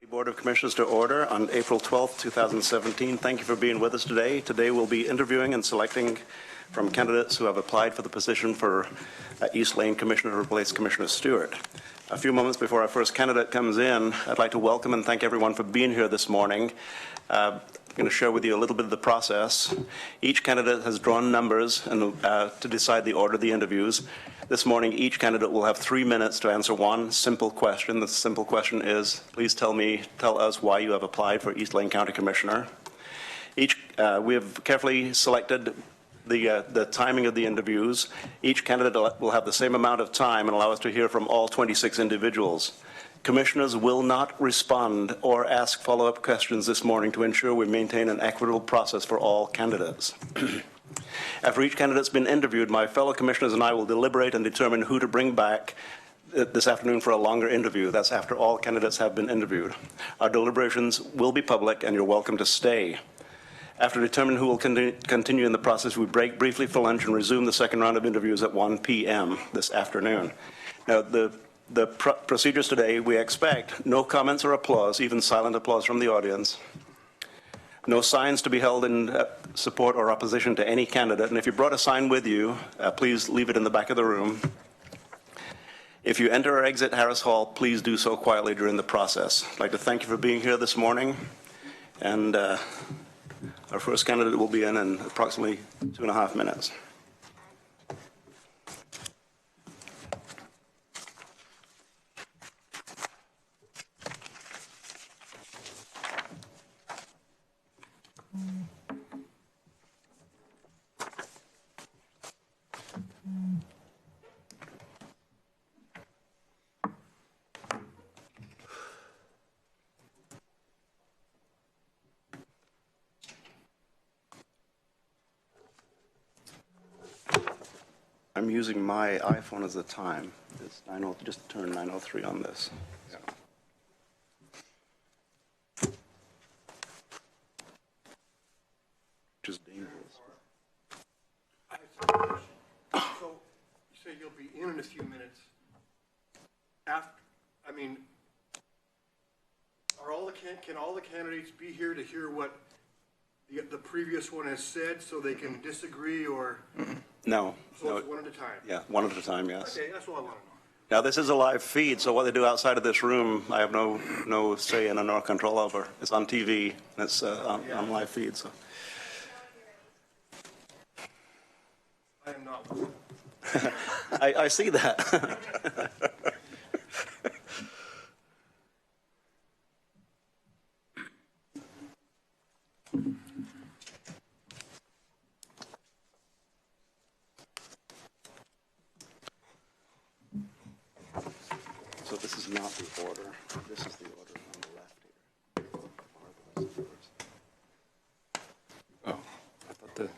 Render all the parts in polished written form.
Board of Commissioners to order on April 12th, 2017. Thank you for being with us today. Today we'll be interviewing and selecting from candidates who have applied for the position for East Lane Commissioner to replace Commissioner Stewart. A few moments before our first candidate comes in, I'd like to welcome and thank everyone for being here this morning. I'm going to share with you a little bit of the process. Each candidate has drawn numbers and, to decide the order of the interviews. This morning, each candidate will have 3 minutes to answer one simple question. The simple question is, please tell us why you have applied for East Lane County Commissioner. We have carefully selected the timing of the interviews. Each candidate will have the same amount of time and allow us to hear from all 26 individuals. Commissioners will not respond or ask follow-up questions this morning to ensure we maintain an equitable process for all candidates. After each candidate's been interviewed, my fellow commissioners and I will deliberate and determine who to bring back this afternoon for a longer interview. That's after all candidates have been interviewed. Our deliberations will be public and you're welcome to stay. After determining who will continue in the process, we break briefly for lunch and resume the second round of interviews at 1 p.m. this afternoon. Now, the procedures today, we expect no comments or applause, even silent applause from the audience. No signs to be held in support or opposition to any candidate. And if you brought a sign with you, please leave it in the back of the room. If you enter or exit Harris Hall, please do so quietly during the process. I'd like to thank you for being here this morning. And our first candidate will be in approximately 2.5 minutes. I'm using my iPhone as the time. It's just turned 9:03 on this. Yeah. Which is dangerous. So you say you'll be in a few minutes. Can all the candidates be here to hear what the previous one has said, so they can disagree or? No. So no, it's one at a time? Yeah, one at a time, yes. Okay, that's what I want to know. Now, this is a live feed, so what they do outside of this room, I have no say in nor control over. It's on TV, and it's on live feed. So. I am not. I see that. So this is not the order. This is the order on the left here. Oh, I thought the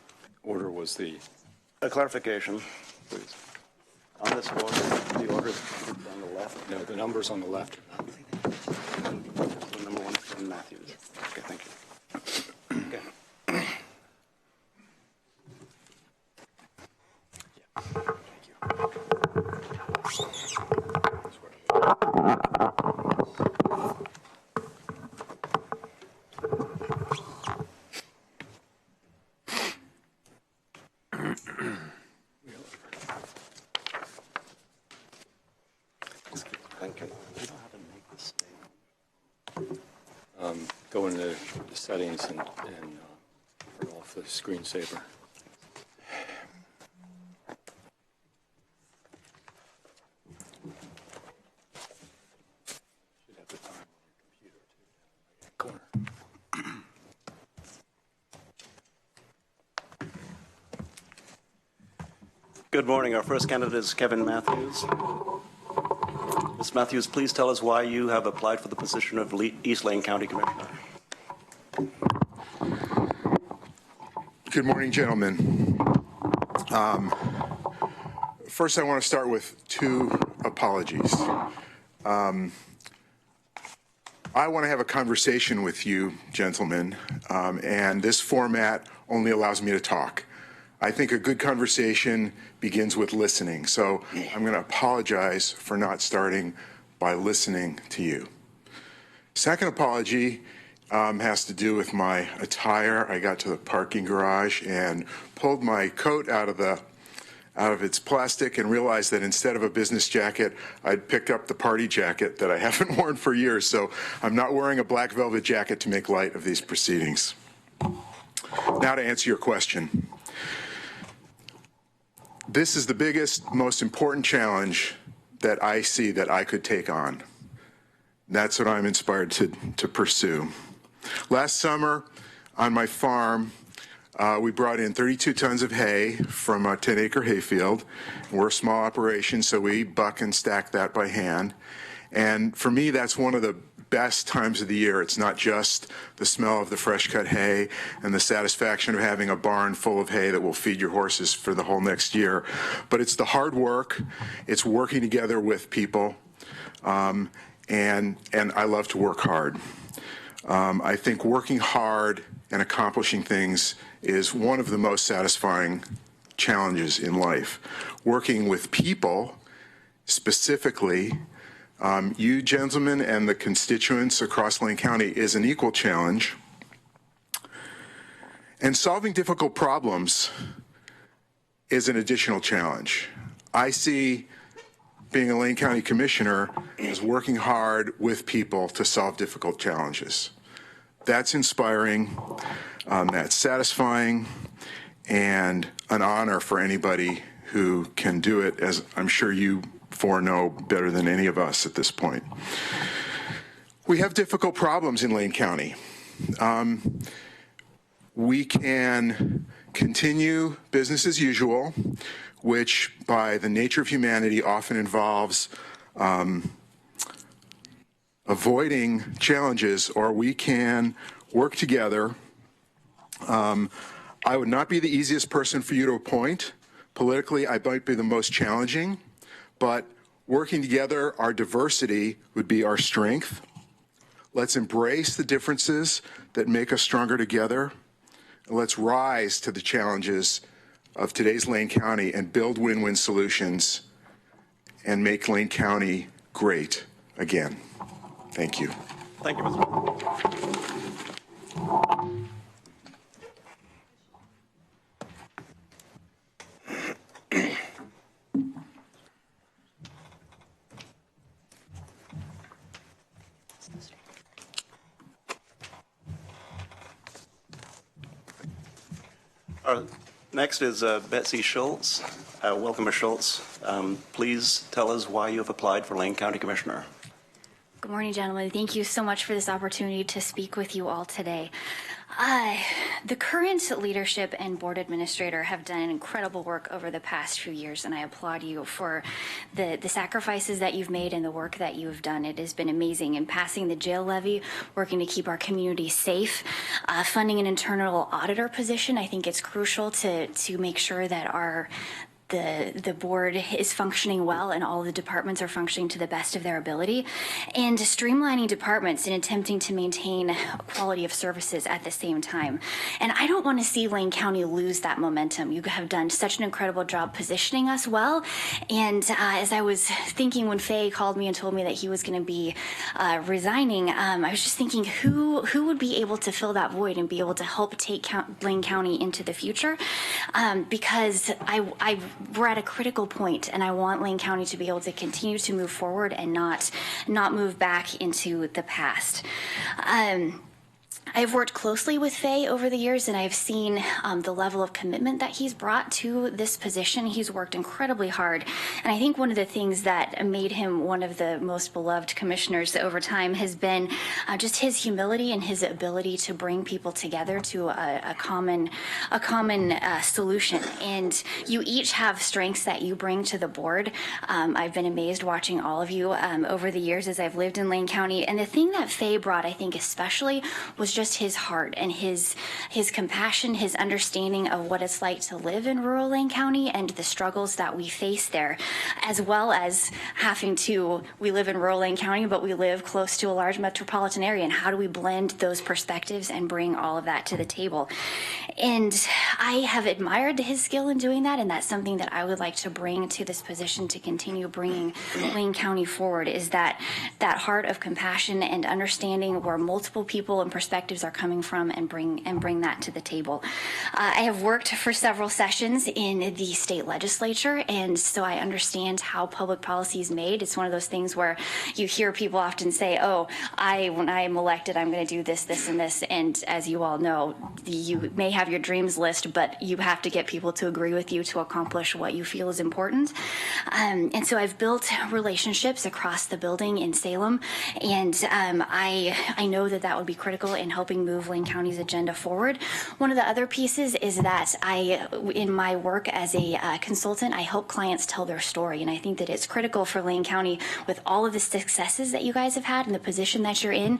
order was the... A clarification, please. On this order, the order is on the left. No, the number's on the left. So number 1 from Matthews. Okay, thank you. Okay. Go into the settings and turn off the screensaver. Should have the time on your computer too, down in the corner. Good morning. Our first candidate is Kevin Matthews. Ms. Matthews, please tell us why you have applied for the position of East Lane County Commissioner. Good morning, gentlemen. First, I want to start with 2 apologies. I want to have a conversation with you, gentlemen, and this format only allows me to talk. I think a good conversation begins with listening, so I'm going to apologize for not starting by listening to you. Second apology has to do with my attire. I got to the parking garage and pulled my coat out of its plastic and realized that instead of a business jacket, I'd picked up the party jacket that I haven't worn for years. So I'm not wearing a black velvet jacket to make light of these proceedings. Now to answer your question. This is the biggest, most important challenge that I see that I could take on. That's what I'm inspired to pursue. Last summer on my farm, we brought in 32 tons of hay from a 10-acre hayfield. We're a small operation, so we buck and stack that by hand. And for me, that's one of the best times of the year. It's not just the smell of the fresh cut hay and the satisfaction of having a barn full of hay that will feed your horses for the whole next year, but it's the hard work. It's working together with people, and I love to work hard. I think working hard and accomplishing things is one of the most satisfying challenges in life. Working with people, specifically, you gentlemen and the constituents across Lane County, is an equal challenge. And solving difficult problems is an additional challenge. I see being a Lane County Commissioner as working hard with people to solve difficult challenges. That's inspiring, that's satisfying, and an honor for anybody who can do it, as I'm sure you four know better than any of us at this point. We have difficult problems in Lane County. We can continue business as usual, which by the nature of humanity often involves avoiding challenges, or we can work together. I would not be the easiest person for you to appoint. Politically, I might be the most challenging, but working together, our diversity would be our strength. Let's embrace the differences that make us stronger together. Let's rise to the challenges of today's Lane County and build win-win solutions and make Lane County great again. Thank you. Thank you, Mr. Next is Betsy Schultz. Welcome, Ms. Schultz. Please tell us why you have applied for Lane County Commissioner. Good morning, gentlemen. Thank you so much for this opportunity to speak with you all today. The current leadership and board administrator have done incredible work over the past few years, and I applaud you for the sacrifices that you've made and the work that you've done. It has been amazing in passing the jail levy, working to keep our community safe, funding an internal auditor position. I think it's crucial to make sure that the board is functioning well and all the departments are functioning to the best of their ability, and streamlining departments and attempting to maintain quality of services at the same time. And I don't want to see Lane County lose that momentum. You have done such an incredible job positioning us well. And as I was thinking when Faye called me and told me that he was going to be resigning, I was just thinking who would be able to fill that void and be able to help take Lane County into the future, because we're at a critical point, and I want Lane County to be able to continue to move forward and not move back into the past. I've worked closely with Faye over the years, and I've seen the level of commitment that he's brought to this position. He's worked incredibly hard, and I think one of the things that made him one of the most beloved commissioners over time has been just his humility and his ability to bring people together to a common solution. And you each have strengths that you bring to the board. I've been amazed watching all of you over the years as I've lived in Lane County, and the thing that Faye brought, I think especially, was just just his heart and his compassion, his understanding of what it's like to live in rural Lane County and the struggles that we face there, as well as we live in rural Lane County, but we live close to a large metropolitan area, and how do we blend those perspectives and bring all of that to the table? And I have admired his skill in doing that, and that's something that I would like to bring to this position to continue bringing Lane County forward, is that heart of compassion and understanding where multiple people and perspectives are coming from, and bring that to the table. I have worked for several sessions in the state legislature, and so I understand how public policy is made. It's one of those things where you hear people often say, oh, when I am elected, I'm going to do this, this, and this. And as you all know, you may have your dreams list, but you have to get people to agree with you to accomplish what you feel is important. And so I've built relationships across the building in Salem, and I know that would be critical in helping move Lane County's agenda forward. One of the other pieces is that in my work as a consultant, I help clients tell their story, and I think that it's critical for Lane County, with all of the successes that you guys have had and the position that you're in,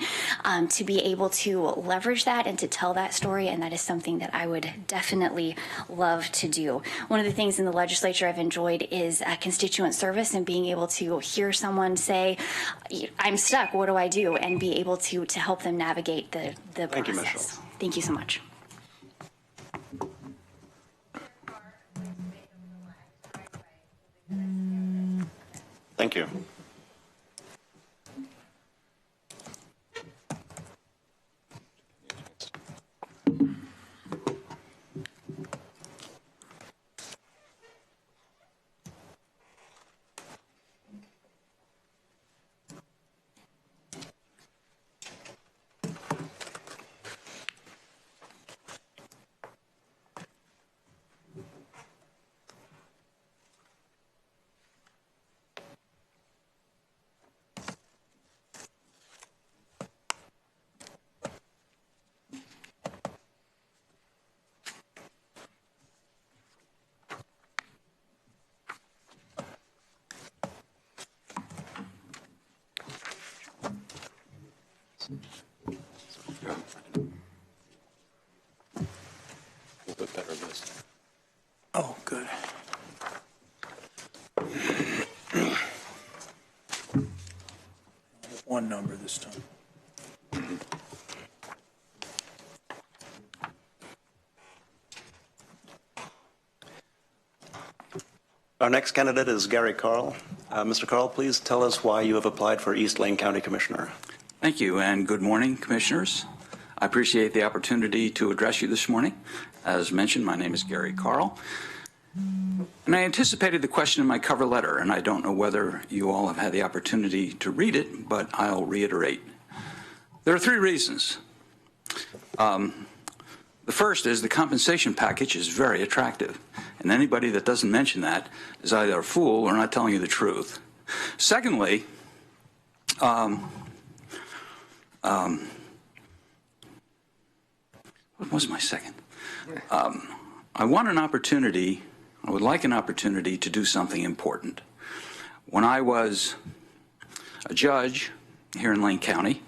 to be able to leverage that and to tell that story, and that is something that I would definitely love to do. One of the things in the legislature I've enjoyed is constituent service, and being able to hear someone say, I'm stuck, what do I do? And be able to help them navigate the process. Thank you, Michelle. Thank you so much. Thank you. A little bit better list. Oh, good. One number this time. Our next candidate is Gary Carl. Mr. Carl, please tell us why you have applied for East Lane County Commissioner. Thank you, and good morning, Commissioners. I appreciate the opportunity to address you this morning. As mentioned, my name is Gary Carl, and I anticipated the question in my cover letter, and I don't know whether you all have had the opportunity to read it, but I'll reiterate. There are 3 reasons. The first is the compensation package is very attractive, and anybody that doesn't mention that is either a fool or not telling you the truth. Secondly, what was my second? I want an opportunity, I would like an opportunity to do something important. When I was a judge here in Lane County,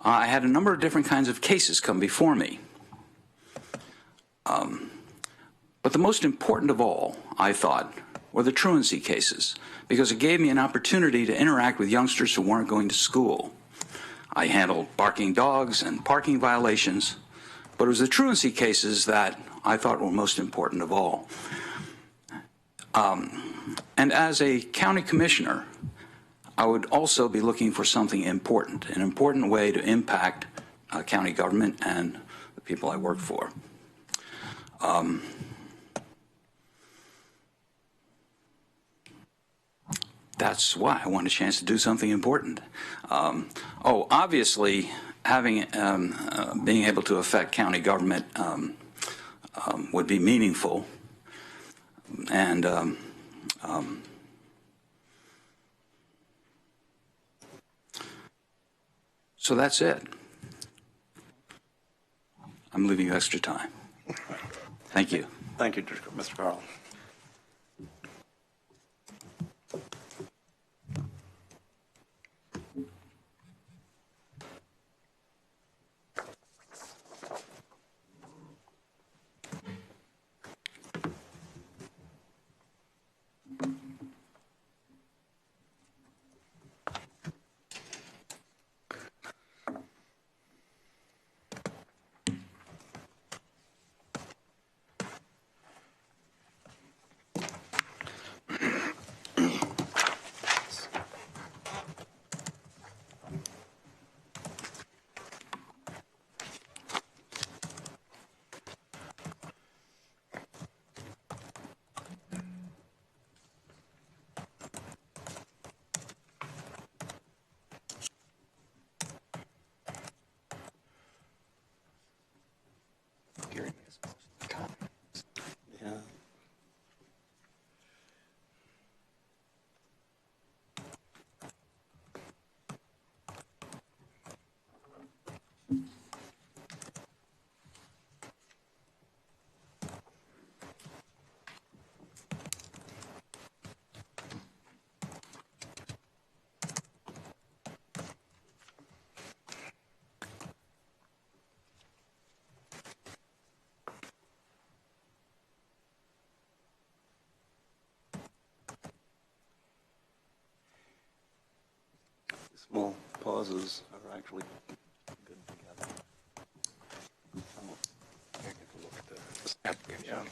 I had a number of different kinds of cases come before me. But the most important of all, I thought, were the truancy cases, because it gave me an opportunity to interact with youngsters who weren't going to school. I handled barking dogs and parking violations, but it was the truancy cases that I thought were most important of all. And as a county commissioner, I would also be looking for something important, an important way to impact county government and the people I work for. That's why I want a chance to do something important. Obviously, having being able to affect county government would be meaningful, and so that's it. I'm leaving you extra time. Thank you. Thank you, Mr. Carl. Yeah. Small pauses are actually good together. Yeah.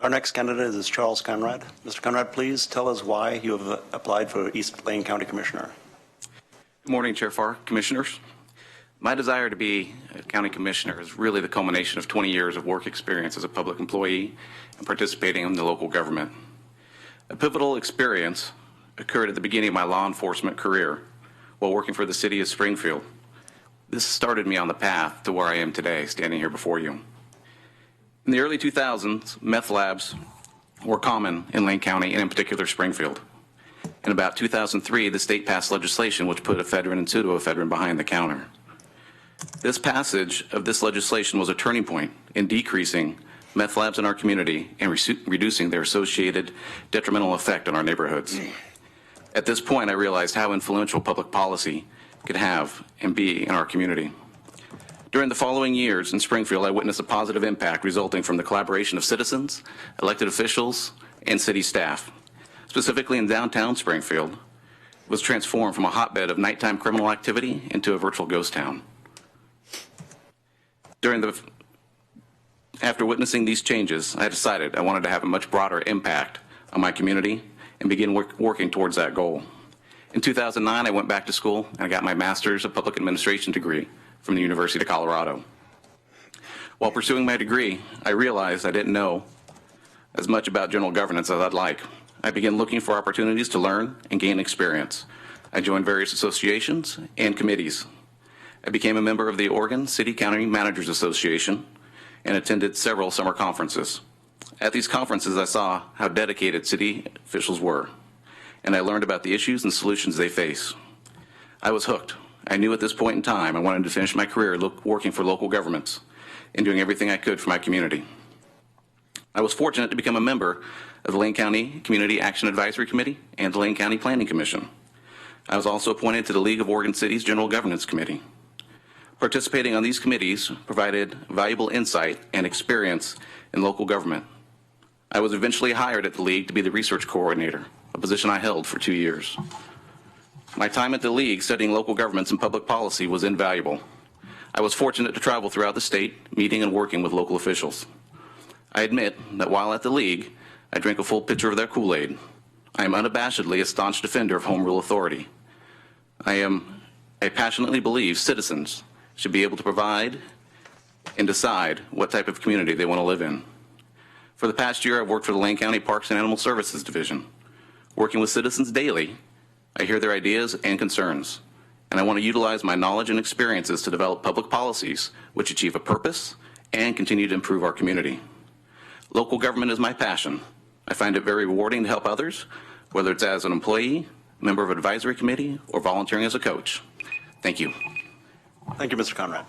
Our next candidate is Charles Conrad. Mr. Conrad, please tell us why you have applied for East Lane County Commissioner. Good morning, Chair Farr, Commissioners. My desire to be a county commissioner is really the culmination of 20 years of work experience as a public employee and participating in the local government. A pivotal experience occurred at the beginning of my law enforcement career while working for the city of Springfield. This started me on the path to where I am today, standing here before you. In the early 2000s, meth labs were common in Lane County and in particular Springfield. In about 2003, the state passed legislation which put ephedrine and pseudoephedrine behind the counter. This passage of this legislation was a turning point in decreasing meth labs in our community and reducing their associated detrimental effect on our neighborhoods. At this point, I realized how influential public policy could have and be in our community. During the following years in Springfield, I witnessed a positive impact resulting from the collaboration of citizens, elected officials, and city staff. Specifically in downtown Springfield, was transformed from a hotbed of nighttime criminal activity into a virtual ghost town. After witnessing these changes, I decided I wanted to have a much broader impact on my community and begin working towards that goal. In 2009, I went back to school and I got my Master's of Public Administration degree from the University of Colorado. While pursuing my degree, I realized I didn't know as much about general governance as I'd like. I began looking for opportunities to learn and gain experience. I joined various associations and committees. I became a member of the Oregon City County Managers Association and attended several summer conferences. At these conferences, I saw how dedicated city officials were, and I learned about the issues and solutions they face. I was hooked. I knew at this point in time I wanted to finish my career working for local governments and doing everything I could for my community. I was fortunate to become a member of the Lane County Community Action Advisory Committee and the Lane County Planning Commission. I was also appointed to the League of Oregon Cities General Governance Committee. Participating on these committees provided valuable insight and experience in local government. I was eventually hired at the League to be the research coordinator, a position I held for 2 years. My time at the League studying local governments and public policy was invaluable. I was fortunate to travel throughout the state, meeting and working with local officials. I admit that while at the League, I drank a full pitcher of their Kool-Aid. I am unabashedly a staunch defender of home rule authority. I passionately believe citizens should be able to provide and decide what type of community they want to live in. For the past year, I've worked for the Lane County Parks and Animal Services Division. Working with citizens daily, I hear their ideas and concerns, and I want to utilize my knowledge and experiences to develop public policies which achieve a purpose and continue to improve our community. Local government is my passion. I find it very rewarding to help others, whether it's as an employee, member of an advisory committee, or volunteering as a coach. Thank you. Thank you, Mr. Conrad.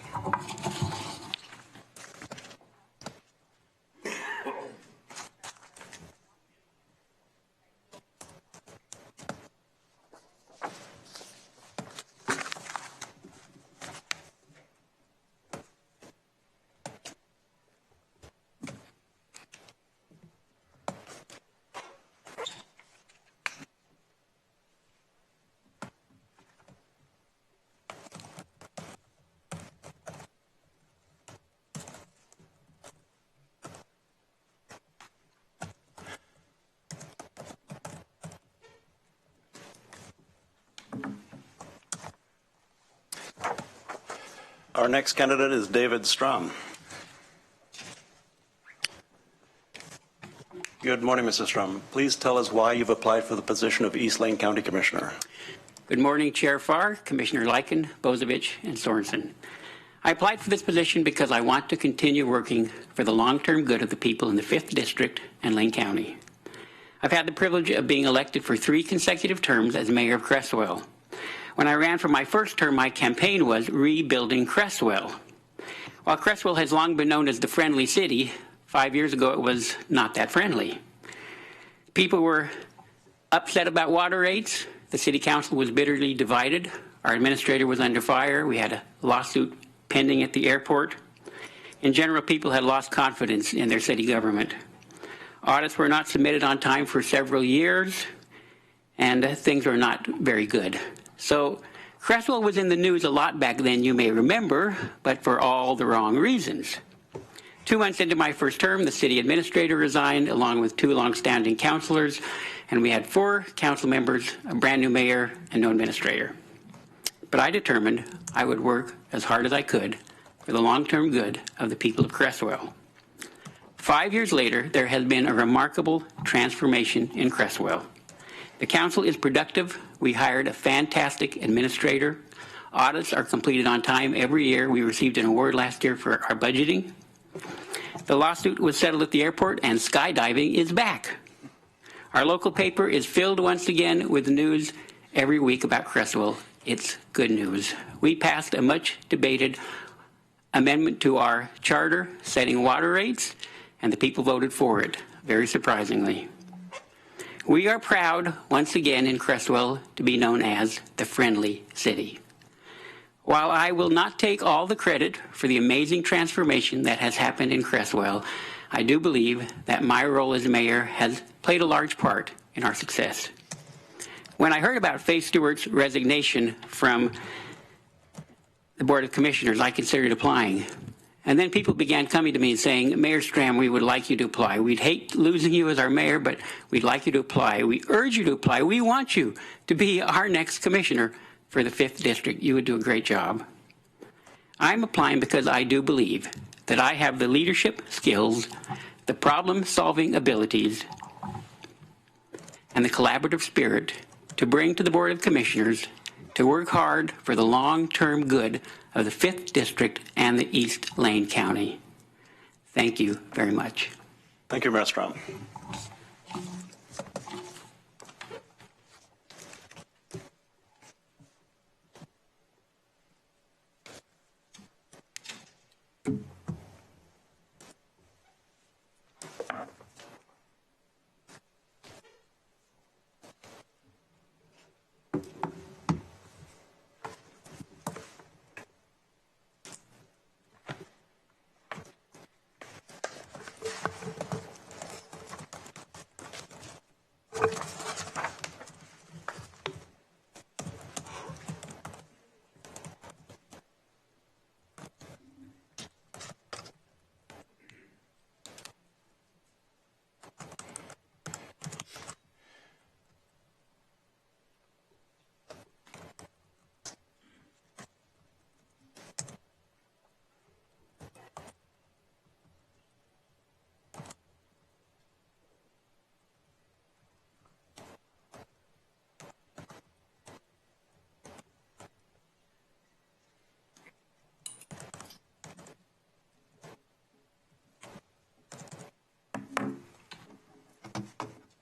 Our next candidate is David Strom. Good morning, Mr. Strum. Please tell us why you've applied for the position of East Lane County Commissioner. Good morning, Chair Farr, Commissioner Lyken, Bozovich, and Sorensen. I applied for this position because I want to continue working for the long-term good of the people in the 5th District and Lane County. I've had the privilege of being elected for 3 consecutive terms as mayor of Cresswell. When I ran for my first term, my campaign was rebuilding Cresswell. While Cresswell has long been known as the friendly city, 5 years ago it was not that friendly. People were upset about water rates. The city council was bitterly divided. Our administrator was under fire. We had a lawsuit pending at the airport. In general, people had lost confidence in their city government. Audits were not submitted on time for several years, and things were not very good. So Cresswell was in the news a lot back then, you may remember, but for all the wrong reasons. 2 months into my first term, the city administrator resigned, along with 2 longstanding councilors, and we had 4 council members, a brand new mayor, and no administrator. But I determined I would work as hard as I could for the long-term good of the people of Cresswell. 5 years later, there has been a remarkable transformation in Cresswell. The council is productive. We hired a fantastic administrator. Audits are completed on time every year. We received an award last year for our budgeting. The lawsuit was settled at the airport, and skydiving is back. Our local paper is filled once again with news every week about Cresswell. It's good news. We passed a much-debated amendment to our charter setting water rates, and the people voted for it, very surprisingly. We are proud, once again in Cresswell, to be known as the friendly city. While I will not take all the credit for the amazing transformation that has happened in Cresswell, I do believe that my role as mayor has played a large part in our success. When I heard about Faith Stewart's resignation from the Board of Commissioners, I considered applying. And then people began coming to me and saying, Mayor Stram, we would like you to apply. We'd hate losing you as our mayor, but we'd like you to apply. We urge you to apply. We want you to be our next commissioner for the 5th District. You would do a great job. I'm applying because I do believe that I have the leadership skills, the problem-solving abilities, and the collaborative spirit to bring to the Board of Commissioners to work hard for the long-term good of the 5th District and the East Lane County. Thank you very much. Thank you, Mayor Strum.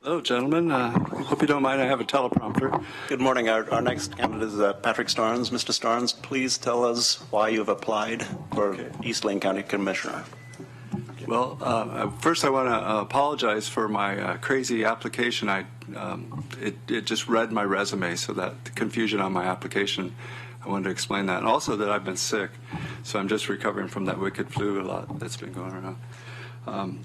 Hello, gentlemen. Hope you don't mind. I have a teleprompter. Good morning. Our next candidate is Patrick Starnes. Mr. Starnes, please tell us why you've applied for East Lane County Commissioner. Well, first I want to apologize for my crazy application. It just read my resume, so that the confusion on my application, I wanted to explain that. And also that I've been sick, so I'm just recovering from that wicked flu a lot that's been going around.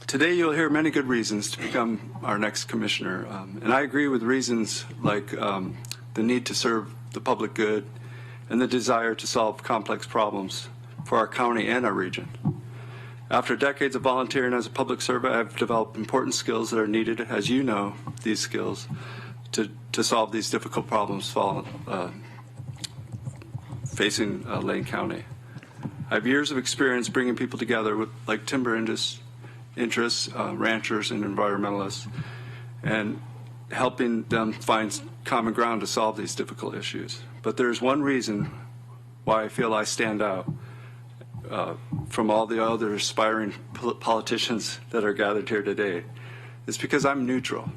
Today you'll hear many good reasons to become our next commissioner, and I agree with reasons like the need to serve the public good and the desire to solve complex problems for our county and our region. After decades of volunteering as a public servant, I've developed important skills that are needed, as you know, these skills, to solve these difficult problems facing Lane County. I have years of experience bringing people together with, like Tim Berendis, interests, ranchers and environmentalists, and helping them find common ground to solve these difficult issues. But there's one reason why I feel I stand out from all the other aspiring politicians that are gathered here today. It's because I'm neutral.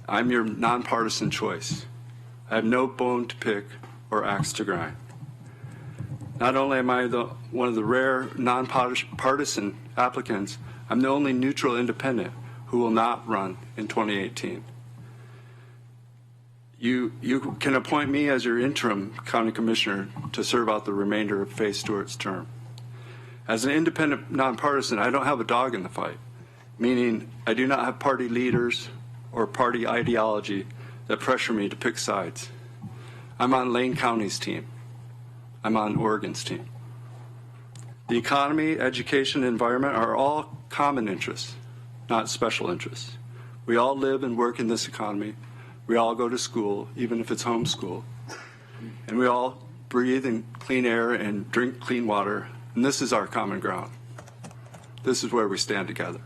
I'm your nonpartisan choice. I have no bone to pick or axe to grind. Not only am I one of the rare nonpartisan applicants, I'm the only neutral independent who will not run in 2018. You can appoint me as your interim county commissioner to serve out the remainder of Faye Stewart's term. As an independent nonpartisan, I don't have a dog in the fight, meaning I do not have party leaders or party ideology that pressure me to pick sides. I'm on Lane County's team. I'm on Oregon's team. The economy, education, and environment are all common interests, not special interests. We all live and work in this economy. We all go to school, even if it's homeschool. And we all breathe in clean air and drink clean water. And this is our common ground. This is where we stand together.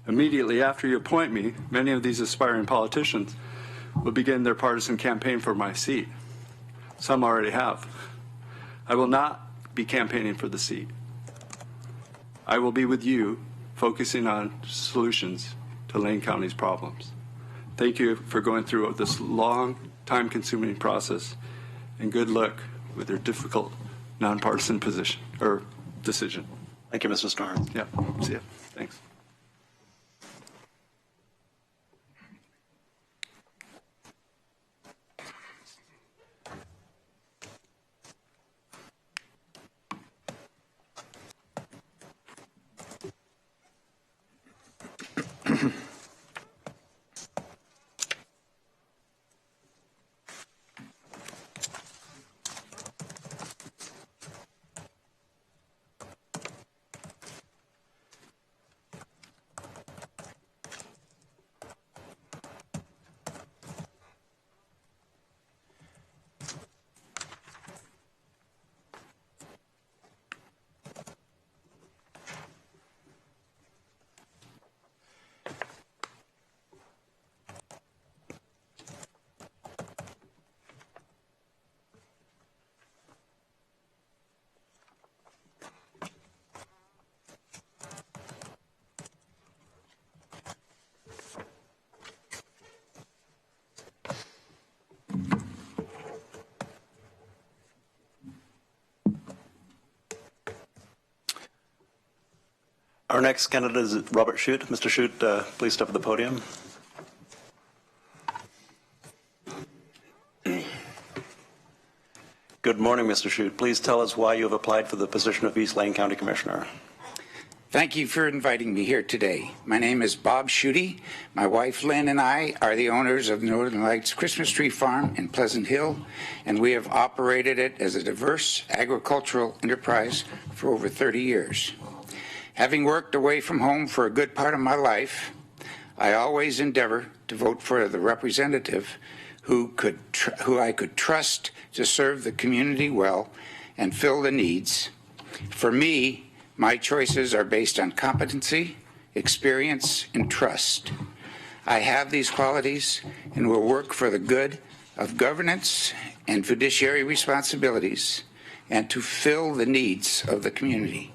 Immediately after you appoint me, many of these aspiring politicians will begin their partisan campaign for my seat. Some already have. I will not be campaigning for the seat. I will be with you, focusing on solutions to Lane County's problems. Thank you for going through this long, time-consuming process, and good luck with your difficult, nonpartisan position or decision. Thank you, Mr. Starnes. Yeah, see ya. Thanks. Our next candidate is Robert Shute. Mr. Shute, please step at the podium. Good morning, Mr. Shute. Please tell us why you have applied for the position of East Lane County Commissioner. Thank you for inviting me here today. My name is Bob Shute. My wife Lynn and I are the owners of Northern Lights Christmas Tree Farm in Pleasant Hill, and we have operated it as a diverse agricultural enterprise for over 30 years. Having worked away from home for a good part of my life, I always endeavor to vote for the representative who I could trust to serve the community well and fill the needs. For me, my choices are based on competency, experience, and trust. I have these qualities and will work for the good of governance and fiduciary responsibilities and to fill the needs of the community.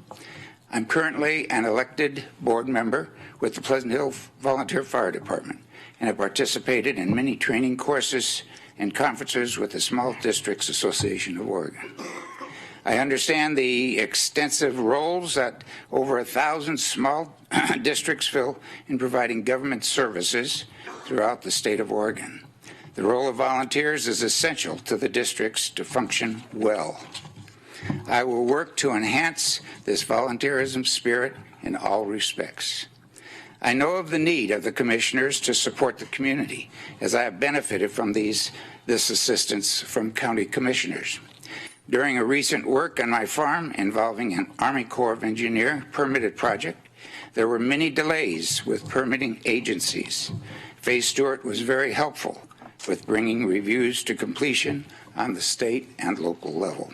I'm currently an elected board member with the Pleasant Hill Volunteer Fire Department and have participated in many training courses and conferences with the Small Districts Association of Oregon. I understand the extensive roles that over 1,000 small districts fill in providing government services throughout the state of Oregon. The role of volunteers is essential to the districts to function well. I will work to enhance this volunteerism spirit in all respects. I know of the need of the commissioners to support the community, as I have benefited from this assistance from county commissioners. During a recent work on my farm involving an Army Corps of Engineers permitted project, there were many delays with permitting agencies. Faye Stewart was very helpful with bringing reviews to completion on the state and local level.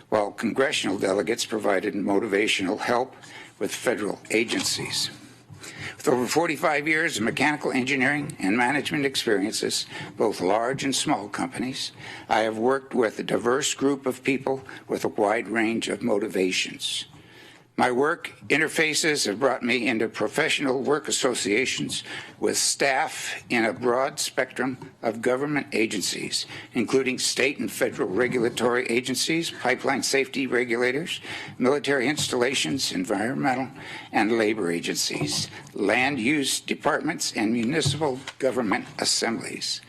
while congressional delegates provided motivational help with federal agencies. With over 45 years of mechanical engineering and management experiences, both large and small companies, I have worked with a diverse group of people with a wide range of motivations. My work interfaces have brought me into professional work associations with staff in a broad spectrum of government agencies, including state and federal regulatory agencies, pipeline safety regulators, military installations, environmental and labor agencies, land use departments, and municipal government assemblies.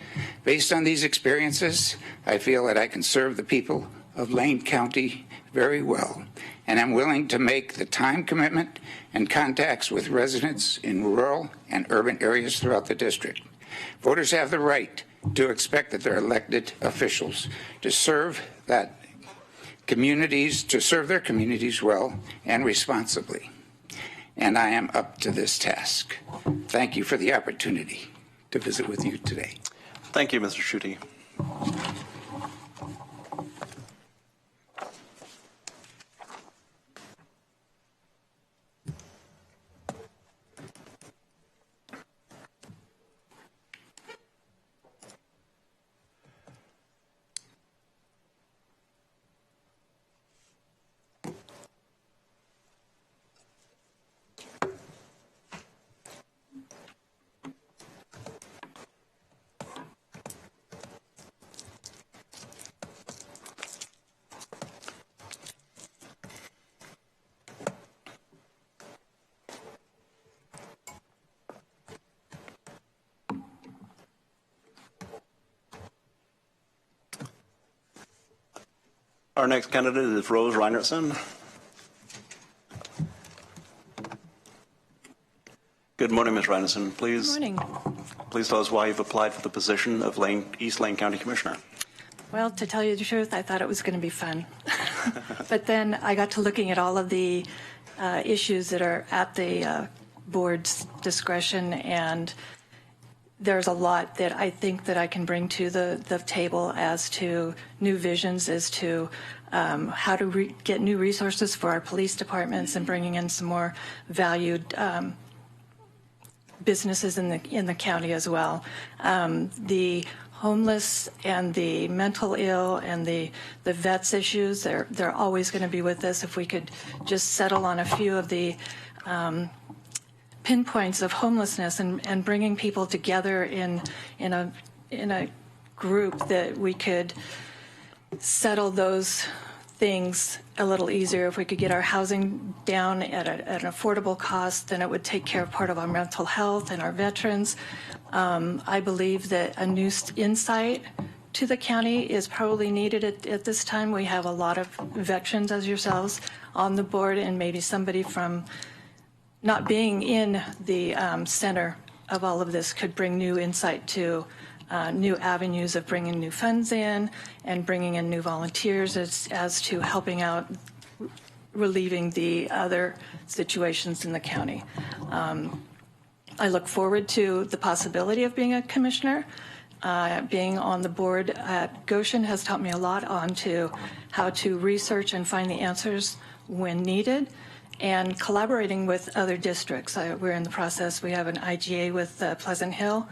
Based on these experiences, I feel that I can serve the people of Lane County very well, and I'm willing to make the time commitment and contacts with residents in rural and urban areas throughout the district. Voters have the right to expect that their elected officials to serve their communities well and responsibly. And I am up to this task. Thank you for the opportunity to visit with you today. Thank you, Mr. Schutte. Our next candidate is Rose Reinertsen. Good morning, Ms. Reinertsen. Please, Good morning. please tell us why you've applied for the position of East Lane County Commissioner. Well, to tell you the truth, I thought it was going to be fun. But then I got to looking at all of the issues that are at the board's discretion, and there's a lot that I think that I can bring to the table as to new visions, as to how to get new resources for our police departments and bringing in some more valued businesses in the county as well. The homeless and the mental ill and the vets issues, they're always going to be with us. If we could just settle on a few of the pinpoints of homelessness and bringing people together in a group, that we could settle those things a little easier. If we could get our housing down at an affordable cost, then it would take care of part of our mental health and our veterans. I believe that a new insight to the county is probably needed at this time. We have a lot of veterans, as yourselves, on the board, and maybe somebody from not being in the center of all of this could bring new insight to new avenues of bringing new funds in and bringing in new volunteers as to helping out relieving the other situations in the county. I look forward to the possibility of being a commissioner. Being on the board at Goshen has taught me a lot on to how to research and find the answers when needed, and collaborating with other districts. We're in the process. We have an IGA with Pleasant Hill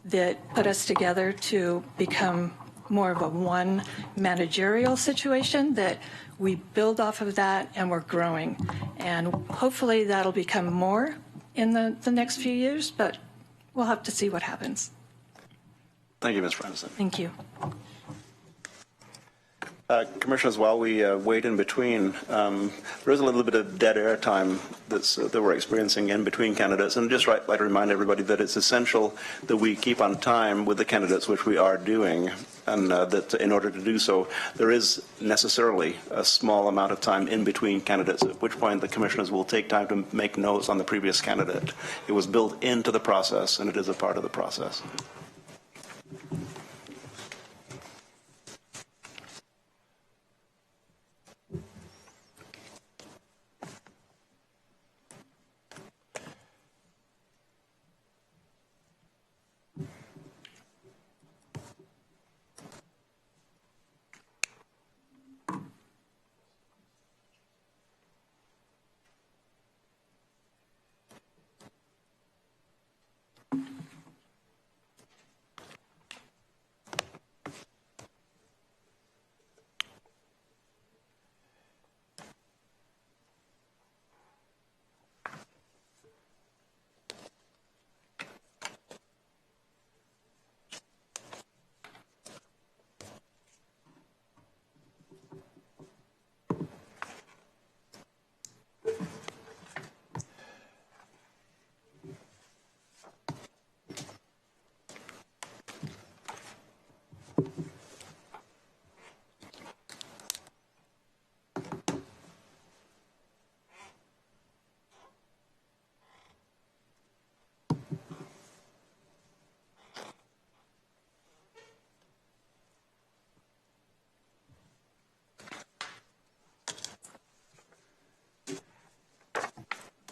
that put us together to become more of a one managerial situation, that we build off of that and we're growing. And hopefully that'll become more in the next few years, but we'll have to see what happens. Thank you, Ms. Reinertsen. Thank you. Commissioners, while we wait in between, there is a little bit of dead air time that we're experiencing in between candidates. And just like to remind everybody that it's essential that we keep on time with the candidates, which we are doing, and that in order to do so, there is necessarily a small amount of time in between candidates, at which point the commissioners will take time to make notes on the previous candidate. It was built into the process, and it is a part of the process.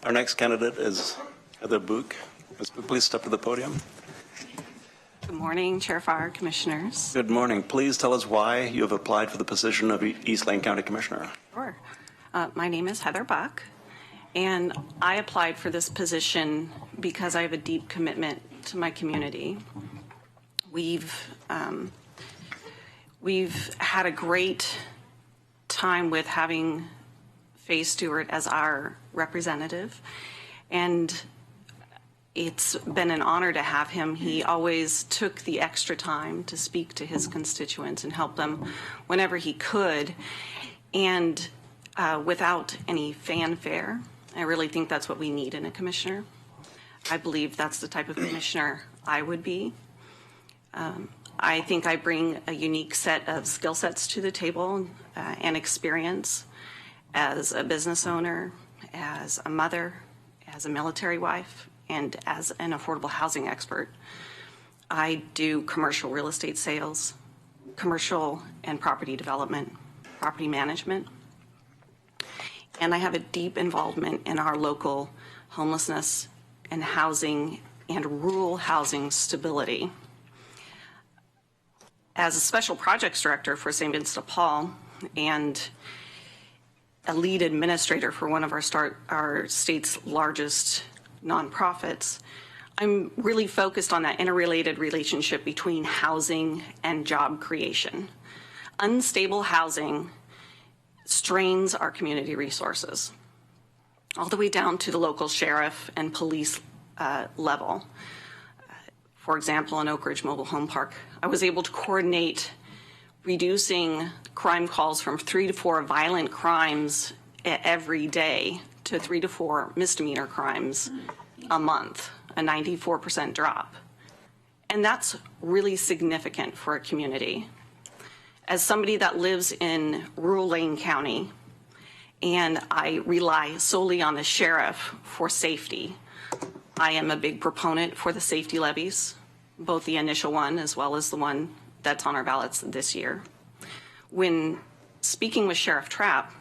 Our next candidate is Heather Book. Ms. Book, please step to the podium. Good morning, Chair Farr, Commissioners. Good morning. Please tell us why you have applied for the position of East Lane County Commissioner. Sure. My name is Heather Buck, and I applied for this position because I have a deep commitment to my community. We've had a great time with having Faye Stewart as our representative, and it's been an honor to have him. He always took the extra time to speak to his constituents and help them whenever he could, and without any fanfare. I really think that's what we need in a commissioner. I believe that's the type of commissioner I would be. I think I bring a unique set of skill sets to the table and experience as a business owner, as a mother, as a military wife, and as an affordable housing expert. I do commercial real estate sales, commercial and property development, property management, and I have a deep involvement in our local homelessness and housing and rural housing stability. As a special projects director for St. Vincent de Paul and a lead administrator for one of our state's largest nonprofits, I'm really focused on that interrelated relationship between housing and job creation. Unstable housing strains our community resources, all the way down to the local sheriff and police level. For example, in Oak Ridge Mobile Home Park, I was able to coordinate reducing crime calls from 3 to 4 violent crimes every day to 3 to 4 misdemeanor crimes a month, a 94% drop. And that's really significant for a community. As somebody that lives in rural Lane County, and I rely solely on the sheriff for safety, I am a big proponent for the safety levies, both the initial one as well as the one that's on our ballots this year. When speaking with Sheriff Trapp,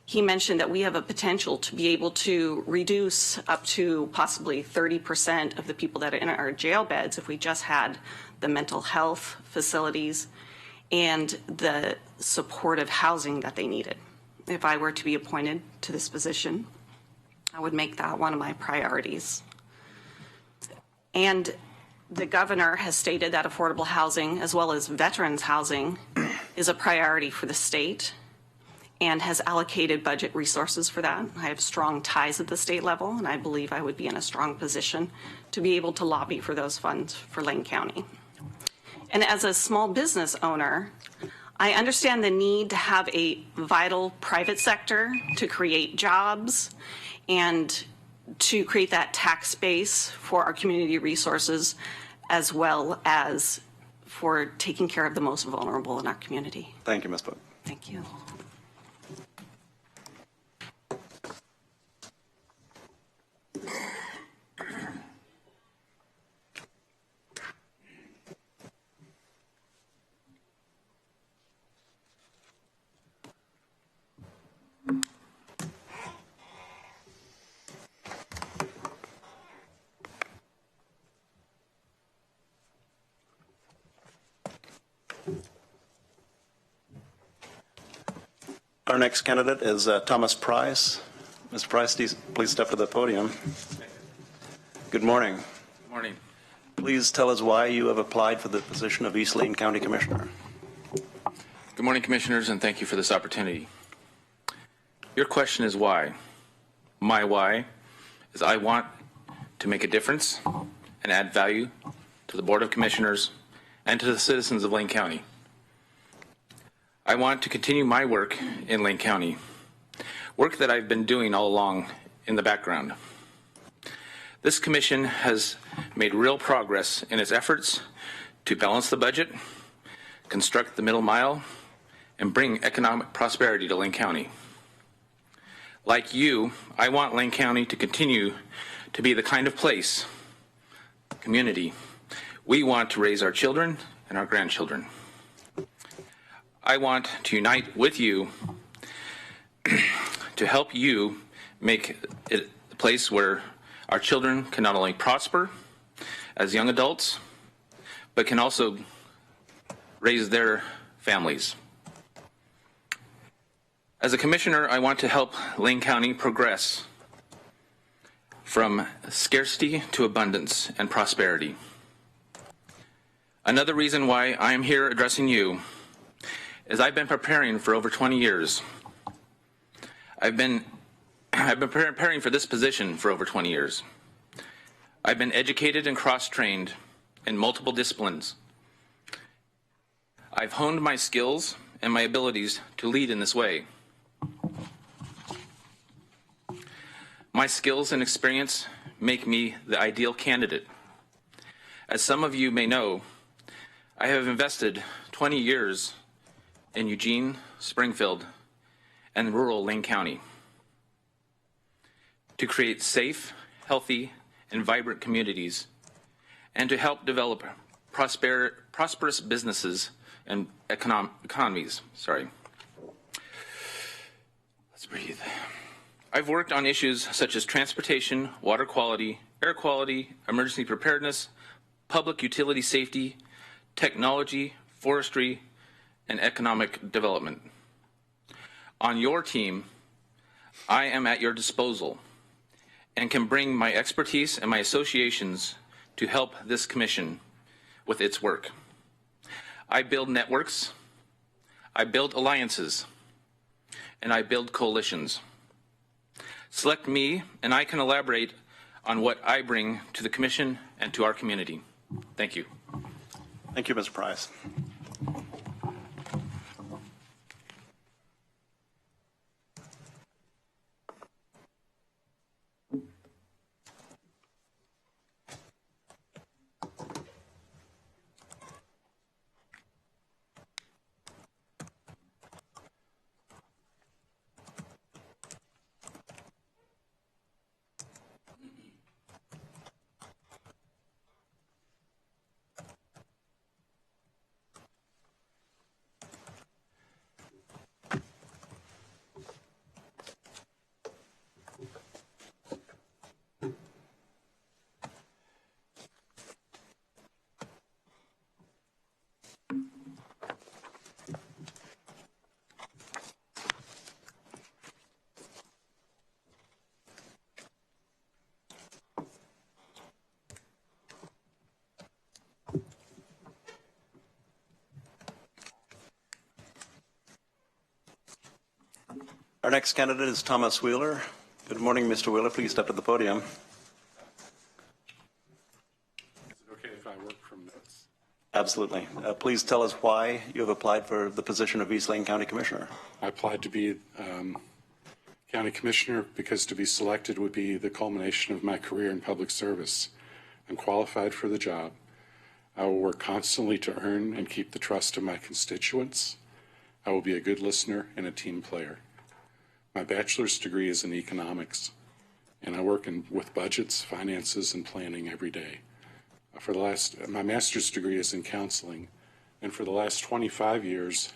he mentioned that we have a potential to be able to reduce up to possibly 30% of the people that are in our jail beds if we just had the mental health facilities and the supportive housing that they needed. If I were to be appointed to this position, I would make that one of my priorities. And the governor has stated that affordable housing, as well as veterans housing, is a priority for the state and has allocated budget resources for that. I have strong ties at the state level, and I believe I would be in a strong position to be able to lobby for those funds for Lane County. And as a small business owner, I understand the need to have a vital private sector to create jobs and to create that tax base for our community resources, as well as for taking care of the most vulnerable in our community. Thank you, Ms. Book. Thank you. Our next candidate is Thomas Price. Mr. Price, please step to the podium. Good morning. Good morning. Please tell us why you have applied for the position of East Lane County Commissioner. Good morning, Commissioners, and thank you for this opportunity. Your question is why. My why is I want to make a difference and add value to the Board of Commissioners and to the citizens of Lane County. I want to continue my work in Lane County, work that I've been doing all along in the background. This commission has made real progress in its efforts to balance the budget, construct the middle mile, and bring economic prosperity to Lane County. Like you, I want Lane County to continue to be the kind of place, community, we want to raise our children and our grandchildren. I want to unite with you to help you make it a place where our children can not only prosper as young adults, but can also raise their families. As a commissioner, I want to help Lane County progress from scarcity to abundance and prosperity. Another reason why I am here addressing you is I've been preparing for over 20 years. I've been preparing for this position for over 20 years. I've been educated and cross-trained in multiple disciplines. I've honed my skills and my abilities to lead in this way. My skills and experience make me the ideal candidate. As some of you may know, I have invested 20 years in Eugene, Springfield, and rural Lane County to create safe, healthy, and vibrant communities, and to help develop prosperous businesses and economies. Let's breathe. I've worked on issues such as transportation, water quality, air quality, emergency preparedness, public utility safety, technology, forestry, and economic development. On your team, I am at your disposal and can bring my expertise and my associations to help this commission with its work. I build networks, I build alliances, and I build coalitions. Select me, and I can elaborate on what I bring to the commission and to our community. Thank you. Thank you, Mr. Price. Our next candidate is Thomas Wheeler. Good morning, Mr. Wheeler. Please step to the podium. Is it okay if I work from this? Absolutely. Please tell us why you have applied for the position of East Lane County Commissioner. I applied to be County Commissioner because to be selected would be the culmination of my career in public service. I'm qualified for the job. I will work constantly to earn and keep the trust of my constituents. I will be a good listener and a team player. My bachelor's degree is in economics, and I work with budgets, finances, and planning every day. My master's degree is in counseling, and for the last 25 years,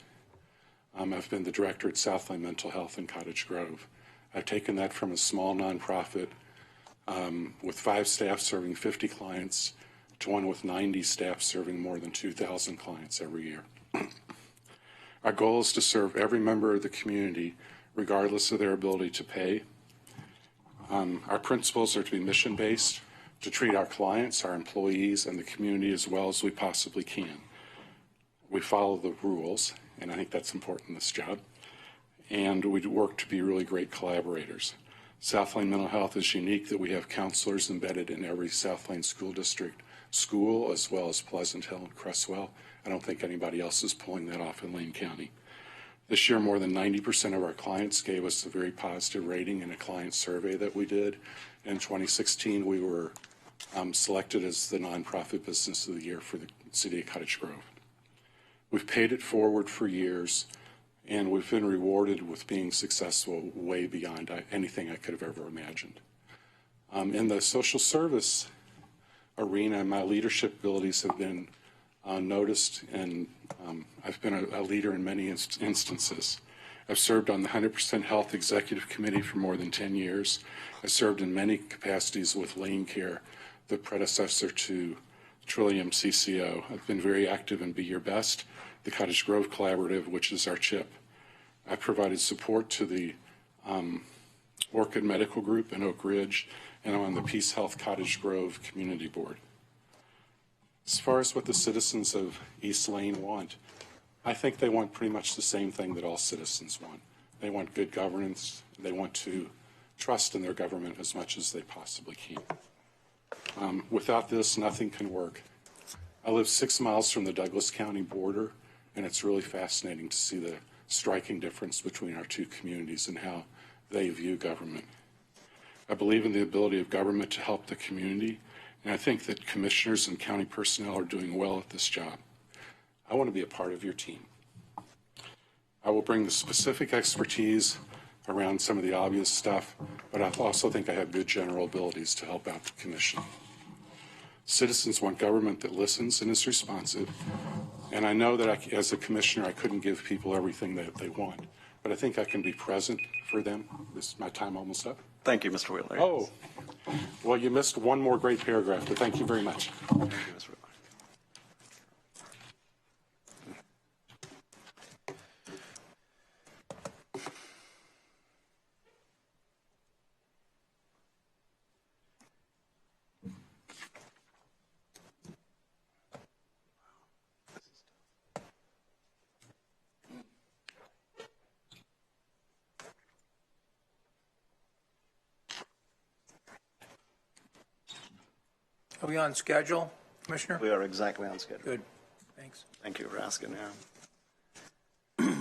I've been the director at Southline Mental Health in Cottage Grove. I've taken that from a small nonprofit with 5 staff serving 50 clients to one with 90 staff serving more than 2,000 clients every year. Our goal is to serve every member of the community regardless of their ability to pay. Our principles are to be mission-based, to treat our clients, our employees, and the community as well as we possibly can. We follow the rules, and I think that's important in this job, and we work to be really great collaborators. Southline Mental Health is unique that we have counselors embedded in every Southline School District school, as well as Pleasant Hill and Cresswell. I don't think anybody else is pulling that off in Lane County. This year, more than 90% of our clients gave us a very positive rating in a client survey that we did. In 2016, we were selected as the nonprofit business of the year for the city of Cottage Grove. We've paid it forward for years, and we've been rewarded with being successful way beyond anything I could have ever imagined. In the social service arena, my leadership abilities have been noticed, and I've been a leader in many instances. I've served on the 100% Health Executive Committee for more than 10 years. I served in many capacities with Lane Care, the predecessor to Trillium CCO. I've been very active in Be Your Best, the Cottage Grove Collaborative, which is our CHIP. I've provided support to the Orchid Medical Group in Oak Ridge, and I'm on the Peace Health Cottage Grove Community Board. As far as what the citizens of East Lane want, I think they want pretty much the same thing that all citizens want. They want good governance. They want to trust in their government as much as they possibly can. Without this, nothing can work. I live 6 miles from the Douglas County border, and it's really fascinating to see the striking difference between our two communities and how they view government. I believe in the ability of government to help the community, and I think that commissioners and county personnel are doing well at this job. I want to be a part of your team. I will bring the specific expertise around some of the obvious stuff, but I also think I have good general abilities to help out the commission. Citizens want government that listens and is responsive, and I know that as a commissioner I couldn't give people everything that they want, but I think I can be present for them. Is my time almost up? Thank you, Mr. Wheeler. Oh, well, you missed one more great paragraph, but thank you very much. Thank you, Mr. Wheeler. Are we on schedule, Commissioner? We are exactly on schedule. Good. Thanks. Thank you for asking. Yeah.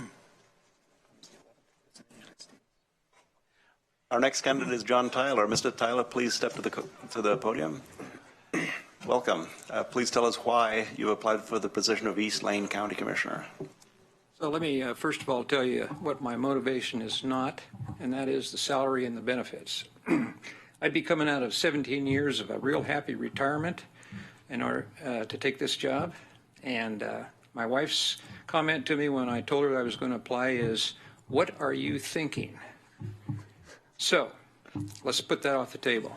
Our next candidate is John Tyler. Mr. Tyler, please step to the podium. Welcome. Please tell us why you applied for the position of East Lane County Commissioner. So let me first of all tell you what my motivation is not, and that is the salary and the benefits. I'd be coming out of 17 years of a real happy retirement in order to take this job. And my wife's comment to me when I told her I was going to apply is, "What are you thinking?" So let's put that off the table.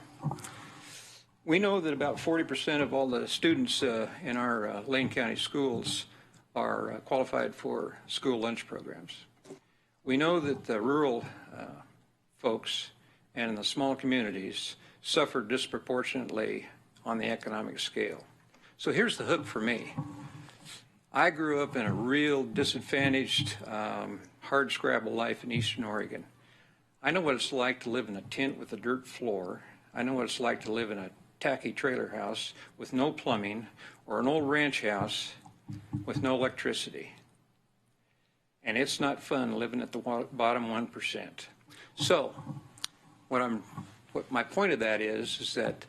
We know that about 40% of all the students in our Lane County schools are qualified for school lunch programs. We know that the rural folks and in the small communities suffer disproportionately on the economic scale. So here's the hook for me. I grew up in a real disadvantaged, hard-scrabble life in Eastern Oregon. I know what it's like to live in a tent with a dirt floor. I know what it's like to live in a tacky trailer house with no plumbing, or an old ranch house with no electricity. And it's not fun living at the bottom 1%. So what my point of that is that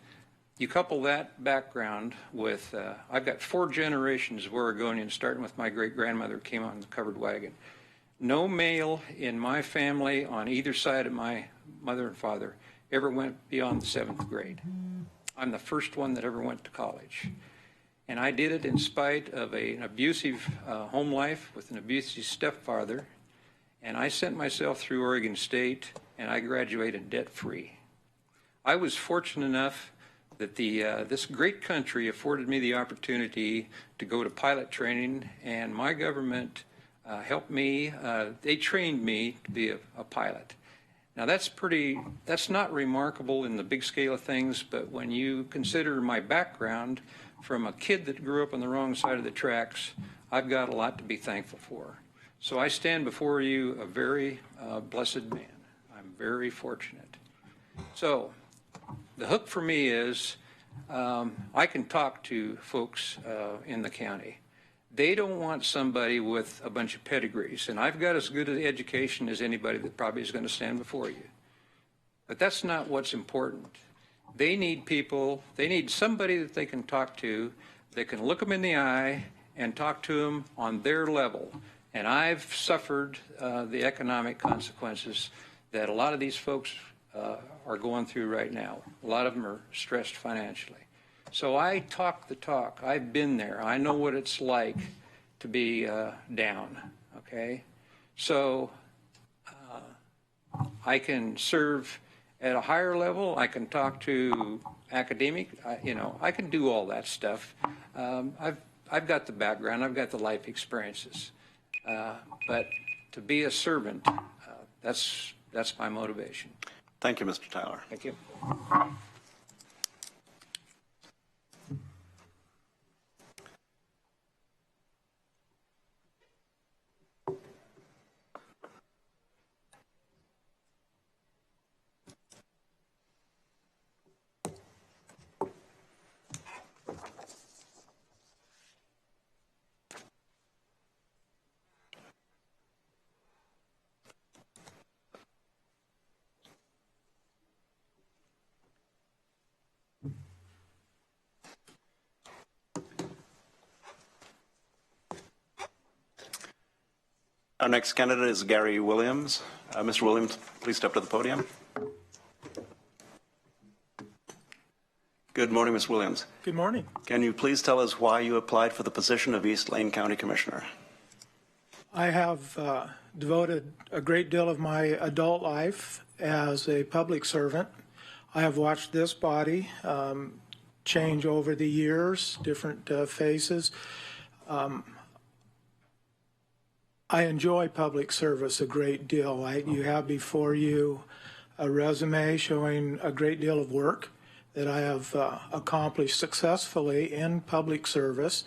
you couple that background with, I've got 4 generations of Oregonians, starting with my great-grandmother who came on the covered wagon. No male in my family on either side of my mother and father ever went beyond the 7th grade. I'm the first one that ever went to college. And I did it in spite of an abusive home life with an abusive stepfather. And I sent myself through Oregon State, and I graduated debt-free. I was fortunate enough that this great country afforded me the opportunity to go to pilot training, and my government helped me. They trained me to be a pilot. Now that's not remarkable in the big scale of things, but when you consider my background from a kid that grew up on the wrong side of the tracks, I've got a lot to be thankful for. So I stand before you a very blessed man. I'm very fortunate. So the hook for me is I can talk to folks in the county. They don't want somebody with a bunch of pedigrees, and I've got as good an education as anybody that probably is going to stand before you. But that's not what's important. They need people, they need somebody that they can talk to, that can look them in the eye and talk to them on their level. And I've suffered the economic consequences that a lot of these folks are going through right now. A lot of them are stressed financially. So I talk the talk. I've been there. I know what it's like to be down, okay? So I can serve at a higher level. I can talk to academic. I can do all that stuff. I've got the background. I've got the life experiences. But to be a servant, that's my motivation. Thank you, Mr. Tyler. Thank you. Our next candidate is Gary Williams. Mr. Williams, please step to the podium. Good morning, Ms. Williams. Good morning. Can you please tell us why you applied for the position of East Lane County Commissioner? I have devoted a great deal of my adult life as a public servant. I have watched this body change over the years, different phases. I enjoy public service a great deal. You have before you a resume showing a great deal of work that I have accomplished successfully in public service.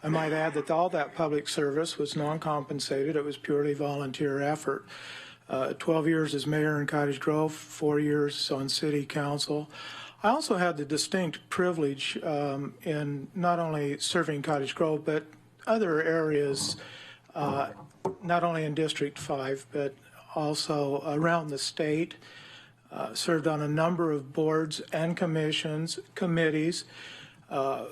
I might add that all that public service was non-compensated. It was purely volunteer effort. 12 years as mayor in Cottage Grove, 4 years on city council. I also had the distinct privilege in not only serving Cottage Grove, but other areas, not only in District 5, but also around the state. Served on a number of boards and commissions, committees, a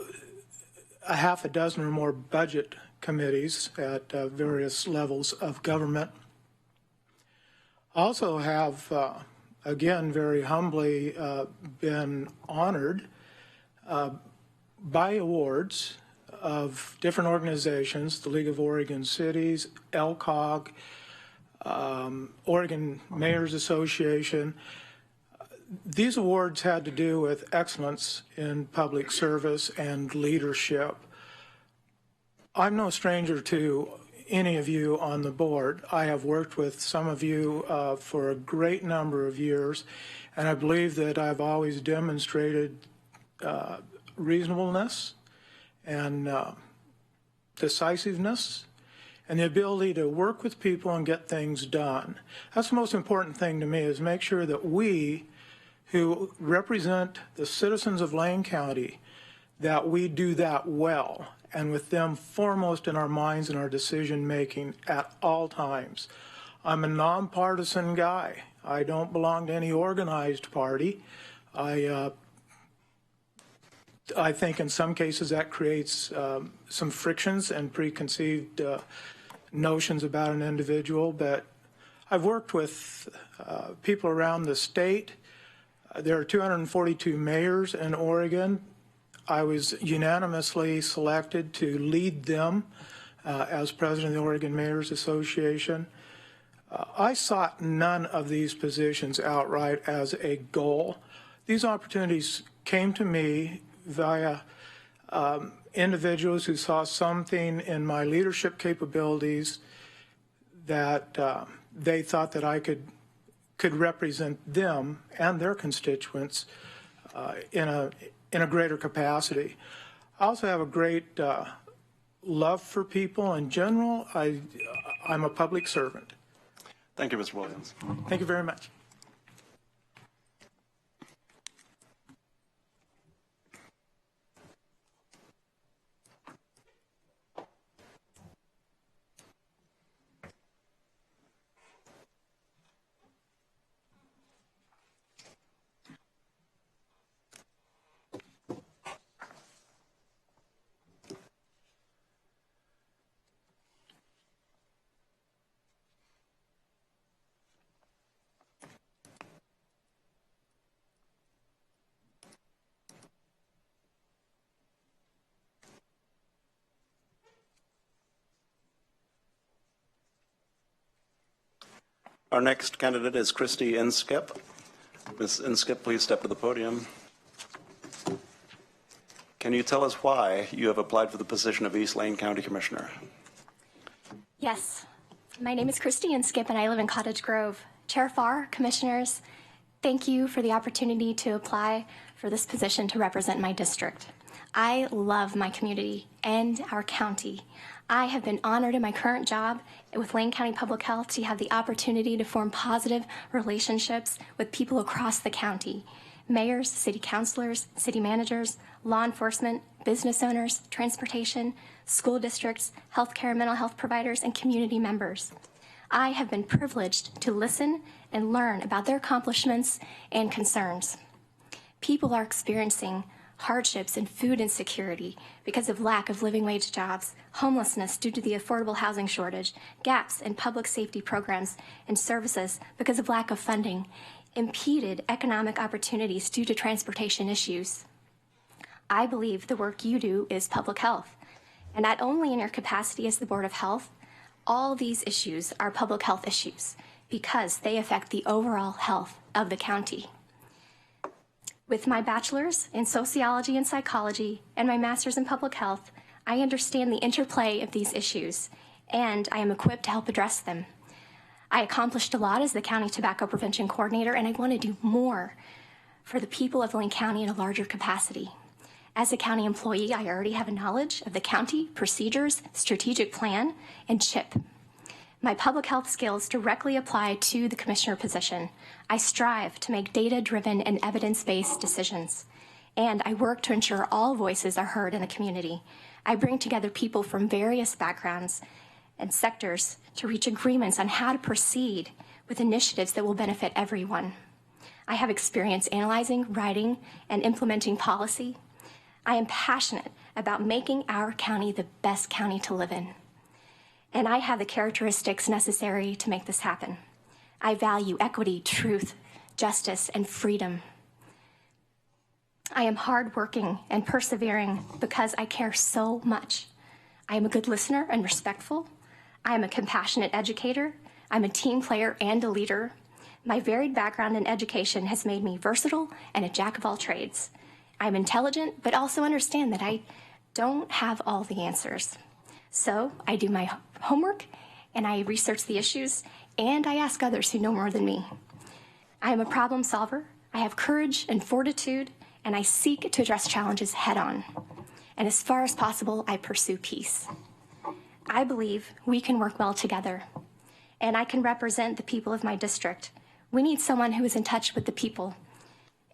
half a dozen or more budget committees at various levels of government. Also have, again, very humbly been honored by awards of different organizations, the League of Oregon Cities, LCOG, Oregon Mayors Association. These awards had to do with excellence in public service and leadership. I'm no stranger to any of you on the board. I have worked with some of you for a great number of years, and I believe that I've always demonstrated reasonableness and decisiveness and the ability to work with people and get things done. That's the most important thing to me, is make sure that we who represent the citizens of Lane County, that we do that well, and with them foremost in our minds and our decision making at all times. I'm a nonpartisan guy. I don't belong to any organized party. I think in some cases that creates some frictions and preconceived notions about an individual, but I've worked with people around the state. There are 242 mayors in Oregon. I was unanimously selected to lead them as president of the Oregon Mayors Association. I sought none of these positions outright as a goal. These opportunities came to me via individuals who saw something in my leadership capabilities that they thought that I could represent them and their constituents in a greater capacity. I also have a great love for people in general. I'm a public servant. Thank you, Mr. Williams. Thank you very much. Our next candidate is Christy Inskip. Ms. Inskip, please step to the podium. Can you tell us why you have applied for the position of East Lane County Commissioner? Yes. My name is Christy Inskip, and I live in Cottage Grove. Chair Farr, Commissioners, thank you for the opportunity to apply for this position to represent my district. I love my community and our county. I have been honored in my current job with Lane County Public Health to have the opportunity to form positive relationships with people across the county. Mayors, city councilors, city managers, law enforcement, business owners, transportation, school districts, healthcare and mental health providers, and community members. I have been privileged to listen and learn about their accomplishments and concerns. People are experiencing hardships and food insecurity because of lack of living wage jobs, homelessness due to the affordable housing shortage, gaps in public safety programs and services because of lack of funding, impeded economic opportunities due to transportation issues. I believe the work you do is public health, and not only in your capacity as the Board of Health, all these issues are public health issues because they affect the overall health of the county. With my bachelor's in sociology and psychology and my master's in public health, I understand the interplay of these issues, and I am equipped to help address them. I accomplished a lot as the County Tobacco Prevention Coordinator, and I want to do more for the people of Lane County in a larger capacity. As a county employee, I already have a knowledge of the county, procedures, strategic plan, and CHIP. My public health skills directly apply to the commissioner position. I strive to make data-driven and evidence-based decisions, and I work to ensure all voices are heard in the community. I bring together people from various backgrounds and sectors to reach agreements on how to proceed with initiatives that will benefit everyone. I have experience analyzing, writing, and implementing policy. I am passionate about making our county the best county to live in. And I have the characteristics necessary to make this happen. I value equity, truth, justice, and freedom. I am hardworking and persevering because I care so much. I am a good listener and respectful. I am a compassionate educator. I'm a team player and a leader. My varied background in education has made me versatile and a jack of all trades. I'm intelligent, but also understand that I don't have all the answers. So I do my homework, and I research the issues, and I ask others who know more than me. I am a problem solver. I have courage and fortitude, and I seek to address challenges head on. And as far as possible, I pursue peace. I believe we can work well together, and I can represent the people of my district. We need someone who is in touch with the people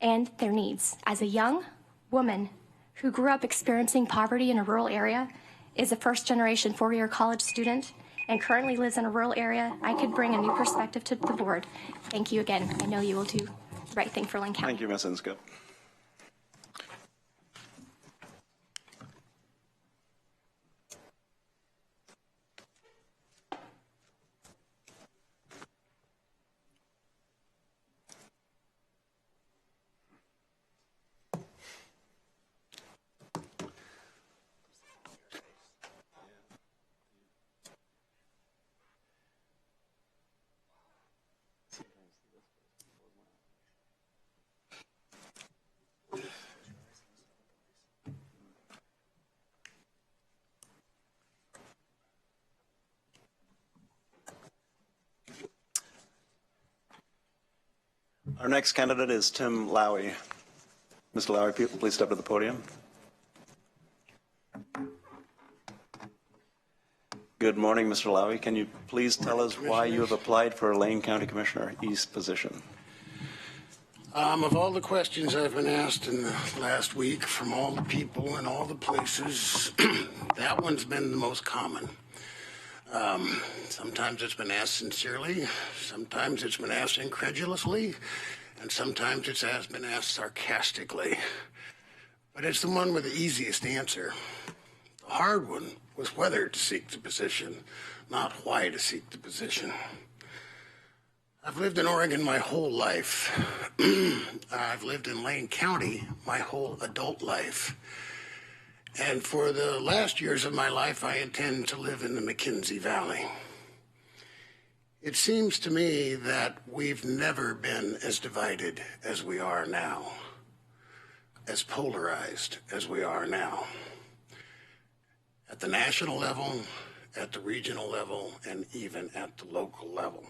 and their needs. As a young woman who grew up experiencing poverty in a rural area, is a first-generation four-year college student, and currently lives in a rural area, I could bring a new perspective to the board. Thank you again. I know you will do the right thing for Lane County. Thank you, Ms. Inskip. Our next candidate is Tim Lowy. Mr. Lowy, please step to the podium. Good morning, Mr. Lowy. Can you please tell us why you have applied for a Lane County Commissioner East position? Of all the questions I've been asked in the last week from all the people and all the places, that one's been the most common. Sometimes it's been asked sincerely, sometimes it's been asked incredulously, and sometimes it's been asked sarcastically. But it's the one with the easiest answer. The hard one was whether to seek the position, not why to seek the position. I've lived in Oregon my whole life. I've lived in Lane County my whole adult life. And for the last years of my life, I intend to live in the McKenzie Valley. It seems to me that we've never been as divided as we are now, as polarized as we are now. At the national level, at the regional level, and even at the local level.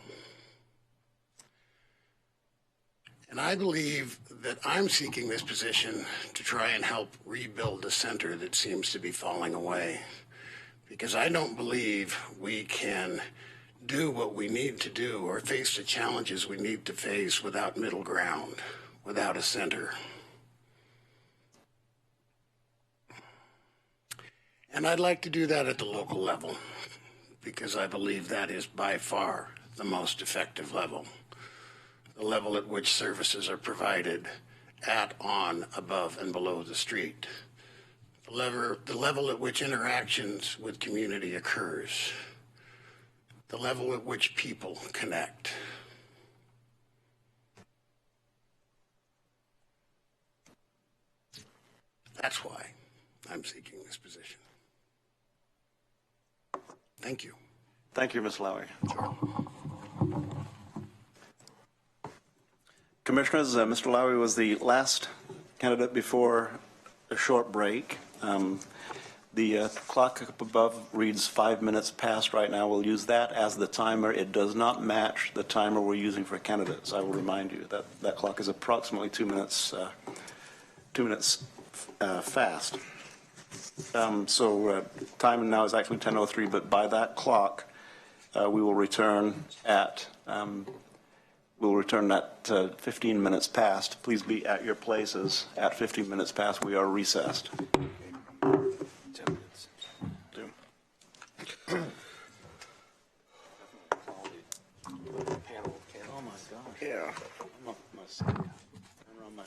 And I believe that I'm seeking this position to try and help rebuild the center that seems to be falling away. Because I don't believe we can do what we need to do or face the challenges we need to face without middle ground, without a center. And I'd like to do that at the local level, because I believe that is by far the most effective level. The level at which services are provided at, on, above, and below the street. The level at which interactions with community occurs. The level at which people connect. That's why I'm seeking this position. Thank you. Thank you, Ms. Lowry. Sure. Commissioners, Mr. Lowry was the last candidate before a short break. The clock up above reads 5 minutes past right now. We'll use that as the timer. It does not match the timer we're using for candidates. I will remind you that that clock is approximately 2 minutes, fast. Time now is actually 10:03, but by that clock, we will return at 15 minutes past. Please be at your places at 15 minutes past. We are recessed. 10 minutes. Oh my gosh. Yeah. I'm on my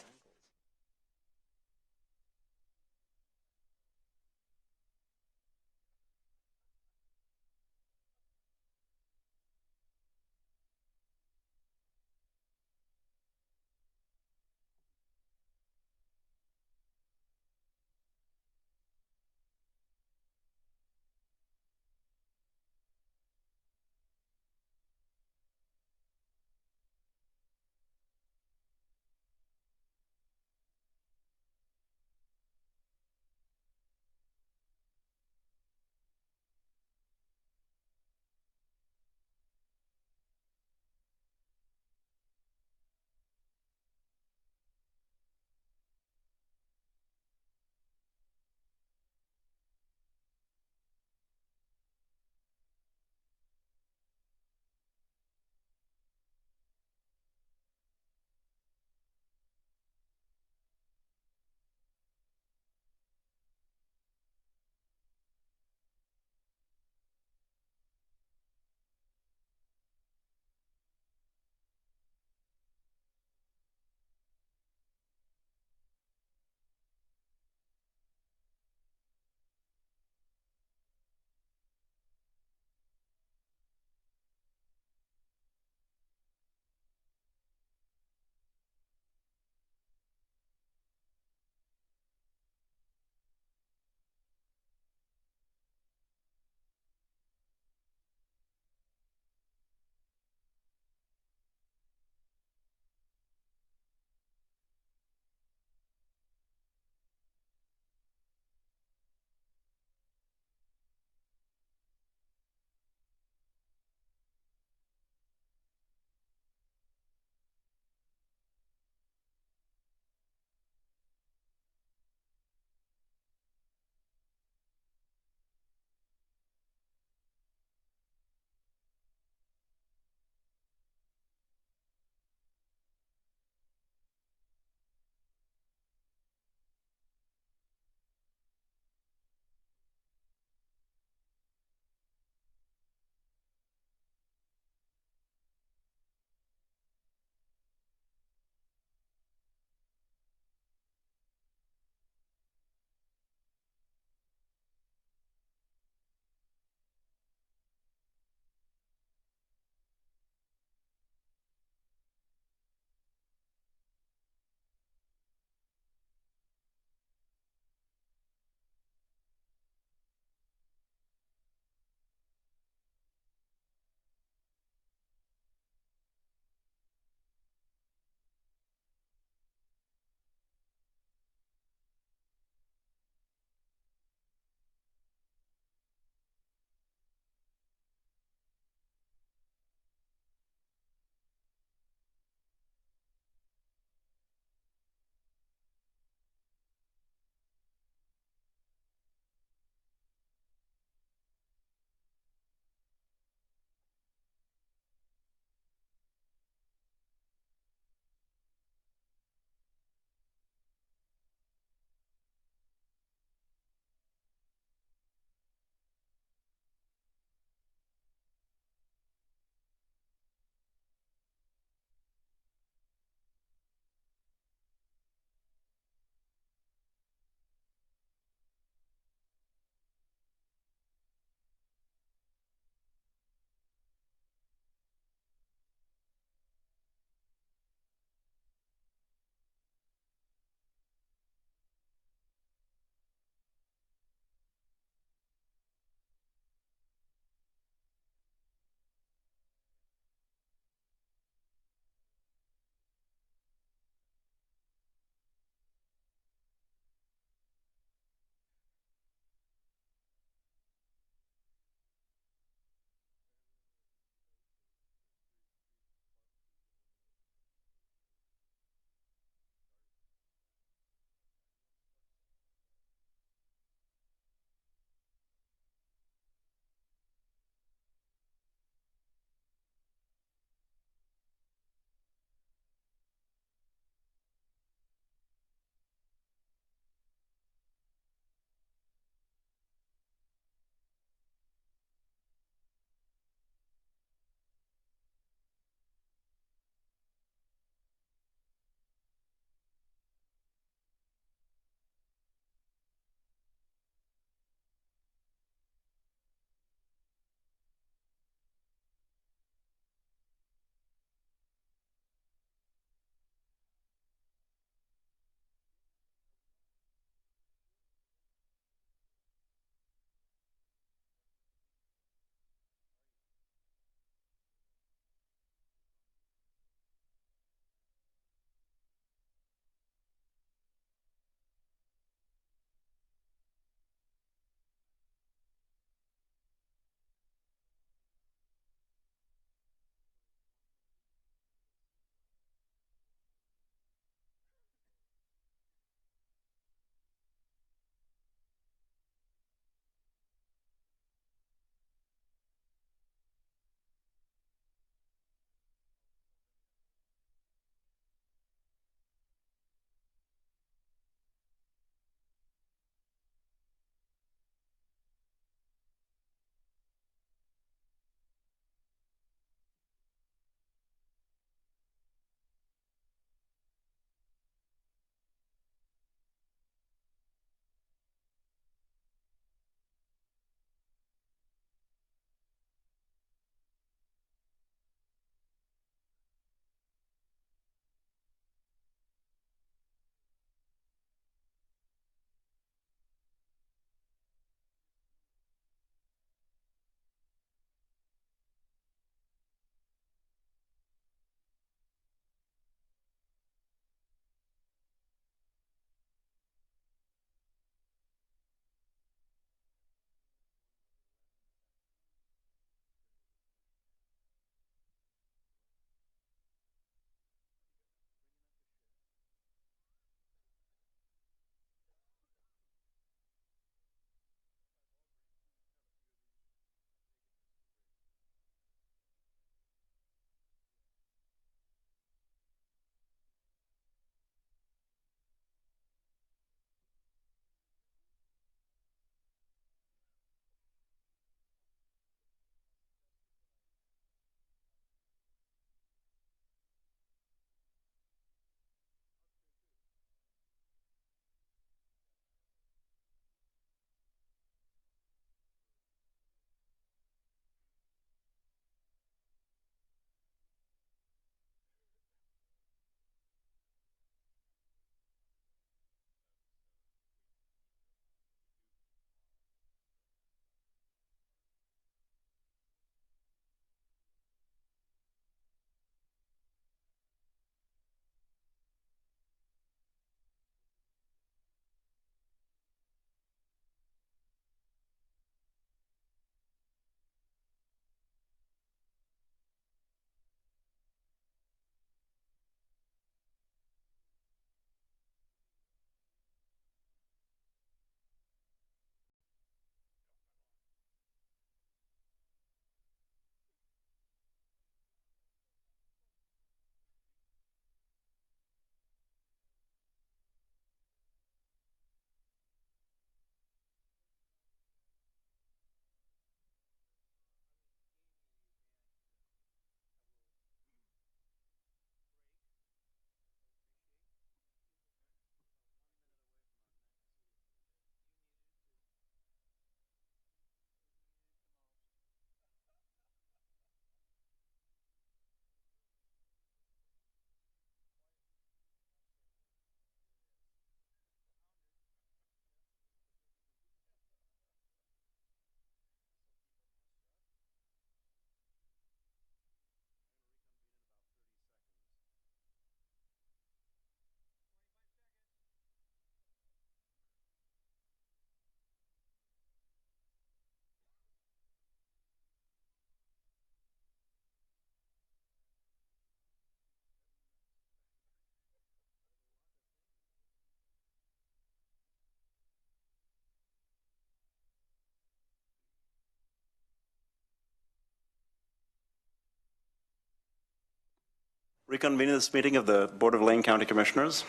Reconvening this meeting of the Board of Lane County Commissioners.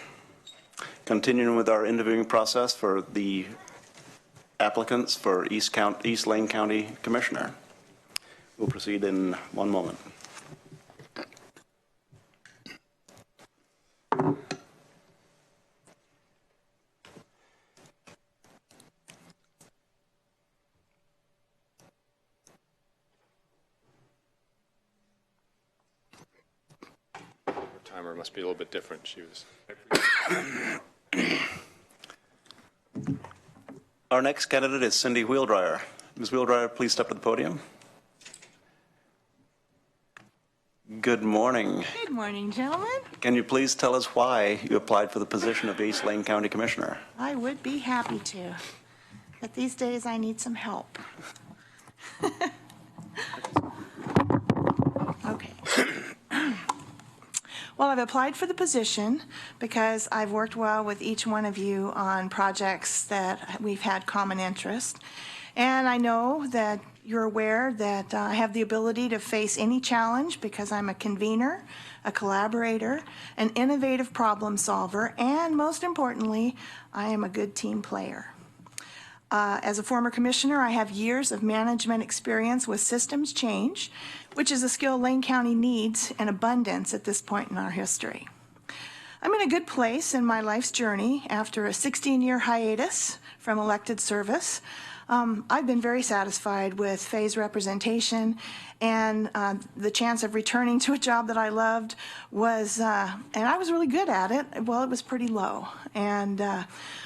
Continuing with our interviewing process for the applicants for East Lane County Commissioner. We'll proceed in one moment. Timer must be a little bit different. She was. Our next candidate is Cindy Wheeldryer. Ms. Wheeldryer, please step to the podium. Good morning. Good morning, gentlemen. Can you please tell us why you applied for the position of East Lane County Commissioner? I would be happy to, but these days I need some help. Okay. Well, I've applied for the position because I've worked well with each one of you on projects that we've had common interest. And I know that you're aware that I have the ability to face any challenge because I'm a convener, a collaborator, an innovative problem solver, and most importantly, I am a good team player. As a former commissioner, I have years of management experience with systems change, which is a skill Lane County needs in abundance at this point in our history. I'm in a good place in my life's journey after a 16-year hiatus from elected service. I've been very satisfied with phase representation, and the chance of returning to a job that I loved was, and I was really good at it, well, it was pretty low. And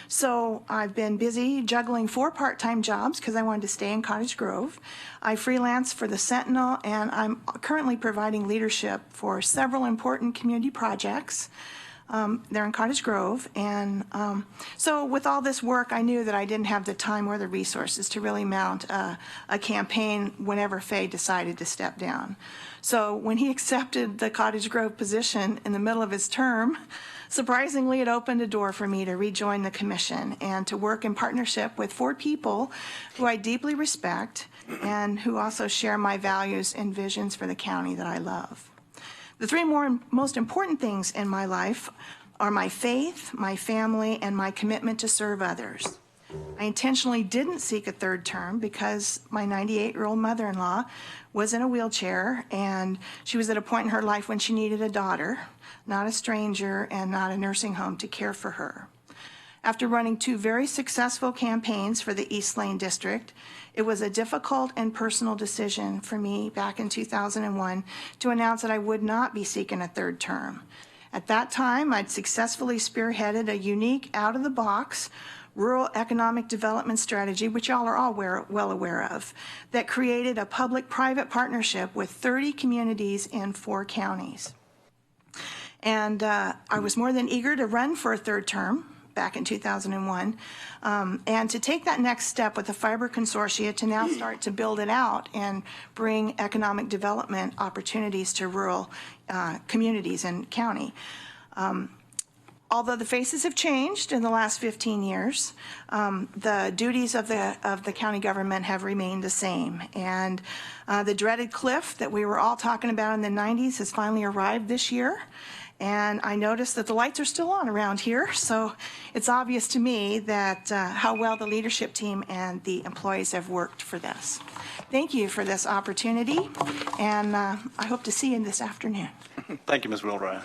so I've been busy juggling 4 part-time jobs because I wanted to stay in Cottage Grove. I freelance for the Sentinel, and I'm currently providing leadership for several important community projects. They're in Cottage Grove, and so with all this work, I knew that I didn't have the time or the resources to really mount a campaign whenever Fay decided to step down. So when he accepted the Cottage Grove position in the middle of his term, surprisingly, it opened a door for me to rejoin the commission and to work in partnership with 4 people who I deeply respect and who also share my values and visions for the county that I love. The 3 most important things in my life are my faith, my family, and my commitment to serve others. I intentionally didn't seek a 3rd term because my 98-year-old mother-in-law was in a wheelchair, and she was at a point in her life when she needed a daughter, not a stranger, and not a nursing home to care for her. After running 2 very successful campaigns for the East Lane District, it was a difficult and personal decision for me back in 2001 to announce that I would not be seeking a 3rd term. At that time, I'd successfully spearheaded a unique, out-of-the-box rural economic development strategy, which y'all are all well aware of, that created a public-private partnership with 30 communities in 4 counties. And I was more than eager to run for a 3rd term back in 2001, and to take that next step with the Fiber Consortia to now start to build it out and bring economic development opportunities to rural communities and county. Although the faces have changed in the last 15 years, the duties of the county government have remained the same. And the dreaded cliff that we were all talking about in the 90s has finally arrived this year. And I noticed that the lights are still on around here, so it's obvious to me that how well the leadership team and the employees have worked for this. Thank you for this opportunity, and I hope to see you this afternoon. Thank you, Ms. Wheelwright.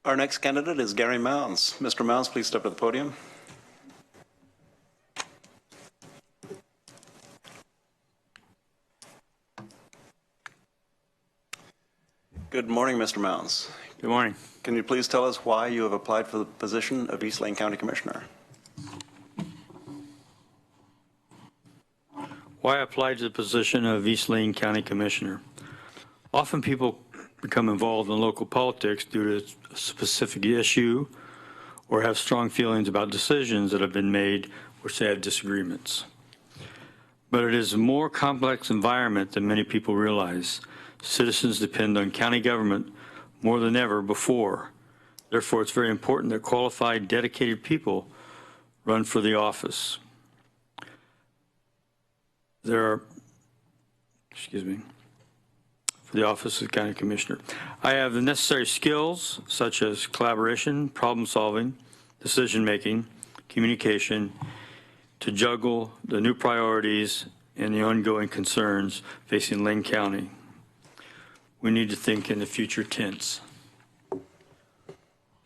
Our next candidate is Gary Mounds. Mr. Mounds, please step to the podium. Good morning, Mr. Mounds. Good morning. Can you please tell us why you have applied for the position of East Lane County Commissioner? Why I applied to the position of East Lane County Commissioner. Often people become involved in local politics due to a specific issue or have strong feelings about decisions that have been made which they have disagreements. But it is a more complex environment than many people realize. Citizens depend on county government more than ever before. Therefore, it's very important that qualified, dedicated people run for the office. For the office of County Commissioner. I have the necessary skills such as collaboration, problem solving, decision making, communication, to juggle the new priorities and the ongoing concerns facing Lane County. We need to think in the future tense.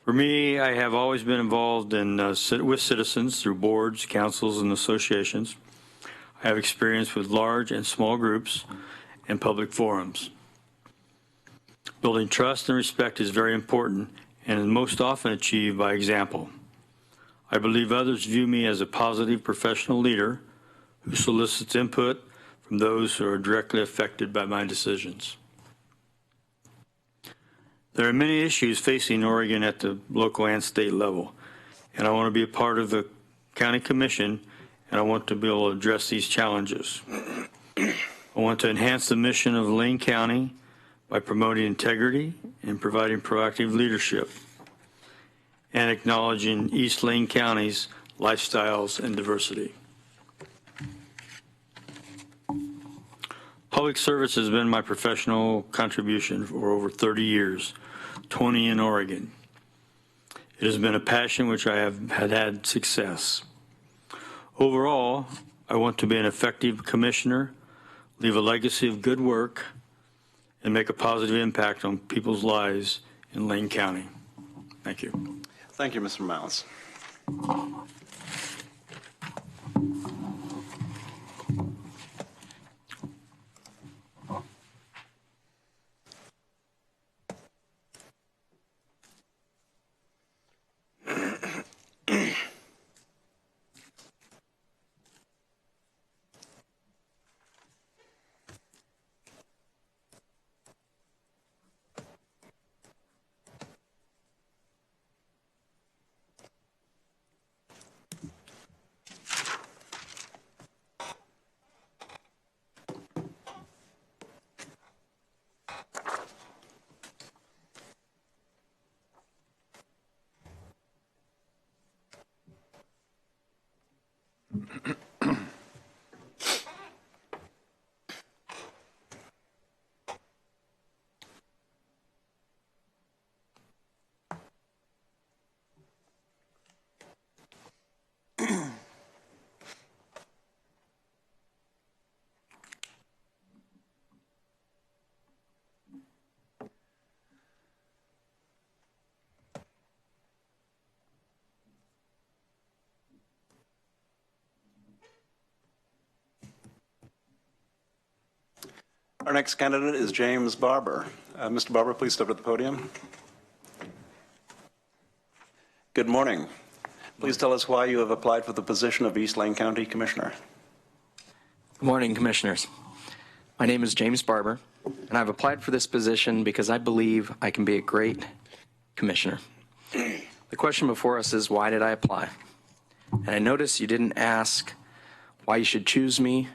For me, I have always been involved with citizens through boards, councils, and associations. I have experience with large and small groups and public forums. Building trust and respect is very important and is most often achieved by example. I believe others view me as a positive professional leader who solicits input from those who are directly affected by my decisions. There are many issues facing Oregon at the local and state level, and I want to be a part of the County Commission, and I want to be able to address these challenges. I want to enhance the mission of Lane County by promoting integrity and providing proactive leadership and acknowledging East Lane County's lifestyles and diversity. Public service has been my professional contribution for over 30 years, 20 in Oregon. It has been a passion which I have had success. Overall, I want to be an effective commissioner, leave a legacy of good work, and make a positive impact on people's lives in Lane County. Thank you. Thank you, Mr. Malice. Our next candidate is James Barber. Mr. Barber, please step to the podium. Good morning. Please tell us why you have applied for the position of East Lane County Commissioner. Good morning, Commissioners. My name is James Barber, and I've applied for this position because I believe I can be a great commissioner. The question before us is, why did I apply? And I notice you didn't ask why you should choose me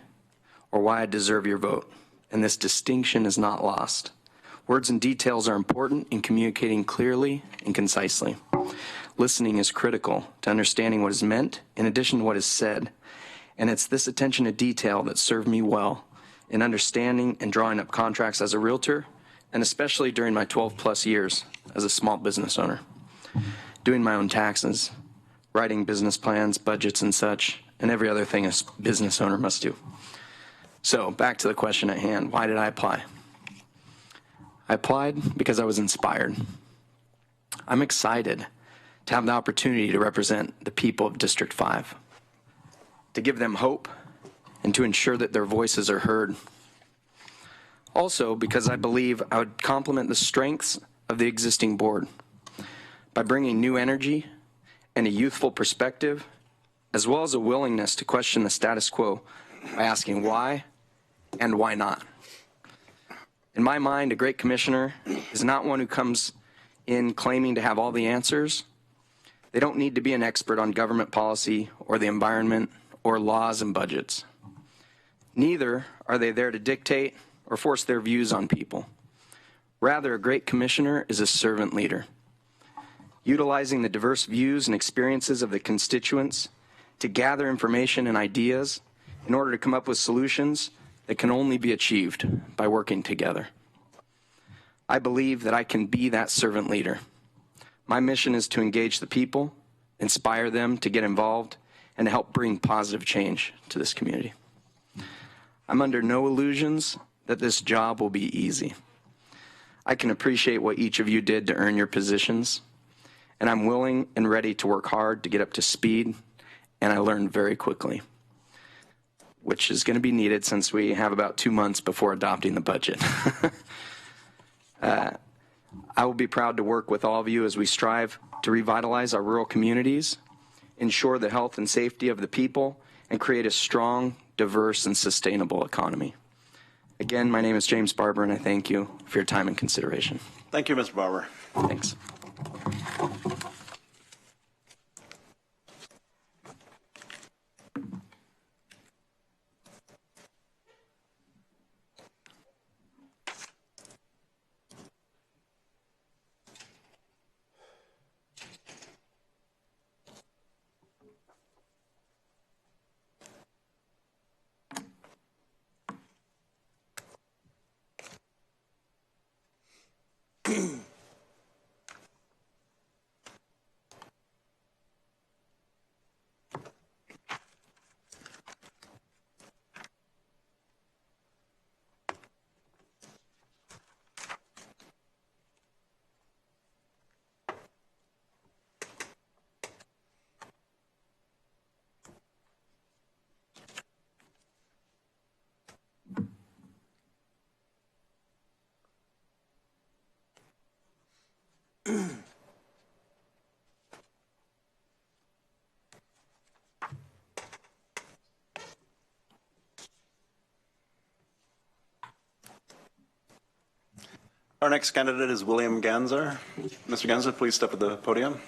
or why I deserve your vote. And this distinction is not lost. Words and details are important in communicating clearly and concisely. Listening is critical to understanding what is meant in addition to what is said. And it's this attention to detail that served me well in understanding and drawing up contracts as a realtor, and especially during my 12+ years as a small business owner. Doing my own taxes, writing business plans, budgets and such, and every other thing a business owner must do. So back to the question at hand, why did I apply? I applied because I was inspired. I'm excited to have the opportunity to represent the people of District 5, to give them hope and to ensure that their voices are heard. Also because I believe I would complement the strengths of the existing board by bringing new energy and a youthful perspective, as well as a willingness to question the status quo by asking why and why not. In my mind, a great commissioner is not one who comes in claiming to have all the answers. They don't need to be an expert on government policy or the environment or laws and budgets. Neither are they there to dictate or force their views on people. Rather, a great commissioner is a servant leader, utilizing the diverse views and experiences of the constituents to gather information and ideas in order to come up with solutions that can only be achieved by working together. I believe that I can be that servant leader. My mission is to engage the people, inspire them to get involved, and to help bring positive change to this community. I'm under no illusions that this job will be easy. I can appreciate what each of you did to earn your positions, and I'm willing and ready to work hard to get up to speed, and I learned very quickly, which is going to be needed since we have about 2 months before adopting the budget. I will be proud to work with all of you as we strive to revitalize our rural communities, ensure the health and safety of the people, and create a strong, diverse, and sustainable economy. Again, my name is James Barber, and I thank you for your time and consideration. Thank you, Mr. Barber. Thanks. Our next candidate is William Ganzer. Mr. Ganzer, please step at the podium.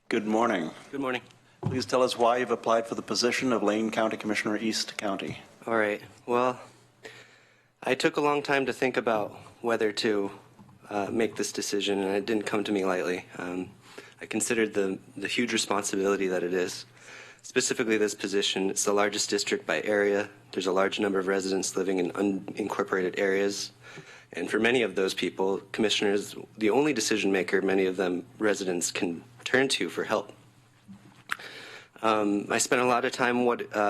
Good morning. Good morning. Please tell us why you've applied for the position of Lane County Commissioner, East County. All right. Well, I took a long time to think about whether to make this decision, and it didn't come to me lightly. I considered the huge responsibility that it is. Specifically this position, it's the largest district by area. There's a large number of residents living in unincorporated areas. And for many of those people, Commissioner is the only decision maker many of them residents can turn to for help. I spent a lot of time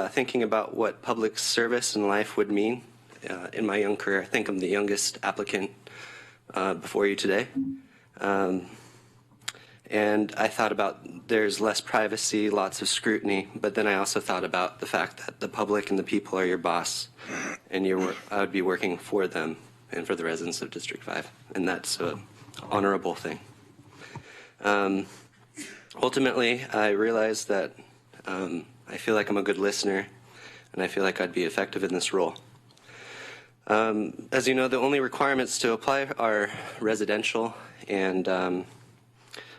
thinking about what public service and life would mean in my young career. I think I'm the youngest applicant before you today. And I thought about there's less privacy, lots of scrutiny, but then I also thought about the fact that the public and the people are your boss, and I would be working for them and for the residents of District 5, and that's an honorable thing. Ultimately, I realized that I feel like I'm a good listener, and I feel like I'd be effective in this role. As you know, the only requirements to apply are residential, and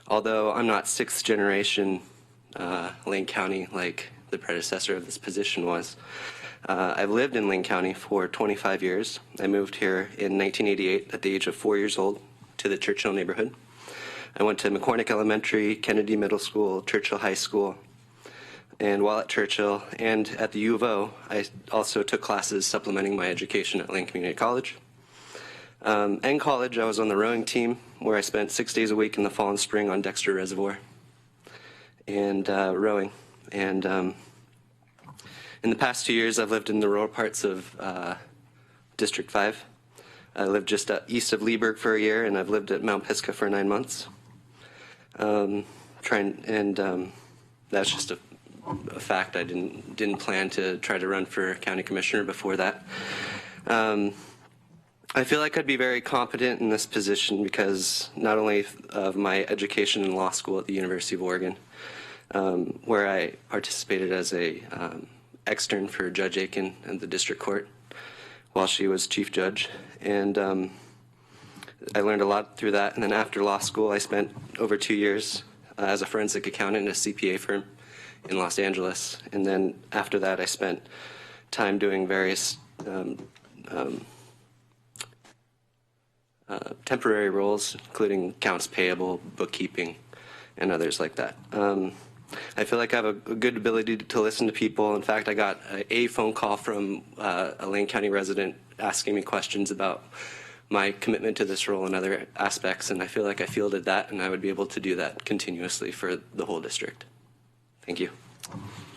although I'm not sixth generation Lane County like the predecessor of this position was, I've lived in Lane County for 25 years. I moved here in 1988 at the age of 4 years old to the Churchill neighborhood. I went to McCormick Elementary, Kennedy Middle School, Churchill High School, and while at Churchill and at the U of O, I also took classes supplementing my education at Lane Community College. In college, I was on the rowing team where I spent 6 days a week in the fall and spring on Dexter Reservoir and rowing. And in the past 2 years, I've lived in the rural parts of District 5. I lived just east of Leeburg for a year, and I've lived at Mount Pisgah for 9 months. That's just a fact. I didn't plan to try to run for county commissioner before that. I feel like I'd be very competent in this position because not only of my education in law school at the University of Oregon, where I participated as a extern for Judge Aiken and the district court while she was chief judge. And I learned a lot through that. And then after law school, I spent over 2 years as a forensic accountant in a CPA firm in Los Angeles. And then after that, I spent time doing various temporary roles, including accounts payable, bookkeeping, and others like that. I feel like I have a good ability to listen to people. In fact, I got a phone call from a Lane County resident asking me questions about my commitment to this role and other aspects, and I feel like I fielded that, and I would be able to do that continuously for the whole district. Thank you.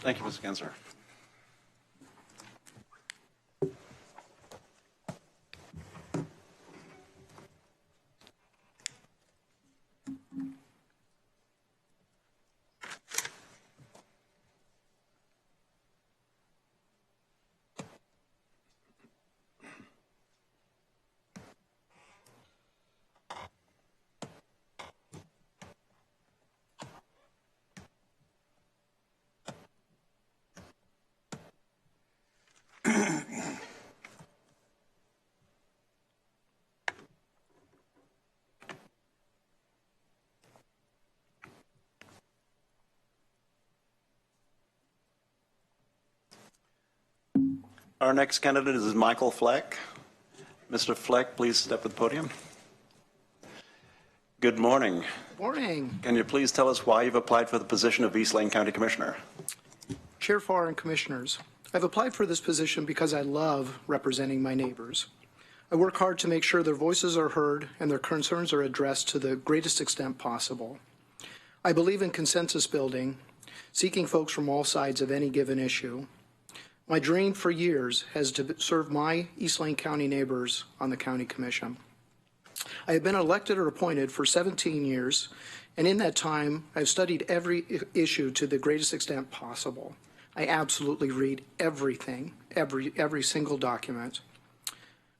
Thank you, Mr. Gensler. Our next candidate is Michael Fleck. Mr. Fleck, please step to the podium. Good morning. Morning. Can you please tell us why you've applied for the position of East Lane County Commissioner? Chair Farr and Commissioners, I've applied for this position because I love representing my neighbors. I work hard to make sure their voices are heard and their concerns are addressed to the greatest extent possible. I believe in consensus building, seeking folks from all sides of any given issue. My dream for years has to serve my East Lane County neighbors on the County Commission. I have been elected or appointed for 17 years, and in that time, I've studied every issue to the greatest extent possible. I absolutely read everything, every single document.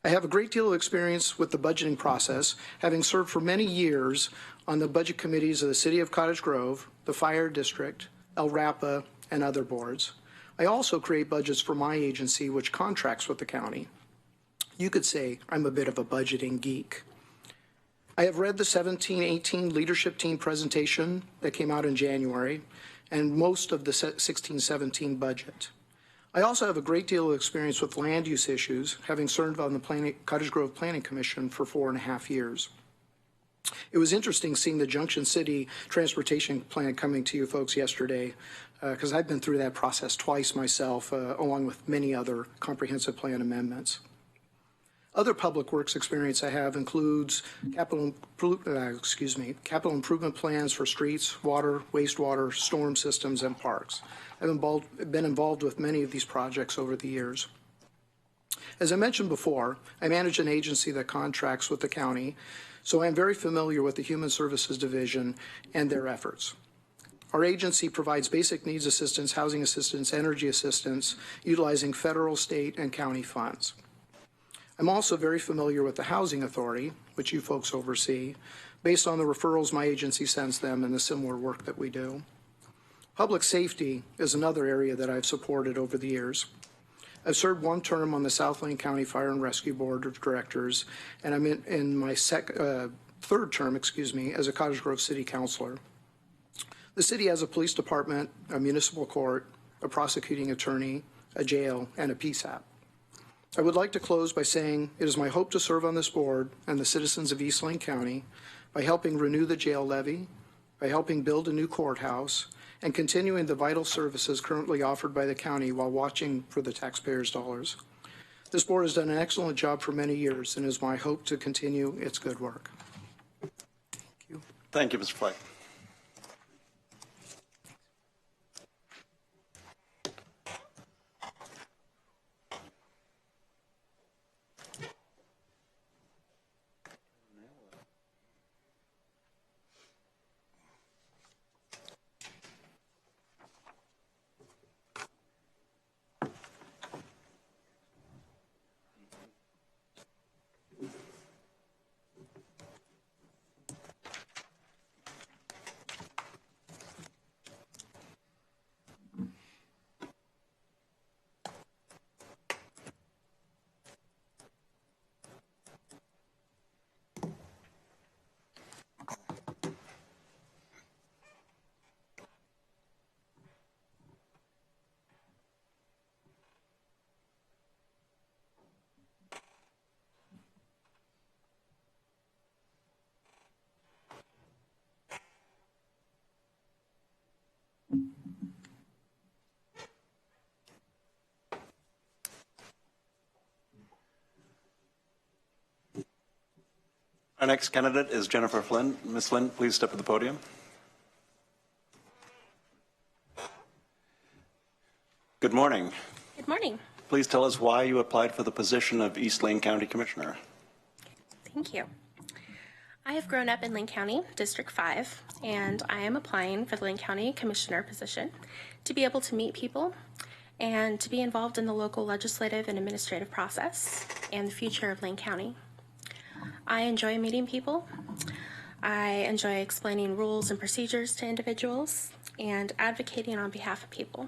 I have a great deal of experience with the budgeting process, having served for many years on the budget committees of the City of Cottage Grove, the Fire District, El Rapa, and other boards. I also create budgets for my agency, which contracts with the county. You could say I'm a bit of a budgeting geek. I have read the 17-18 leadership team presentation that came out in January and most of the 16-17 budget. I also have a great deal of experience with land use issues, having served on the Cottage Grove Planning Commission for 4.5 years. It was interesting seeing the Junction City transportation plan coming to you folks yesterday, because I've been through that process twice myself, along with many other comprehensive plan amendments. Other public works experience I have includes capital improvement plans for streets, water, wastewater, storm systems, and parks. I've been involved with many of these projects over the years. As I mentioned before, I manage an agency that contracts with the county, so I'm very familiar with the Human Services Division and their efforts. Our agency provides basic needs assistance, housing assistance, energy assistance, utilizing federal, state, and county funds. I'm also very familiar with the Housing Authority, which you folks oversee, based on the referrals my agency sends them and the similar work that we do. Public safety is another area that I've supported over the years. I've served one term on the South Lane County Fire and Rescue Board of Directors, and I'm in my third term, as a Cottage Grove City Councilor. The city has a police department, a municipal court, a prosecuting attorney, a jail, and a PSAP. I would like to close by saying it is my hope to serve on this board and the citizens of East Lane County by helping renew the jail levy, by helping build a new courthouse, and continuing the vital services currently offered by the county while watching for the taxpayers' dollars. This board has done an excellent job for many years, and it is my hope to continue its good work. Thank you. Thank you, Mr. Fleck. Our next candidate is Jennifer Flynn. Ms. Flynn, please step to the podium. Good morning. Good morning. Please tell us why you applied for the position of East Lane County Commissioner. Thank you. I have grown up in Lane County, District 5, and I am applying for the Lane County Commissioner position to be able to meet people and to be involved in the local legislative and administrative process and the future of Lane County. I enjoy meeting people. I enjoy explaining rules and procedures to individuals and advocating on behalf of people.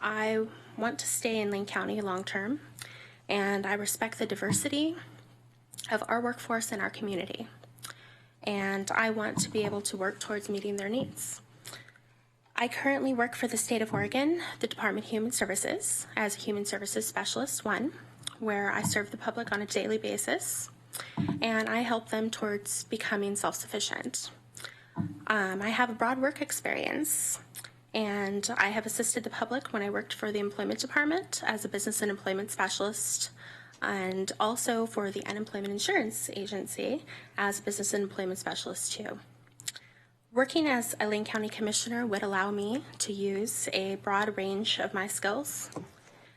I want to stay in Lane County long term, and I respect the diversity of our workforce and our community. And I want to be able to work towards meeting their needs. I currently work for the state of Oregon, the Department of Human Services, as a Human Services Specialist 1, where I serve the public on a daily basis, and I help them towards becoming self-sufficient. I have a broad work experience, and I have assisted the public when I worked for the Employment Department as a Business and Employment Specialist, and also for the Unemployment Insurance Agency as a Business and Employment Specialist too. Working as a Lane County Commissioner would allow me to use a broad range of my skills,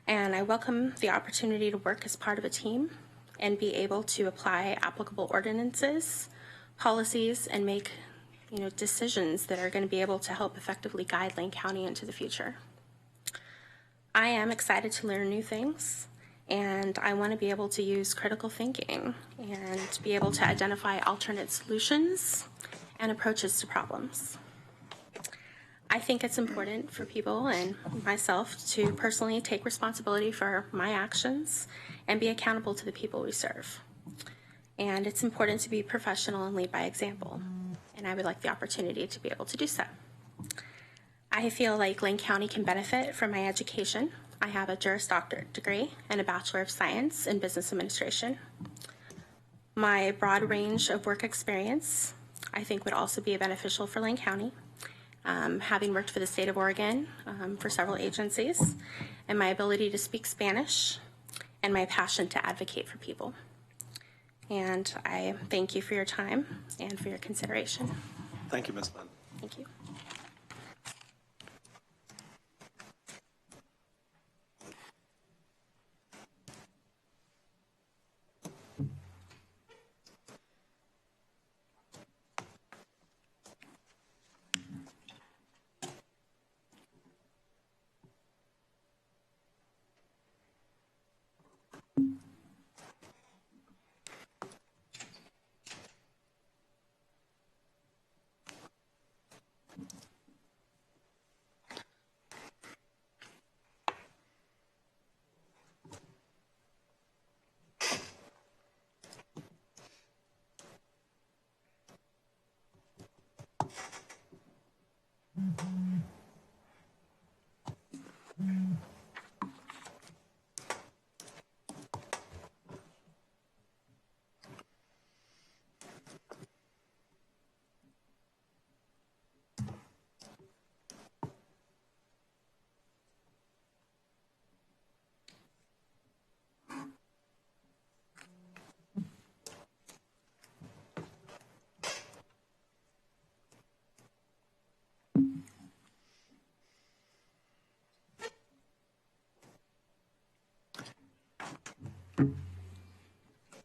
and I welcome the opportunity to work as part of a team and be able to apply applicable ordinances, policies, and make decisions that are going to be able to help effectively guide Lane County into the future. I am excited to learn new things, and I want to be able to use critical thinking and be able to identify alternate solutions and approaches to problems. I think it's important for people and myself to personally take responsibility for my actions and be accountable to the people we serve. And it's important to be professional and lead by example, and I would like the opportunity to be able to do so. I feel like Lane County can benefit from my education. I have a Juris Doctorate degree and a Bachelor of Science in Business Administration. My broad range of work experience, I think, would also be beneficial for Lane County, having worked for the state of Oregon for several agencies, and my ability to speak Spanish, and my passion to advocate for people. And I thank you for your time and for your consideration. Thank you, Ms. Flynn. Thank you.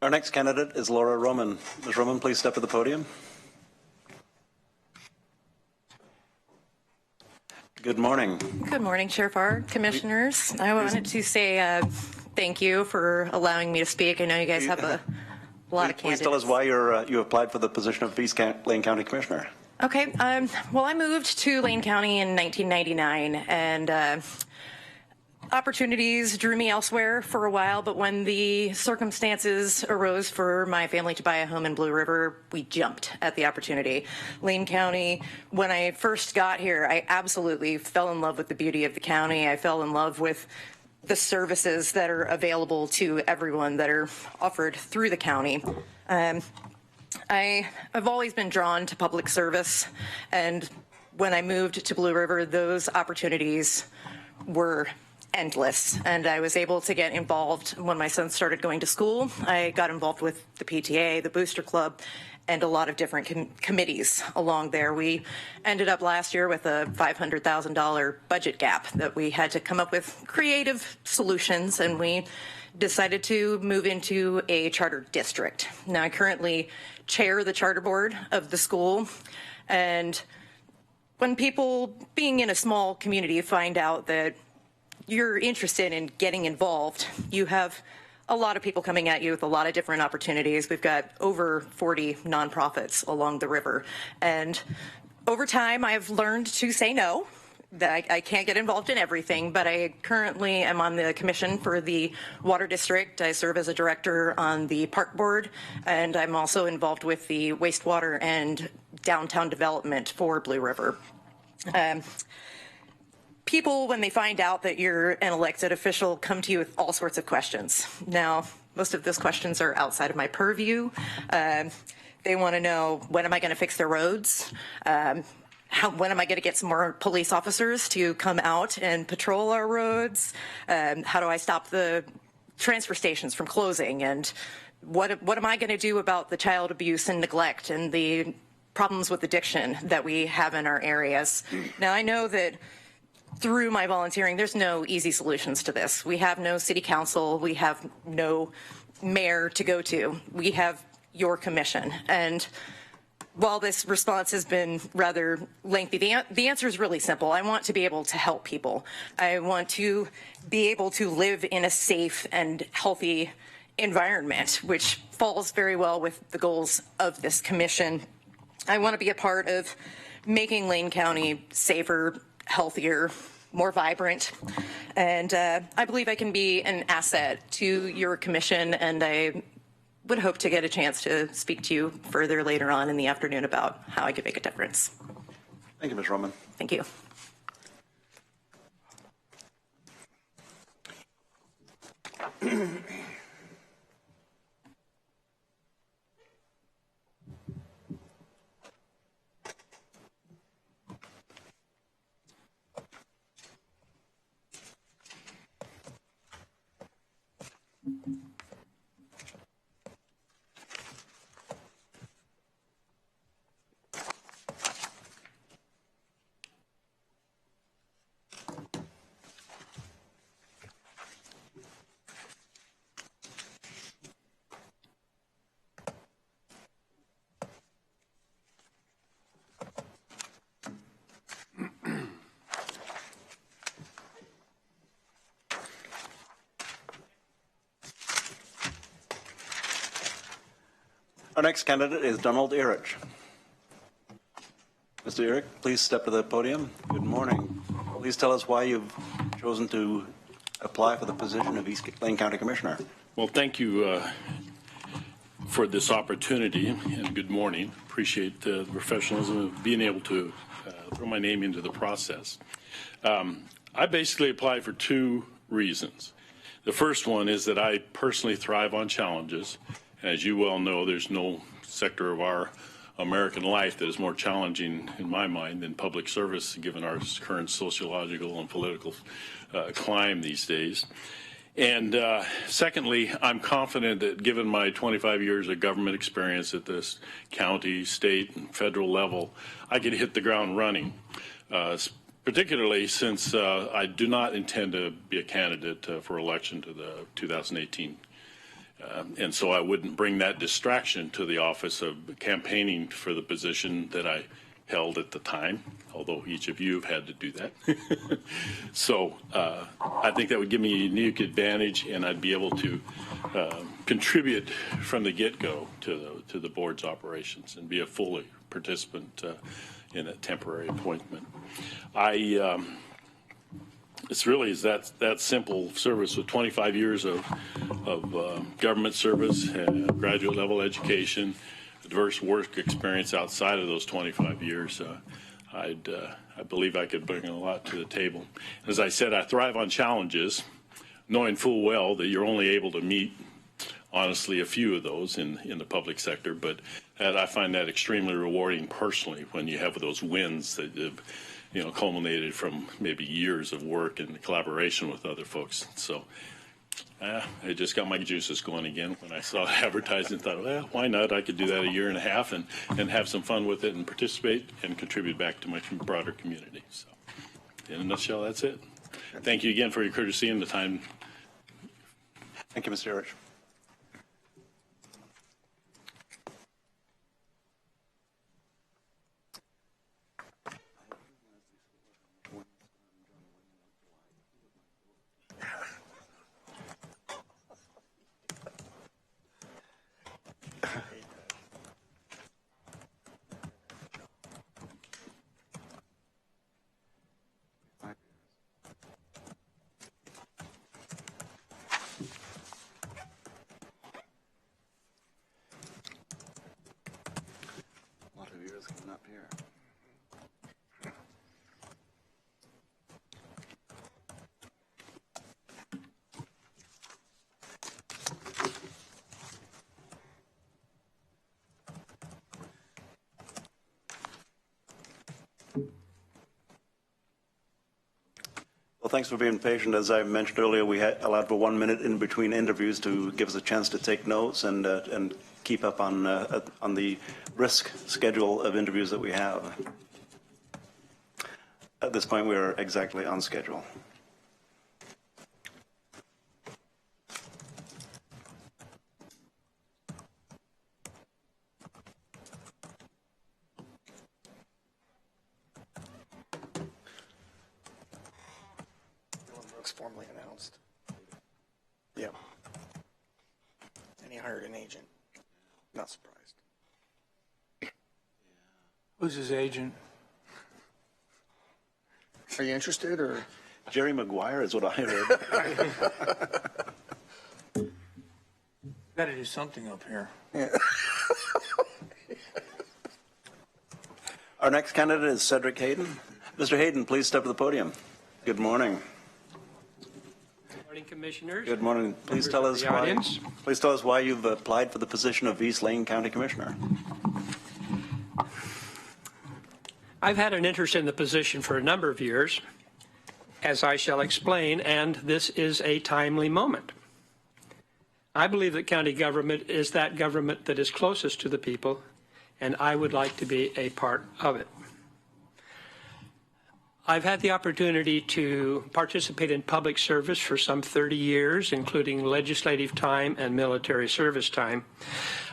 Our next candidate is Laura Roman. Ms. Roman, please step to the podium. Good morning. Good morning, Chair Farr, Commissioners. I wanted to say thank you for allowing me to speak. I know you guys have a lot of candidates. Please tell us why you applied for the position of East Lane County Commissioner. Okay. Well, I moved to Lane County in 1999, and opportunities drew me elsewhere for a while, but when the circumstances arose for my family to buy a home in Blue River, we jumped at the opportunity. Lane County, when I first got here, I absolutely fell in love with the beauty of the county. I fell in love with the services that are available to everyone that are offered through the county. I've always been drawn to public service, and when I moved to Blue River, those opportunities were endless. And I was able to get involved when my son started going to school. I got involved with the PTA, the Booster Club, and a lot of different committees along there. We ended up last year with a $500,000 budget gap that we had to come up with creative solutions, and we decided to move into a charter district. Now, I currently chair the charter board of the school, and when people being in a small community find out that you're interested in getting involved, you have a lot of people coming at you with a lot of different opportunities. We've got over 40 nonprofits along the river. And over time, I've learned to say no, that I can't get involved in everything, but I currently am on the commission for the Water District. I serve as a director on the Park Board, and I'm also involved with the wastewater and downtown development for Blue River. People, when they find out that you're an elected official, come to you with all sorts of questions. Now, most of those questions are outside of my purview. They want to know, when am I going to fix their roads? When am I going to get some more police officers to come out and patrol our roads? How do I stop the transfer stations from closing? And what am I going to do about the child abuse and neglect and the problems with addiction that we have in our areas? Now, I know that through my volunteering, there's no easy solutions to this. We have no city council. We have no mayor to go to. We have your commission. And while this response has been rather lengthy, the answer is really simple. I want to be able to help people. I want to be able to live in a safe and healthy environment, which falls very well with the goals of this commission. I want to be a part of making Lane County safer, healthier, more vibrant, and I believe I can be an asset to your commission, and I would hope to get a chance to speak to you further later on in the afternoon about how I could make a difference. Thank you, Ms. Roman. Thank you. Our next candidate is Donald Erich. Mr. Erich, please step to the podium. Good morning. Please tell us why you've chosen to apply for the position of East Lane County Commissioner. Well, thank you for this opportunity, and good morning. Appreciate the professionalism of being able to throw my name into the process. I basically applied for two reasons. The first one is that I personally thrive on challenges. As you well know, there's no sector of our American life that is more challenging in my mind than public service, given our current sociological and political climb these days. And secondly, I'm confident that given my 25 years of government experience at this county, state, and federal level, I could hit the ground running, particularly since I do not intend to be a candidate for election to the 2018. And so I wouldn't bring that distraction to the office of campaigning for the position that I held at the time, although each of you have had to do that. So I think that would give me a unique advantage, and I'd be able to contribute from the get-go to the board's operations and be a fully participant in a temporary appointment. It's really is that simple. Service with 25 years of government service, graduate level education, diverse work experience outside of those 25 years. I believe I could bring a lot to the table. As I said, I thrive on challenges, knowing full well that you're only able to meet, honestly, a few of those in the public sector. But I find that extremely rewarding personally when you have those wins that have culminated from maybe years of work and collaboration with other folks. So I just got my juices going again when I saw advertising and thought, well, why not? I could do that a year and a half and have some fun with it and participate and contribute back to my broader community. So in a nutshell, that's it. Thank you again for your courtesy and the time. Thank you, Mr. Erich. Coming up here. Well, thanks for being patient. As I mentioned earlier, we had allowed for 1 minute in between interviews to give us a chance to take notes and keep up on the risk schedule of interviews that we have. At this point, we are exactly on schedule. Brooks formally announced. Yep. And he hired an agent. Not surprised. Who's his agent? Are you interested, or? Jerry Maguire is what I heard. Got to do something up here. Yeah. Our next candidate is Cedric Hayden. Mr. Hayden, please step to the podium. Good morning. Good morning, Commissioners. Good morning. Please tell us why you've applied for the position of East Lane County Commissioner. I've had an interest in the position for a number of years, as I shall explain, and this is a timely moment. I believe that county government is that government that is closest to the people, and I would like to be a part of it. I've had the opportunity to participate in public service for some 30 years, including legislative time and military service time.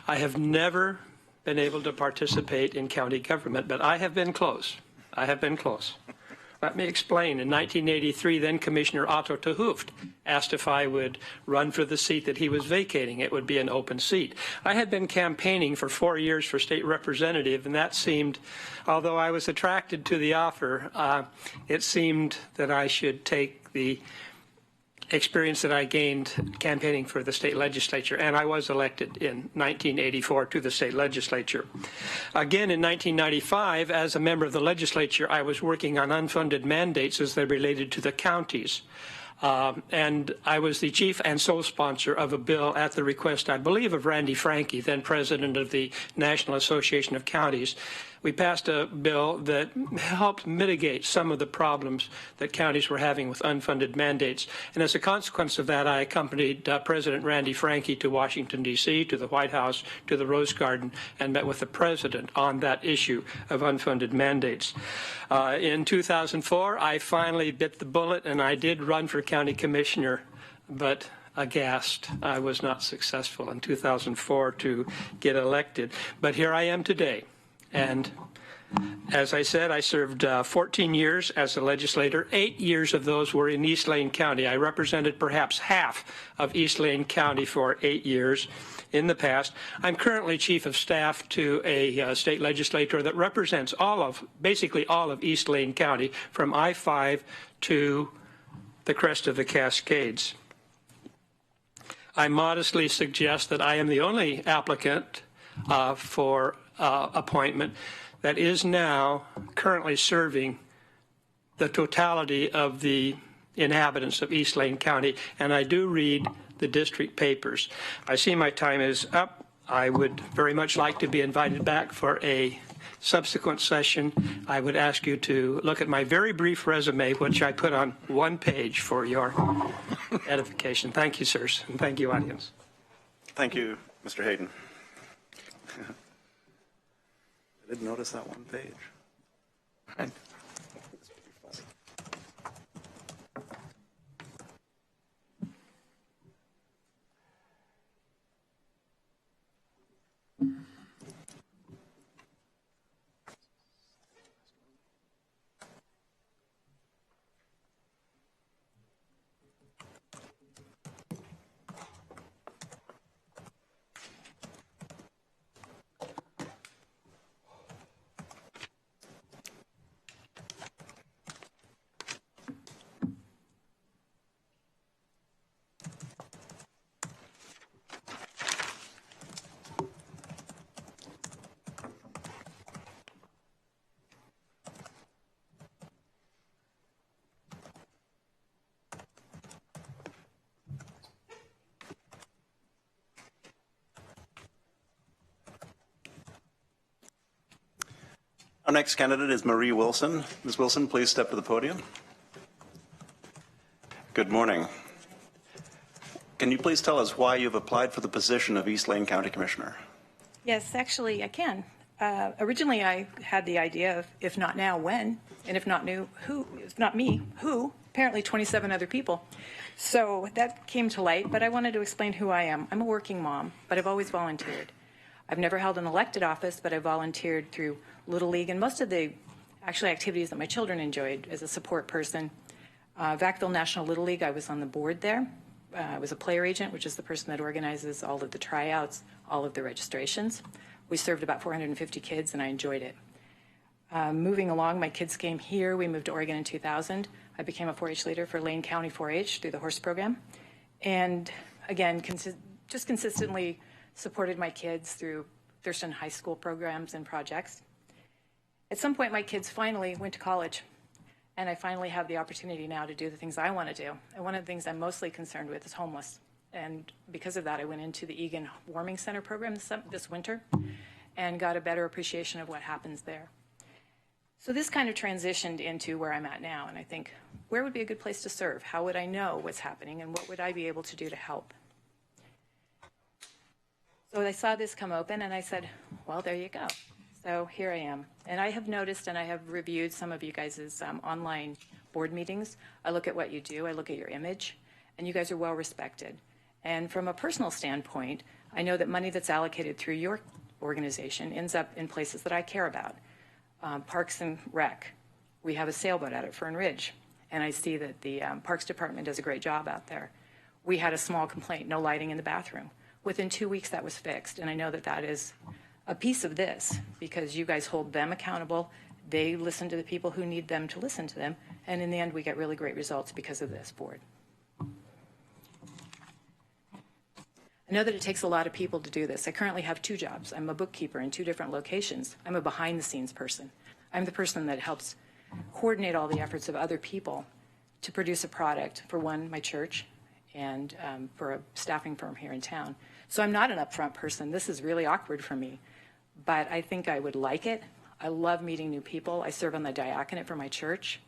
I have never been able to participate in county government, but I have been close. I have been close. Let me explain. In 1983, then Commissioner Otto Tehooft asked if I would run for the seat that he was vacating. It would be an open seat. I had been campaigning for 4 years for state representative, and that seemed, although I was attracted to the offer, it seemed that I should take the experience that I gained campaigning for the state legislature, and I was elected in 1984 to the state legislature. Again, in 1995, as a member of the legislature, I was working on unfunded mandates as they related to the counties. And I was the chief and sole sponsor of a bill at the request, I believe, of Randy Franke, then president of the National Association of Counties. We passed a bill that helped mitigate some of the problems that counties were having with unfunded mandates. And as a consequence of that, I accompanied President Randy Franke to Washington, D.C., to the White House, to the Rose Garden, and met with the president on that issue of unfunded mandates. In 2004, I finally bit the bullet, and I did run for county commissioner, but aghast, I was not successful in 2004 to get elected. But here I am today. And as I said, I served 14 years as a legislator. 8 years of those were in East Lane County. I represented perhaps half of East Lane County for 8 years in the past. I'm currently chief of staff to a state legislator that represents basically all of East Lane County, from I-5 to the crest of the Cascades. I modestly suggest that I am the only applicant for appointment that is now currently serving the totality of the inhabitants of East Lane County, and I do read the district papers. I see my time is up. I would very much like to be invited back for a subsequent session, I would ask you to look at my very brief resume, which I put on one page for your edification. Thank you, sirs, and thank you, audience. Thank you, Mr. Hayden. I did notice that one page. Right. Our next candidate is Marie Wilson. Ms. Wilson, please step to the podium. Good morning. Can you please tell us why you've applied for the position of East Lane County Commissioner? Yes, actually, I can. Originally, I had the idea of, if not now, when, and if not new, who, if not me, who, apparently 27 other people. So that came to light, but I wanted to explain who I am. I'm a working mom, but I've always volunteered. I've never held an elected office, but I volunteered through Little League and most of the actually activities that my children enjoyed as a support person. Vacaville National Little League, I was on the board there. I was a player agent, which is the person that organizes all of the tryouts, all of the registrations. We served about 450 kids, and I enjoyed it. Moving along, my kids came here. We moved to Oregon in 2000. I became a 4-H leader for Lane County 4-H through the horse program. And again, just consistently supported my kids through Thurston High School programs and projects. At some point, my kids finally went to college, and I finally have the opportunity now to do the things I want to do. And one of the things I'm mostly concerned with is homeless. And because of that, I went into the Egan Warming Center program this winter and got a better appreciation of what happens there. So this kind of transitioned into where I'm at now, and I think, where would be a good place to serve? How would I know what's happening, and what would I be able to do to help? So I saw this come open, and I said, well, there you go. So here I am. And I have noticed, and I have reviewed some of you guys' online board meetings. I look at what you do. I look at your image, and you guys are well respected. And from a personal standpoint, I know that money that's allocated through your organization ends up in places that I care about. Parks and Rec. We have a sailboat out at Fern Ridge, and I see that the Parks Department does a great job out there. We had a small complaint, no lighting in the bathroom. Within 2 weeks, that was fixed, and I know that that is a piece of this because you guys hold them accountable. They listen to the people who need them to listen to them, and in the end, we get really great results because of this board. I know that it takes a lot of people to do this. I currently have 2 jobs. I'm a bookkeeper in 2 different locations. I'm a behind-the-scenes person. I'm the person that helps coordinate all the efforts of other people to produce a product for, one, my church, and for a staffing firm here in town. So I'm not an upfront person. This is really awkward for me, but I think I would like it. I love meeting new people. I serve on the diaconate for my church.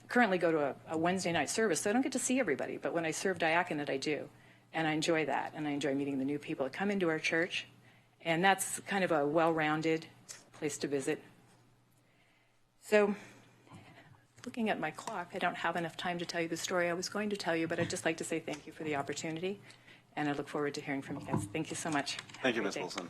Currently go to a Wednesday night service, so I don't get to see everybody, but when I serve diaconate, I do. And I enjoy that, and I enjoy meeting the new people that come into our church. And that's kind of a well-rounded place to visit. So looking at my clock, I don't have enough time to tell you the story I was going to tell you, but I'd just like to say thank you for the opportunity, and I look forward to hearing from you guys. Thank you so much. Thank you, Ms. Wilson.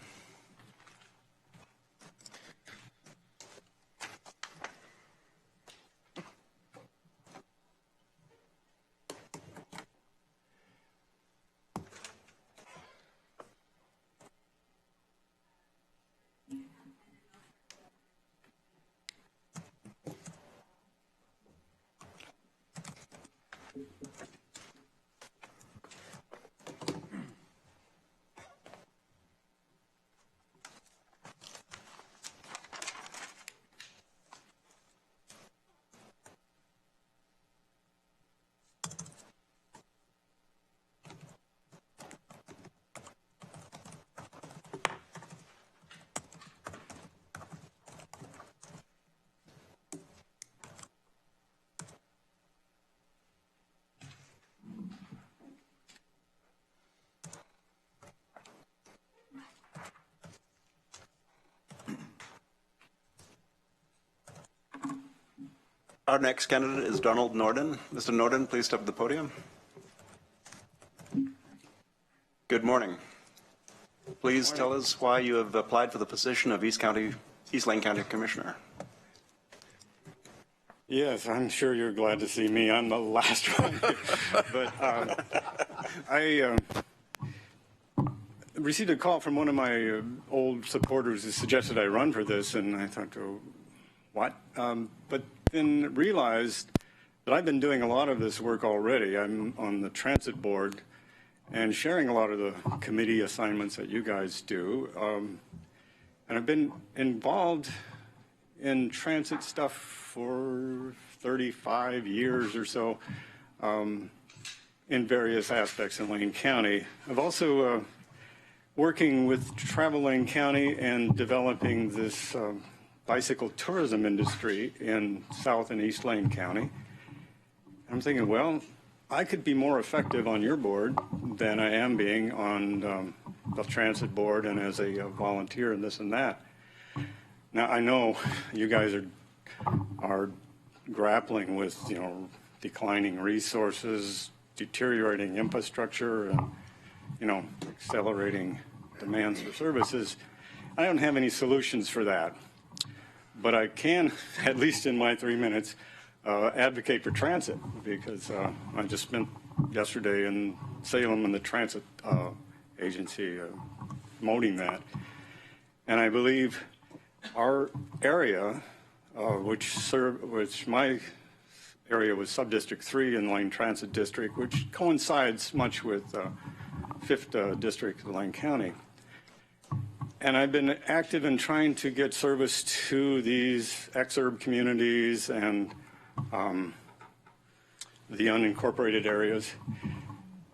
Our next candidate is Donald Norden. Mr. Norden, please step to the podium. Good morning. Please tell us why you have applied for the position of East Lane County Commissioner. Yes, I'm sure you're glad to see me. I'm the last one. But I received a call from one of my old supporters who suggested I run for this, and I thought, oh, what? But then realized that I've been doing a lot of this work already. I'm on the transit board and sharing a lot of the committee assignments that you guys do. And I've been involved in transit stuff for 35 years or so in various aspects in Lane County. I've also working with Travel Lane County and developing this bicycle tourism industry in South and East Lane County. I'm thinking, well, I could be more effective on your board than I am being on the transit board and as a volunteer and this and that. Now, I know you guys are grappling with, declining resources, deteriorating infrastructure, and, accelerating demands for services. I don't have any solutions for that. But I can, at least in my 3 minutes, advocate for transit because I just spent yesterday in Salem in the transit agency promoting that. And I believe our area, which my area was Subdistrict 3 in Lane Transit District, which coincides much with 5th District of Lane County. And I've been active in trying to get service to these exurb communities and the unincorporated areas.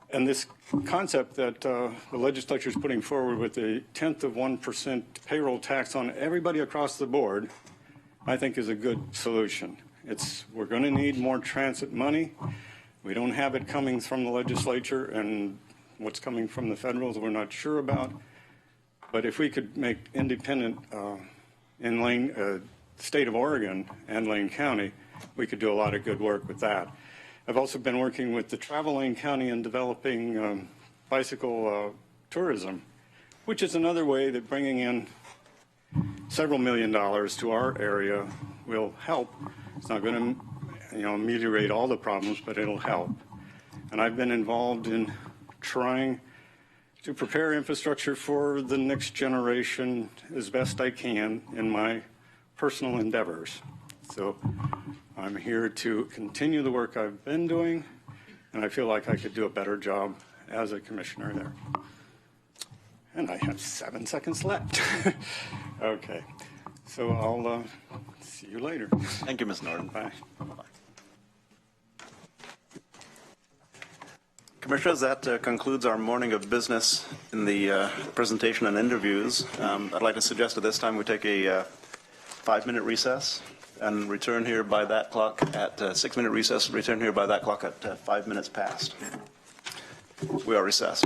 And this concept that the legislature is putting forward with a 1% payroll tax on everybody across the board, I think is a good solution. We're going to need more transit money. We don't have it coming from the legislature, and what's coming from the federals we're not sure about. But if we could make independent in state of Oregon and Lane County, we could do a lot of good work with that. I've also been working with the Travel Lane County in developing bicycle tourism, which is another way that bringing in several $1 million to our area will help. It's not going to ameliorate all the problems, but it'll help. And I've been involved in trying to prepare infrastructure for the next generation as best I can in my personal endeavors. So I'm here to continue the work I've been doing, and I feel like I could do a better job as a commissioner there. And I have 7 seconds left. Okay, so I'll see you later. Thank you, Ms. Norden. Bye. Bye-bye. Commissioners, that concludes our morning of business in the presentation and interviews. I'd like to suggest at this time we take a 5-minute recess and return here by that clock at 6-minute recess, return here by that clock at 5 minutes past. We are recessed.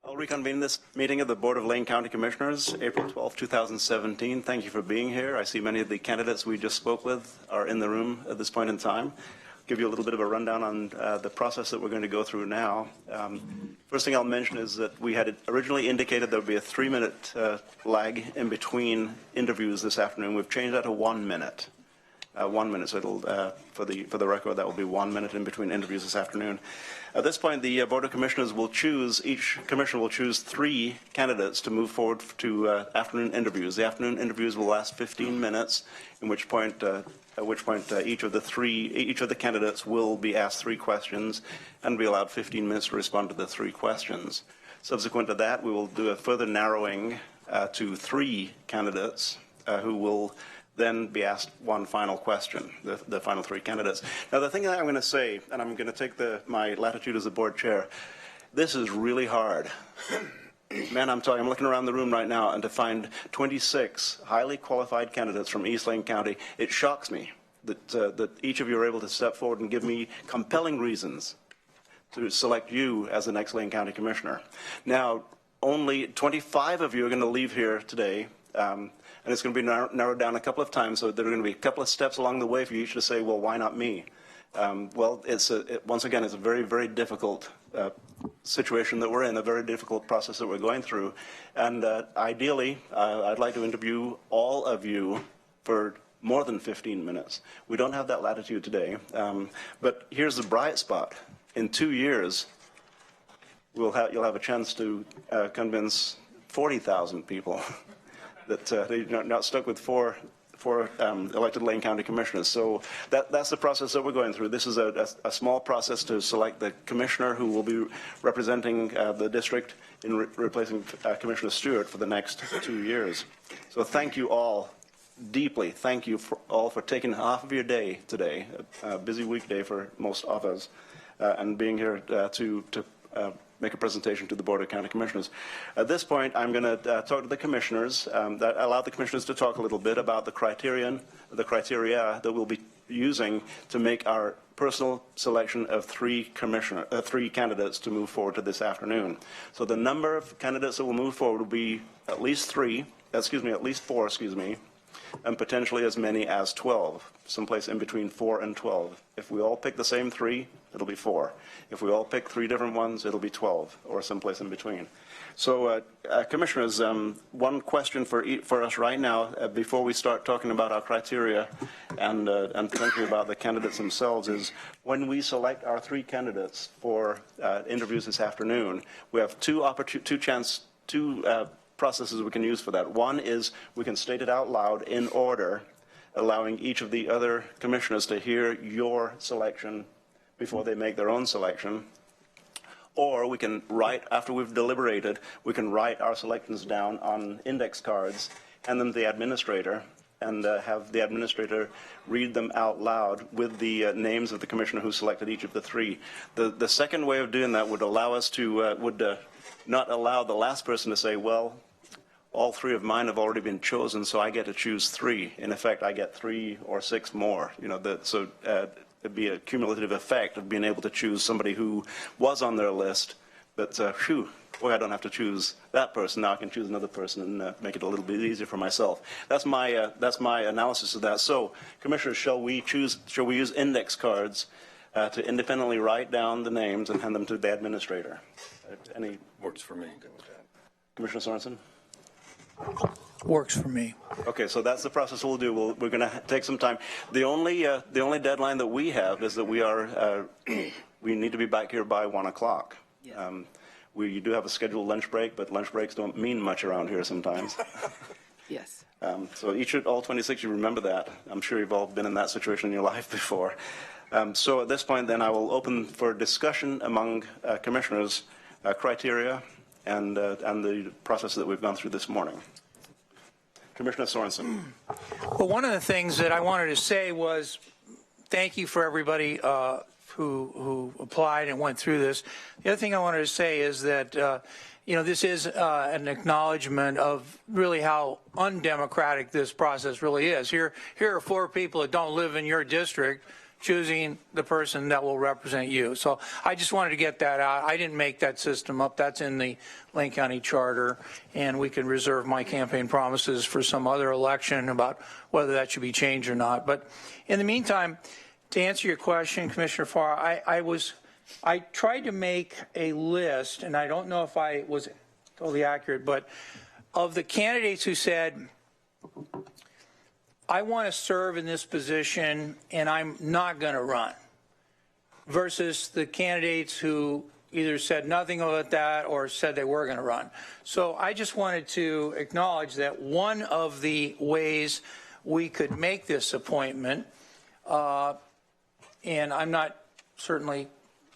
I'll reconvene this meeting of the Board of Lane County Commissioners, April 12, 2017. Thank you for being here. I see many of the candidates we just spoke with are in the room at this point in time. Give you a little bit of a rundown on the process that we're going to go through now. First thing I'll mention is that we had originally indicated there would be a 3-minute lag in between interviews this afternoon. We've changed that to 1 minute. 1 minute, so it'll, for the record, that will be 1 minute in between interviews this afternoon. At this point, the Board of Commissioners will choose, each commissioner will choose 3 candidates to move forward to afternoon interviews. The afternoon interviews will last 15 minutes, at which point each of the candidates will be asked 3 questions and be allowed 15 minutes to respond to the 3 questions. Subsequent to that, we will do a further narrowing to 3 candidates who will then be asked one final question, the final 3 candidates. Now, the thing that I'm going to say, and I'm going to take my latitude as the board chair, this is really hard. Man, I'm looking around the room right now, and to find 26 highly qualified candidates from East Lane County, it shocks me that each of you are able to step forward and give me compelling reasons to select you as the next Lane County Commissioner. Now, only 25 of you are going to leave here today, and it's going to be narrowed down a couple of times, so there are going to be a couple of steps along the way for you each to say, well, why not me? Well, once again, it's a very, very difficult situation that we're in, a very difficult process that we're going through. And ideally, I'd like to interview all of you for more than 15 minutes. We don't have that latitude today. But here's the bright spot. In 2 years, you'll have a chance to convince 40,000 people that you're not stuck with four elected Lane County Commissioners. So that's the process that we're going through. This is a small process to select the commissioner who will be representing the district in replacing Commissioner Stewart for the next 2 years. So thank you all deeply. Thank you all for taking half of your day today, a busy weekday for most of us, and being here to make a presentation to the Board of County Commissioners. At this point, I'm going to talk to the commissioners, allow the commissioners to talk a little bit about the criteria that we'll be using to make our personal selection of 3 candidates to move forward to this afternoon. So the number of candidates that will move forward will be at least 4, and potentially as many as 12, someplace in between 4 and 12. If we all pick the same 3, it'll be 4. If we all pick 3 different ones, it'll be 12, or someplace in between. So, commissioners, one question for us right now, before we start talking about our criteria and potentially about the candidates themselves, is when we select our 3 candidates for interviews this afternoon, we have two processes we can use for that. One is we can state it out loud in order, allowing each of the other commissioners to hear your selection before they make their own selection. Or we can write, after we've deliberated, we can write our selections down on index cards, hand them to the administrator, and have the administrator read them out loud with the names of the commissioner who selected each of the 3. The second way of doing that would allow us to, not allow the last person to say, well, all 3 of mine have already been chosen, so I get to choose 3. In effect, I get 3 or 6 more. So it'd be a cumulative effect of being able to choose somebody who was on their list, but boy, I don't have to choose that person. Now I can choose another person and make it a little bit easier for myself. That's my analysis of that. So, commissioners, shall we use index cards to independently write down the names and hand them to the administrator? Any works for me. Commissioner Sorensen? Works for me. Okay, so that's the process we'll do. We're going to take some time. The only deadline that we have is that we need to be back here by 1 o'clock. Yeah. We do have a scheduled lunch break, but lunch breaks don't mean much around here sometimes. Yes. So all 26, you remember that. I'm sure you've all been in that situation in your life before. So at this point, then, I will open for discussion among commissioners criteria and the process that we've gone through this morning. Commissioner Sorensen. Well, one of the things that I wanted to say was thank you for everybody who applied and went through this. The other thing I wanted to say is that, this is an acknowledgement of really how undemocratic this process really is. Here are 4 people that don't live in your district choosing the person that will represent you. So I just wanted to get that out. I didn't make that system up. That's in the Lane County Charter, and we can reserve my campaign promises for some other election about whether that should be changed or not. But in the meantime, to answer your question, Commissioner Farr, I tried to make a list, and I don't know if I was totally accurate, but of the candidates who said, I want to serve in this position and I'm not going to run, versus the candidates who either said nothing about that or said they were going to run. So I just wanted to acknowledge that one of the ways we could make this appointment, and I'm not certainly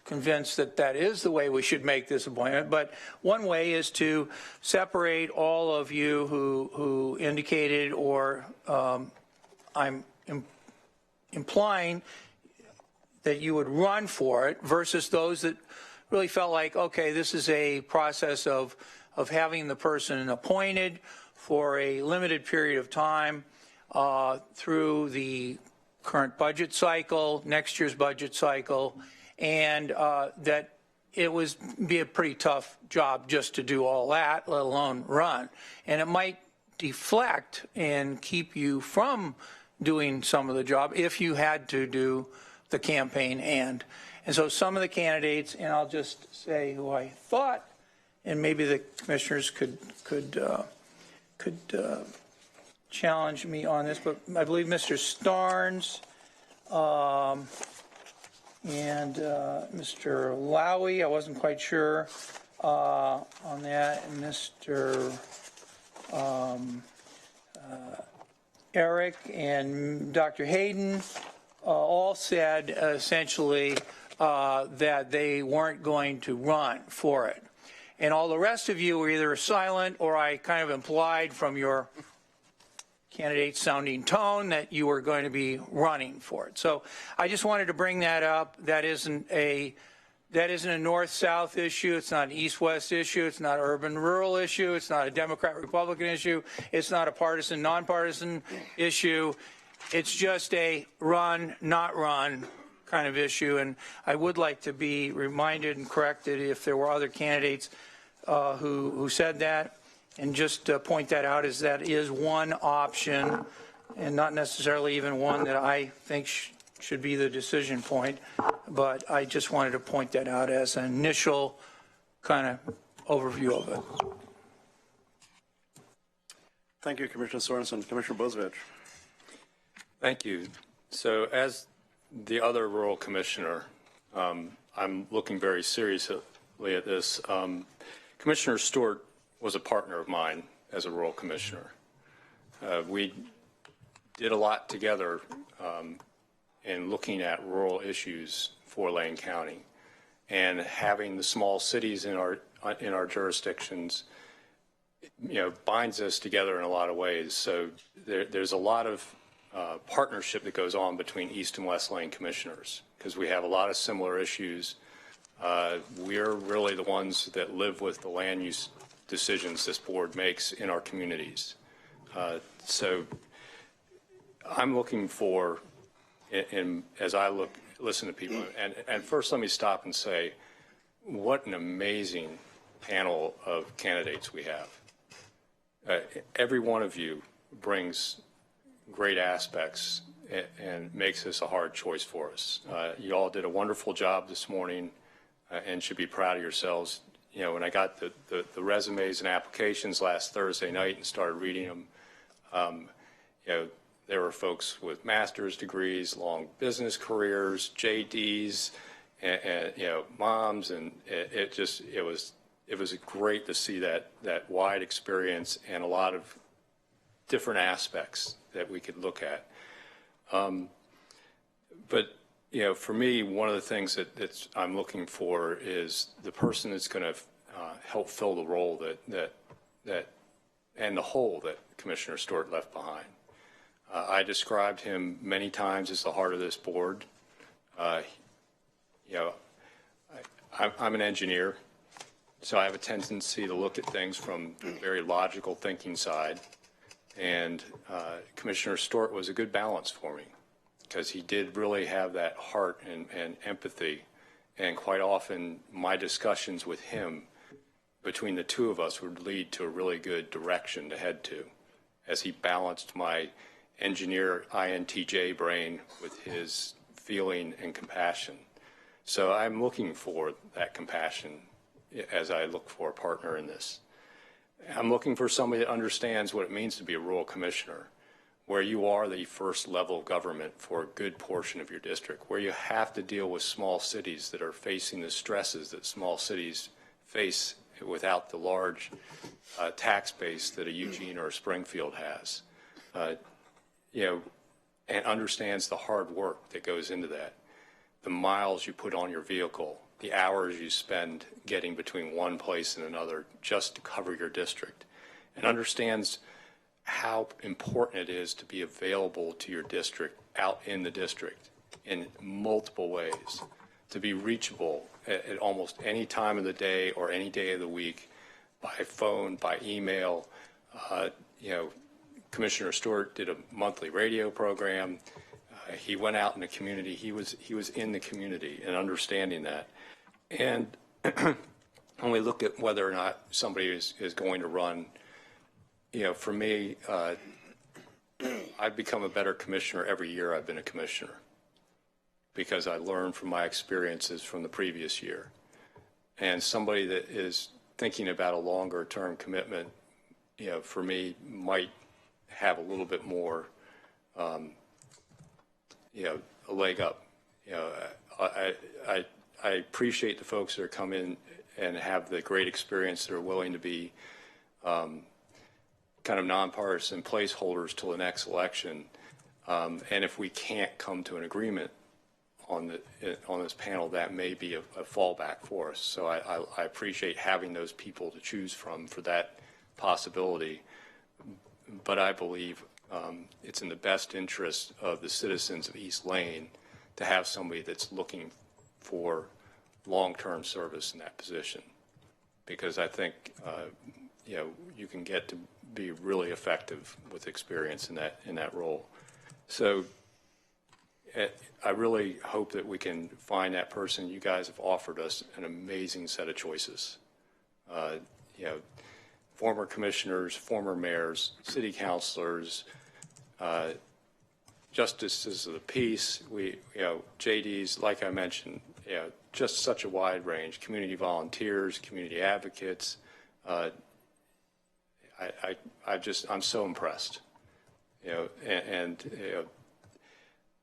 convinced that that is the way we should make this appointment, but one way is to separate all of you who indicated, or I'm implying that you would run for it, versus those that really felt like, okay, this is a process of having the person appointed for a limited period of time through the current budget cycle, next year's budget cycle, and that it was be a pretty tough job just to do all that, let alone run. And it might deflect and keep you from doing some of the job if you had to do the campaign. And so some of the candidates, and I'll just say who I thought, and maybe the commissioners could challenge me on this, but I believe Mr. Starnes, and Mr. Lowy, I wasn't quite sure on that, and Mr. Eric and Dr. Hayden all said essentially that they weren't going to run for it. And all the rest of you were either silent, or I kind of implied from your candidate sounding tone that you were going to be running for it. So I just wanted to bring that up. That isn't a north-south issue. It's not an east-west issue. It's not an urban-rural issue. It's not a Democrat-Republican issue. It's not a partisan, nonpartisan issue. It's just a run, not run kind of issue. And I would like to be reminded and corrected if there were other candidates who said that. And just to point that out, is that is one option, and not necessarily even one that I think should be the decision point. But I just wanted to point that out as an initial kind of overview of it. Thank you, Commissioner Sorensen. Commissioner Bozievich. Thank you. So as the other rural commissioner, I'm looking very seriously at this. Commissioner Stewart was a partner of mine as a rural commissioner. We did a lot together in looking at rural issues for Lane County, and having the small cities in our jurisdictions, binds us together in a lot of ways. So there's a lot of partnership that goes on between East and West Lane commissioners, because we have a lot of similar issues. We're really the ones that live with the land use decisions this board makes in our communities. So I'm looking for, as I listen to people, and first let me stop and say, what an amazing panel of candidates we have. Every one of you brings great aspects and makes this a hard choice for us. You all did a wonderful job this morning and should be proud of yourselves. When I got the resumes and applications last Thursday night and started reading them, there were folks with master's degrees, long business careers, JDs, and moms, and it was great to see that wide experience and a lot of different aspects that we could look at. But for me, one of the things that I'm looking for is the person that's going to help fill the role that and the hole that Commissioner Stewart left behind. I described him many times as the heart of this board. I'm an engineer, so I have a tendency to look at things from the very logical thinking side, and Commissioner Stewart was a good balance for me. because he did really have that heart and empathy. And quite often, my discussions with him, between the two of us, would lead to a really good direction to head to, as he balanced my engineer INTJ brain with his feeling and compassion. So I'm looking for that compassion as I look for a partner in this. I'm looking for somebody that understands what it means to be a rural commissioner, where you are the first level of government for a good portion of your district, where you have to deal with small cities that are facing the stresses that small cities face without the large tax base that a Eugene or a Springfield has. And understands the hard work that goes into that, the miles you put on your vehicle, the hours you spend getting between one place and another just to cover your district, and understands how important it is to be available to your district out in the district in multiple ways, to be reachable at almost any time of the day or any day of the week, by phone, by email. Commissioner Stewart did a monthly radio program. He went out in the community. He was in the community and understanding that. And when we look at whether or not somebody is going to run, for me, I've become a better commissioner every year I've been a commissioner, because I learned from my experiences from the previous year. And somebody that is thinking about a longer term commitment, for me, might have a little bit more, a leg up. I appreciate the folks that are come in and have the great experience that are willing to be kind of nonpartisan placeholders till the next election. And if we can't come to an agreement on this panel, that may be a fallback for us. So I appreciate having those people to choose from for that possibility. But I believe it's in the best interest of the citizens of East Lane to have somebody that's looking for long-term service in that position, because I think you can get to be really effective with experience in that role. So I really hope that we can find that person. You guys have offered us an amazing set of choices. Former commissioners, former mayors, city councilors, justices of the peace, JDs, like I mentioned, just such a wide range, community volunteers, community advocates. I'm so impressed,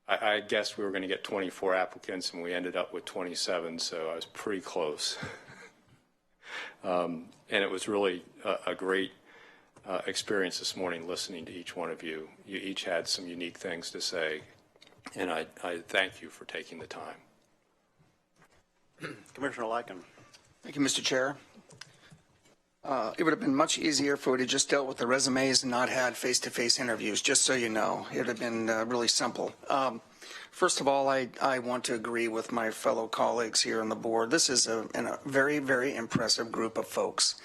I guess we were going to get 24 applicants and we ended up with 27, so I was pretty close. And it was really a great experience this morning listening to each one of you. You each had some unique things to say, and I thank you for taking the time. Commissioner Lycan. Thank you, Mr. Chair. It would have been much easier if we would have just dealt with the resumes and not had face-to-face interviews, just so you know. It would have been really simple. First of all, I want to agree with my fellow colleagues here on the board. This is a very, very impressive group of folks.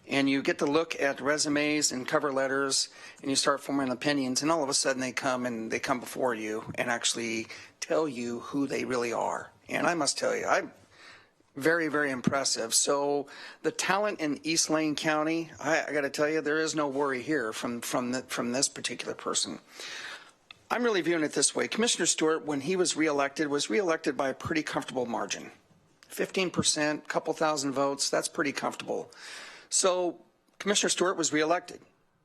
And you get to look at resumes and cover letters, and you start forming opinions, and all of a sudden they come before you and actually tell you who they really are. And I must tell you, I'm very, very impressive. So the talent in East Lane County, I got to tell you, there is no worry here from this particular person. I'm really viewing it this way. Commissioner Stewart, when he was reelected by a pretty comfortable margin. 15%, couple thousand votes, that's pretty comfortable. So Commissioner Stewart was reelected.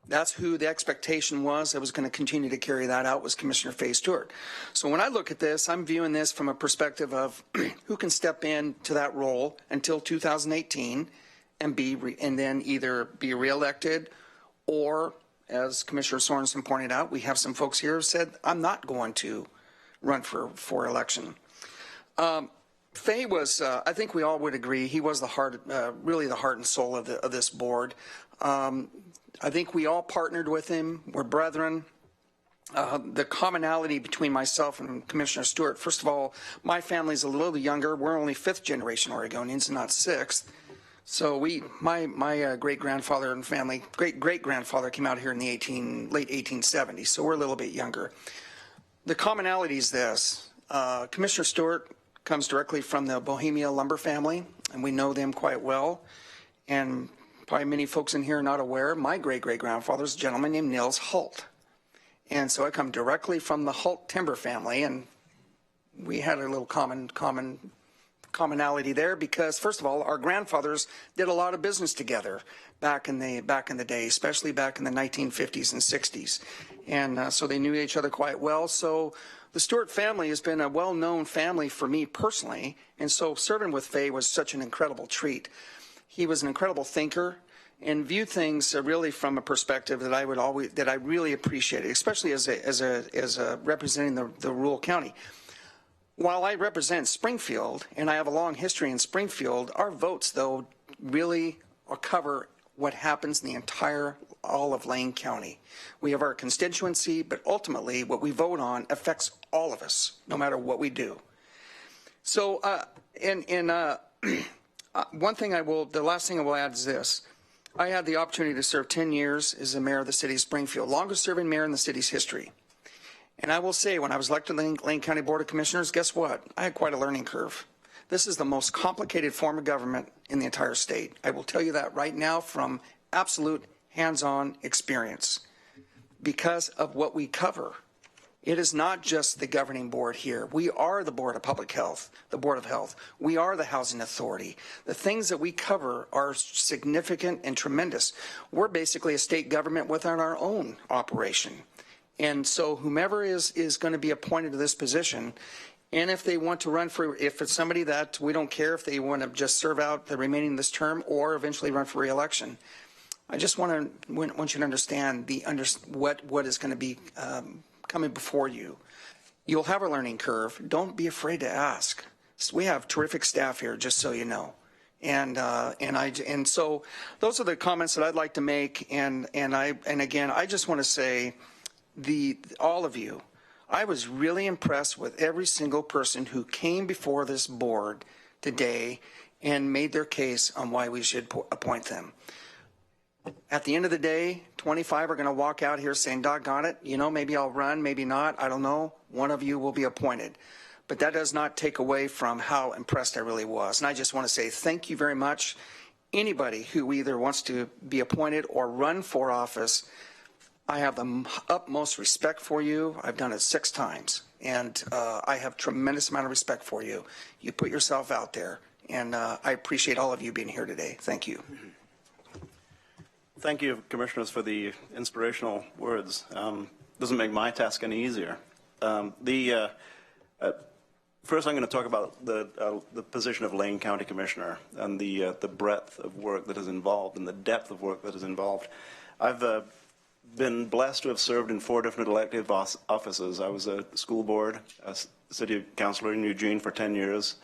That's who the expectation was that was going to continue to carry that out, was Commissioner Faye Stewart. So when I look at this, I'm viewing this from a perspective of who can step into that role until 2018 and then either be reelected, or, as Commissioner Sorensen pointed out, we have some folks here who said, I'm not going to run for election. Faye was, I think we all would agree, he was the heart, really the heart and soul of this board. I think we all partnered with him. We're brethren. The commonality between myself and Commissioner Stewart, first of all, my family's a little younger. We're only fifth generation Oregonians, not sixth. So my great-grandfather and great-grandfather came out here in the late 1870s, so we're a little bit younger. The commonality is this. Commissioner Stewart comes directly from the Bohemia lumber family, and we know them quite well. And probably many folks in here are not aware, my great-great-grandfather is a gentleman named Nils Hult. And so I come directly from the Hult timber family, and we had a little commonality there because, first of all, our grandfathers did a lot of business together back in the day, especially back in the 1950s and 60s. And so they knew each other quite well. So the Stewart family has been a well-known family for me personally, and so serving with Fay was such an incredible treat. He was an incredible thinker and viewed things really from a perspective that I really appreciated, especially as representing the rural county. While I represent Springfield and I have a long history in Springfield, our votes though really cover what happens in the all of Lane County. We have our constituency, but ultimately what we vote on affects all of us, no matter what we do. So, the last thing I will add is this. I had the opportunity to serve 10 years as the mayor of the city of Springfield, longest serving mayor in the city's history. And I will say, when I was elected to the Lane County Board of Commissioners, guess what? I had quite a learning curve. This is the most complicated form of government in the entire state. I will tell you that right now from absolute hands-on experience because of what we cover. It is not just the governing board here. We are the Board of Public Health, the Board of Health. We are the Housing Authority. The things that we cover are significant and tremendous. We're basically a state government within our own operation. And so whomever is going to be appointed to this position, and if they want to run for, if it's somebody that we don't care if they want to just serve out the remaining of this term or eventually run for re-election, I just want you to understand what is going to be coming before you. You'll have a learning curve. Don't be afraid to ask. We have terrific staff here, just so you know. And so those are the comments that I'd like to make. And again, I just want to say, all of you, I was really impressed with every single person who came before this board today and made their case on why we should appoint them. At the end of the day, 25 are going to walk out here saying, doggone it, maybe I'll run, maybe not, I don't know. One of you will be appointed. But that does not take away from how impressed I really was. And I just want to say thank you very much. Anybody who either wants to be appointed or run for office, I have the utmost respect for you. I've done it 6 times. And I have tremendous amount of respect for you. You put yourself out there. And I appreciate all of you being here today. Thank you. Thank you, Commissioners, for the inspirational words. Doesn't make my task any easier. First, I'm going to talk about the position of Lane County Commissioner and the breadth of work that is involved and the depth of work that is involved. I've been blessed to have served in 4 different elective offices. I was a school board, a city councilor in Eugene for 10 years,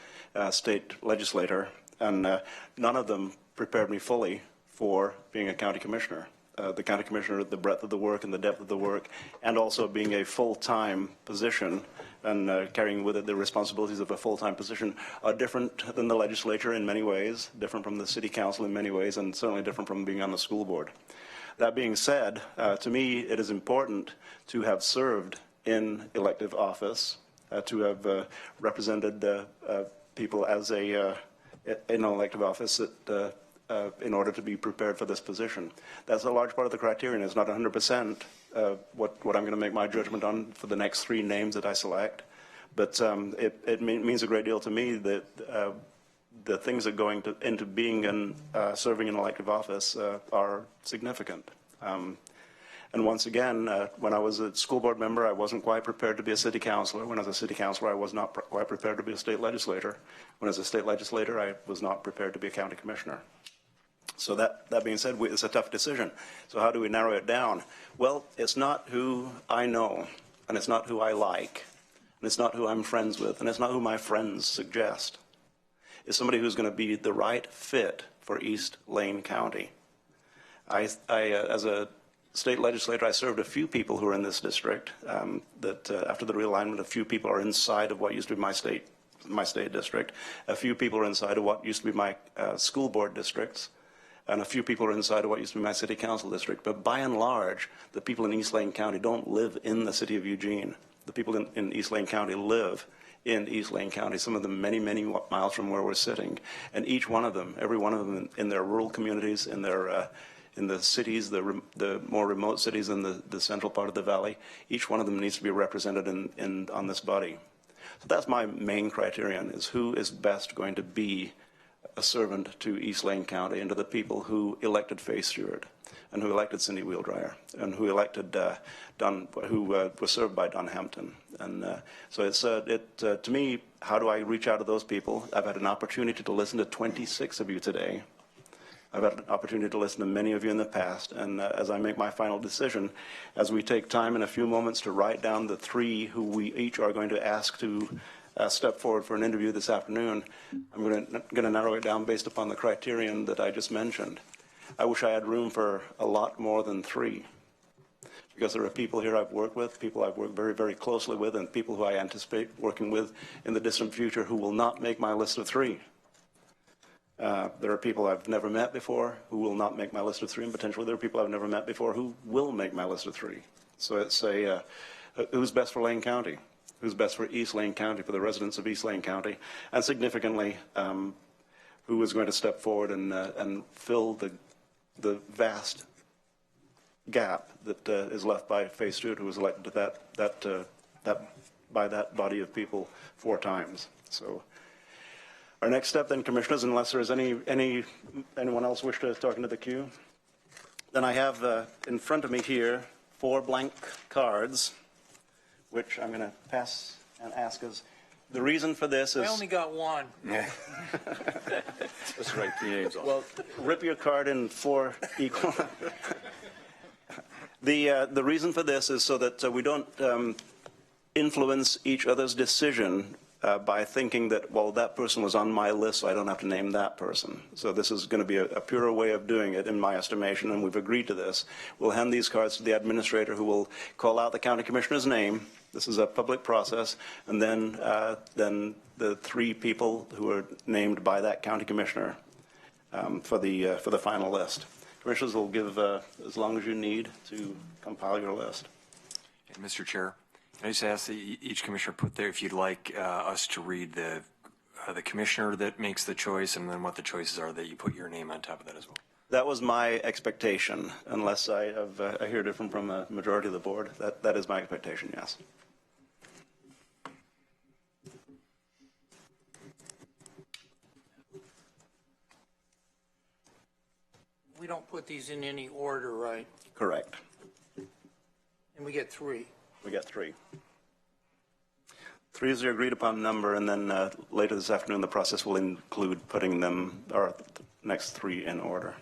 state legislator, and none of them prepared me fully for being a county commissioner. The county commissioner, the breadth of the work and the depth of the work, and also being a full-time position and carrying with it the responsibilities of a full-time position are different than the legislature in many ways, different from the city council in many ways, and certainly different from being on the school board. That being said, to me it is important to have served in elective office, to have represented people as in an elective office in order to be prepared for this position. That's a large part of the criterion. It's not 100% what I'm going to make my judgment on for the next 3 names that I select, but it means a great deal to me that the things that go into being and serving in elective office are significant. And once again, when I was a school board member, I wasn't quite prepared to be a city councilor. When I was a city councilor, I was not quite prepared to be a state legislator. When I was a state legislator, I was not prepared to be a county commissioner. So that being said, it's a tough decision. So how do we narrow it down? Well, it's not who I know, and it's not who I like, and it's not who I'm friends with, and it's not who my friends suggest. It's somebody who's going to be the right fit for East Lane County. As a state legislator, I served a few people who are in this district. After the realignment, a few people are inside of what used to be my state district. A few people are inside of what used to be my school board districts. And a few people are inside of what used to be my city council district. But by and large, the people in East Lane County don't live in the city of Eugene. The people in East Lane County live in East Lane County, some of them many, many miles from where we're sitting. And each one of them, every one of them in their rural communities, in the cities, the more remote cities in the central part of the valley, each one of them needs to be represented on this body. So that's my main criterion, is who is best going to be a servant to East Lane County and to the people who elected Faith Stewart and who elected Cindy Wheeldryer and who elected who was served by Don Hampton. And so it's to me, how do I reach out to those people? I've had an opportunity to listen to 26 of you today. I've had an opportunity to listen to many of you in the past, and as I make my final decision, as we take time in a few moments to write down the 3 who we each are going to ask to step forward for an interview this afternoon, I'm going to narrow it down based upon the criterion that I just mentioned. I wish I had room for a lot more than 3, because there are people here I've worked with, people I've worked very, very closely with, and people who I anticipate working with in the distant future who will not make my list of 3. There are people I've never met before who will not make my list of 3, and potentially there are people I've never met before who will make my list of 3. So it's who's best for Lane County? Who's best for East Lane County, for the residents of East Lane County? And significantly, who is going to step forward and fill the vast gap that is left by Faith Stewart, who was elected to by that body of people 4 times. So our next step then, Commissioners, unless there is anyone else wish to talk into the queue, then I have in front of me here 4 blank cards, which I'm going to pass and ask us. The reason for this is... I only got 1. Yeah. Let's write the names off. Well, rip your card in 4 equal. The reason for this is so that we don't influence each other's decision by thinking that, well, that person was on my list, so I don't have to name that person. So this is going to be a purer way of doing it, in my estimation, and we've agreed to this. We'll hand these cards to the administrator, who will call out the county commissioner's name. This is a public process, and then the 3 people who are named by that county commissioner for the final list. Commissioners will give as long as you need to compile your list. And Mr. Chair, can I just ask that each commissioner put there, if you'd like us to read the commissioner that makes the choice, and then what the choices are, that you put your name on top of that as well. That was my expectation, unless I hear different from a majority of the board. That is my expectation, yes. We don't put these in any order, right? Correct. And we get 3. We got 3. 3 is the agreed upon number, and then later this afternoon the process will include putting them, or the next 3 in order.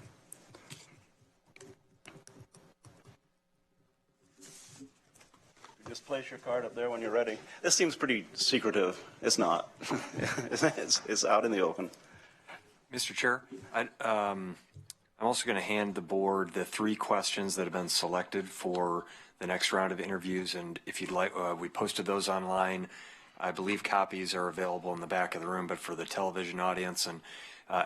Just place your card up there when you're ready. This seems pretty secretive. It's not. It's out in the open. Mr. Chair, I'm also going to hand the board the 3 questions that have been selected for the next round of interviews, and if you'd like, we posted those online. I believe copies are available in the back of the room, but for the television audience and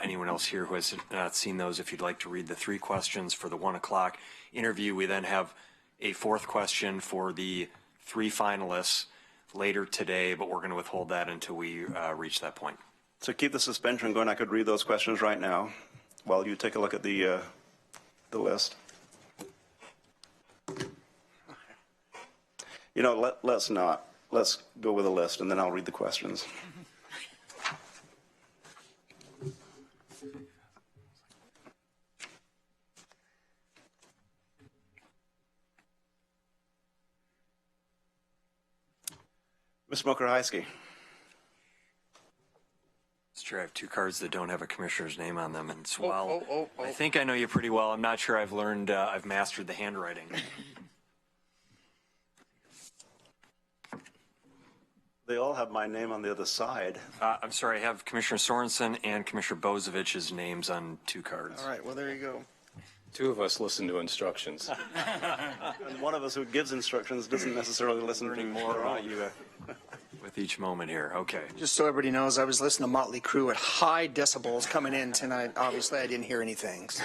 anyone else here who has not seen those, if you'd like to read the 3 questions for the 1 o'clock interview, we then have a 4th question for the 3 finalists later today, but we're going to withhold that until we reach that point. So keep the suspension going. I could read those questions right now while you take a look at the list. You know, let's not. Let's go with a list, and then I'll read the questions. Ms. Mokrajewski. Mr. Chair, I have 2 cards that don't have a commissioner's name on them, and while I think I know you pretty well, I'm not sure I've learned, I've mastered the handwriting. They all have my name on the other side. I'm sorry, I have Commissioner Sorensen and Commissioner Bozovich's names on 2 cards. All right, well, there you go. 2 of us listen to instructions. And one of us who gives instructions doesn't necessarily listen to more about you with each moment here. Okay. Just so everybody knows, I was listening to Motley Crue at high decibels coming in tonight. Obviously, I didn't hear anything. So.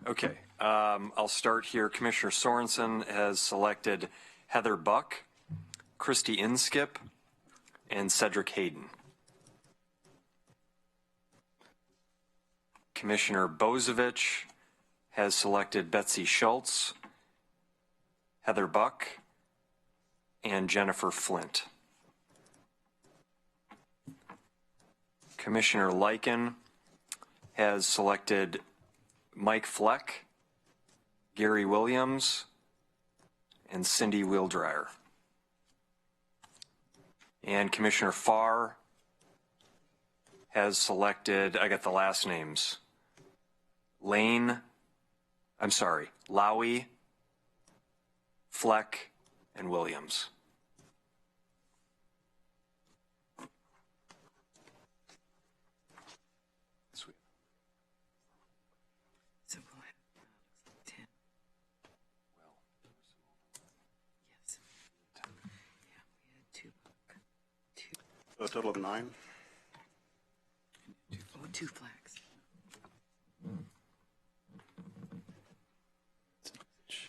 Okay. I'll start here. Commissioner Sorensen has selected Heather Buck, Christy Inskip, and Cedric Hayden. Commissioner Bozovich has selected Betsy Schultz, Heather Buck, and Jennifer Flint. Commissioner Lyken has selected Mike Fleck, Gary Williams, and Cindy Wheeldryer. And Commissioner Farr has selected, I got the last names, Lowy, Fleck, and Williams. So we'll have 10. Yes. Yeah, we had two. So a total of 9? Oh, 2 flags.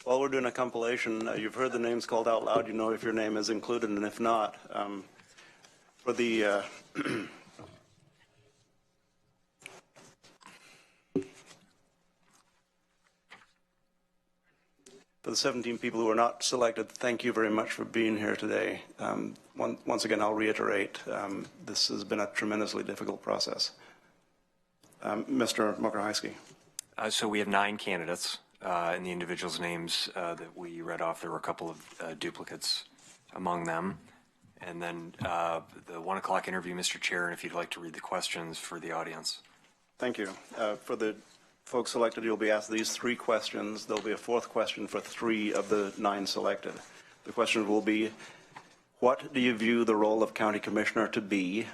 While we're doing a compilation, you've heard the names called out loud. You know if your name is included, and if not, for the for the 17 people who are not selected, thank you very much for being here today. Once again, I'll reiterate, this has been a tremendously difficult process. Mr. Mokrzycki. So we have 9 candidates. In the individuals' names that we read off, there were a couple of duplicates among them. And then the 1 o'clock interview, Mr. Chair, and if you'd like to read the questions for the audience. Thank you. For the folks selected, you'll be asked these 3 questions. There'll be a 4th question for 3 of the 9 selected. The questions will be, what do you view the role of county commissioner to be?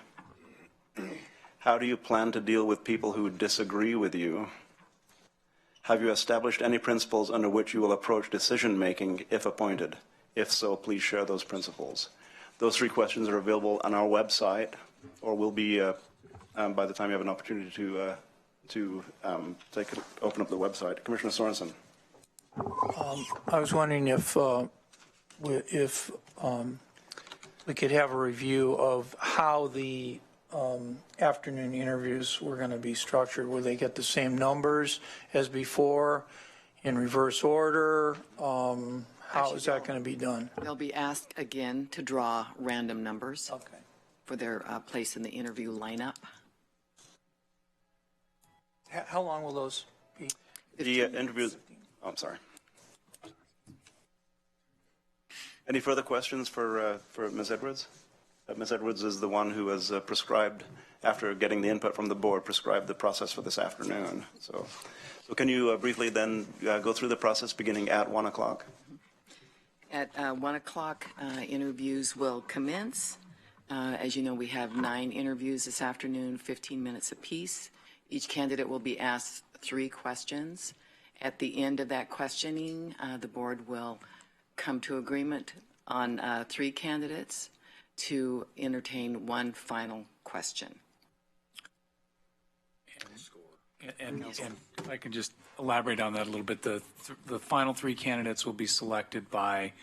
How do you plan to deal with people who disagree with you? Have you established any principles under which you will approach decision-making if appointed? If so, please share those principles. Those 3 questions are available on our website, or will be by the time you have an opportunity to open up the website. Commissioner Sorensen. I was wondering if we could have a review of how the afternoon interviews were going to be structured. Will they get the same numbers as before, in reverse order? How is that going to be done? They'll be asked again to draw random numbers for their place in the interview lineup. How long will those be? The interviews. Oh, I'm sorry. Any further questions for Ms. Edwards? Ms. Edwards is the one who has prescribed, after getting the input from the board, prescribed the process for this afternoon. So can you briefly then go through the process beginning at 1 o'clock? At 1 o'clock, interviews will commence. As you know, we have 9 interviews this afternoon, 15 minutes apiece. Each candidate will be asked 3 questions. At the end of that questioning, the board will come to agreement on 3 candidates to entertain 1 final question. And I can just elaborate on that a little bit. The final 3 candidates will be selected by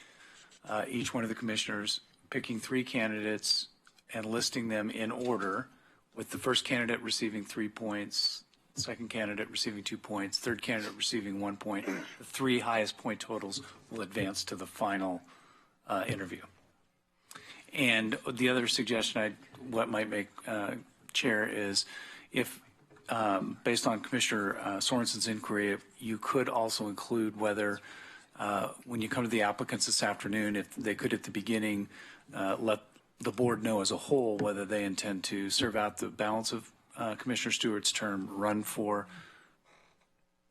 each one of the commissioners, picking 3 candidates and listing them in order, with the first candidate receiving 3 points, second candidate receiving 2 points, third candidate receiving 1 point. The 3 highest point totals will advance to the final interview. And the other suggestion what might make Chair is, if based on Commissioner Sorensen's inquiry, you could also include whether when you come to the applicants this afternoon, if they could at the beginning let the board know as a whole whether they intend to serve out the balance of Commissioner Stewart's term, run for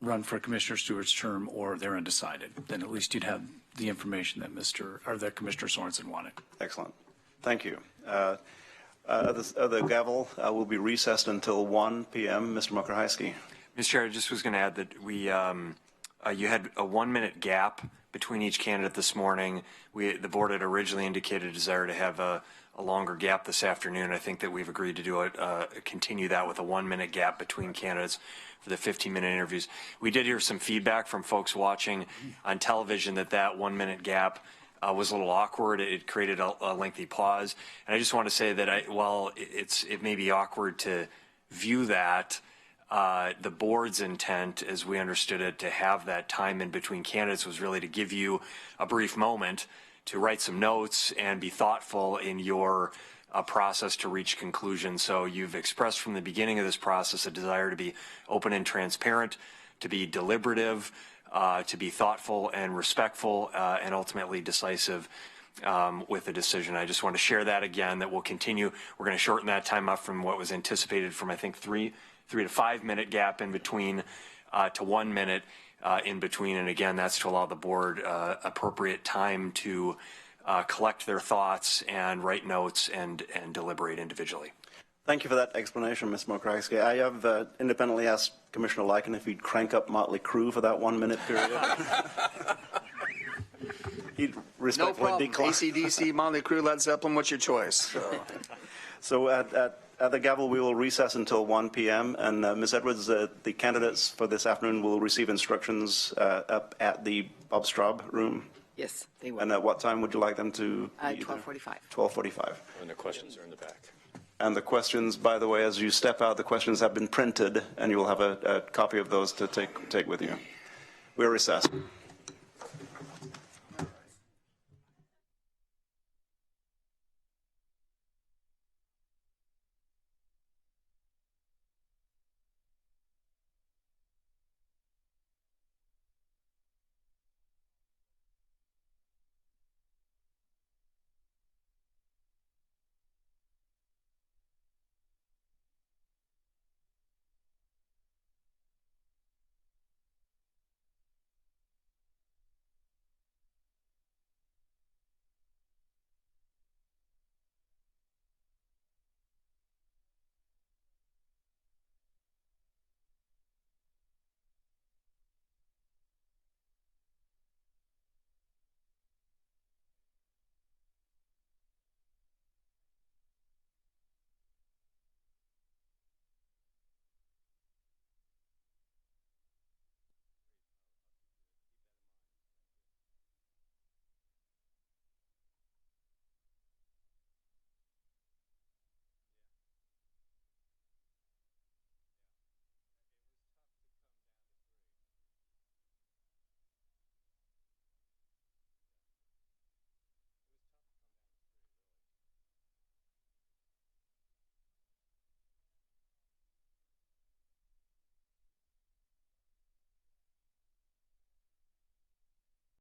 Commissioner Stewart's term, or they're undecided. Then at least you'd have the information that Commissioner Sorensen wanted. Excellent. Thank you. The gavel will be recessed until 1 p.m. Mr. Mokrzycki. Mr. Chair, I just was going to add that we, you had a 1-minute gap between each candidate this morning. The board had originally indicated a desire to have a longer gap this afternoon. I think that we've agreed to continue that with a 1-minute gap between candidates for the 15-minute interviews. We did hear some feedback from folks watching on television that 1-minute gap was a little awkward. It created a lengthy pause. And I just want to say that while it may be awkward to view that, the board's intent, as we understood it, to have that time in between candidates was really to give you a brief moment to write some notes and be thoughtful in your process to reach conclusions. So you've expressed from the beginning of this process a desire to be open and transparent, to be deliberative, to be thoughtful and respectful, and ultimately decisive with a decision. I just want to share that again, that we'll continue. We're going to shorten that time up from what was anticipated from, I think, 3 to 5 minute gap in between to 1 minute in between. And again, that's to allow the board appropriate time to collect their thoughts and write notes and deliberate individually. Thank you for that explanation, Ms. Mokraski. I have independently asked Commissioner Lycan if he'd crank up Motley Crue for that 1 minute period. He'd respectfully decline. AC/DC, Motley Crue, Led Zeppelin, what's your choice? So at the gavel, we will recess until 1 p.m. And Ms. Edwards, the candidates for this afternoon will receive instructions up at the Bob Straub room. Yes, they will. And at what time would you like them to? 12:45. 12:45. And the questions are in the back. And the questions, by the way, as you step out, the questions have been printed, and you will have a copy of those to take with you. We're recessed.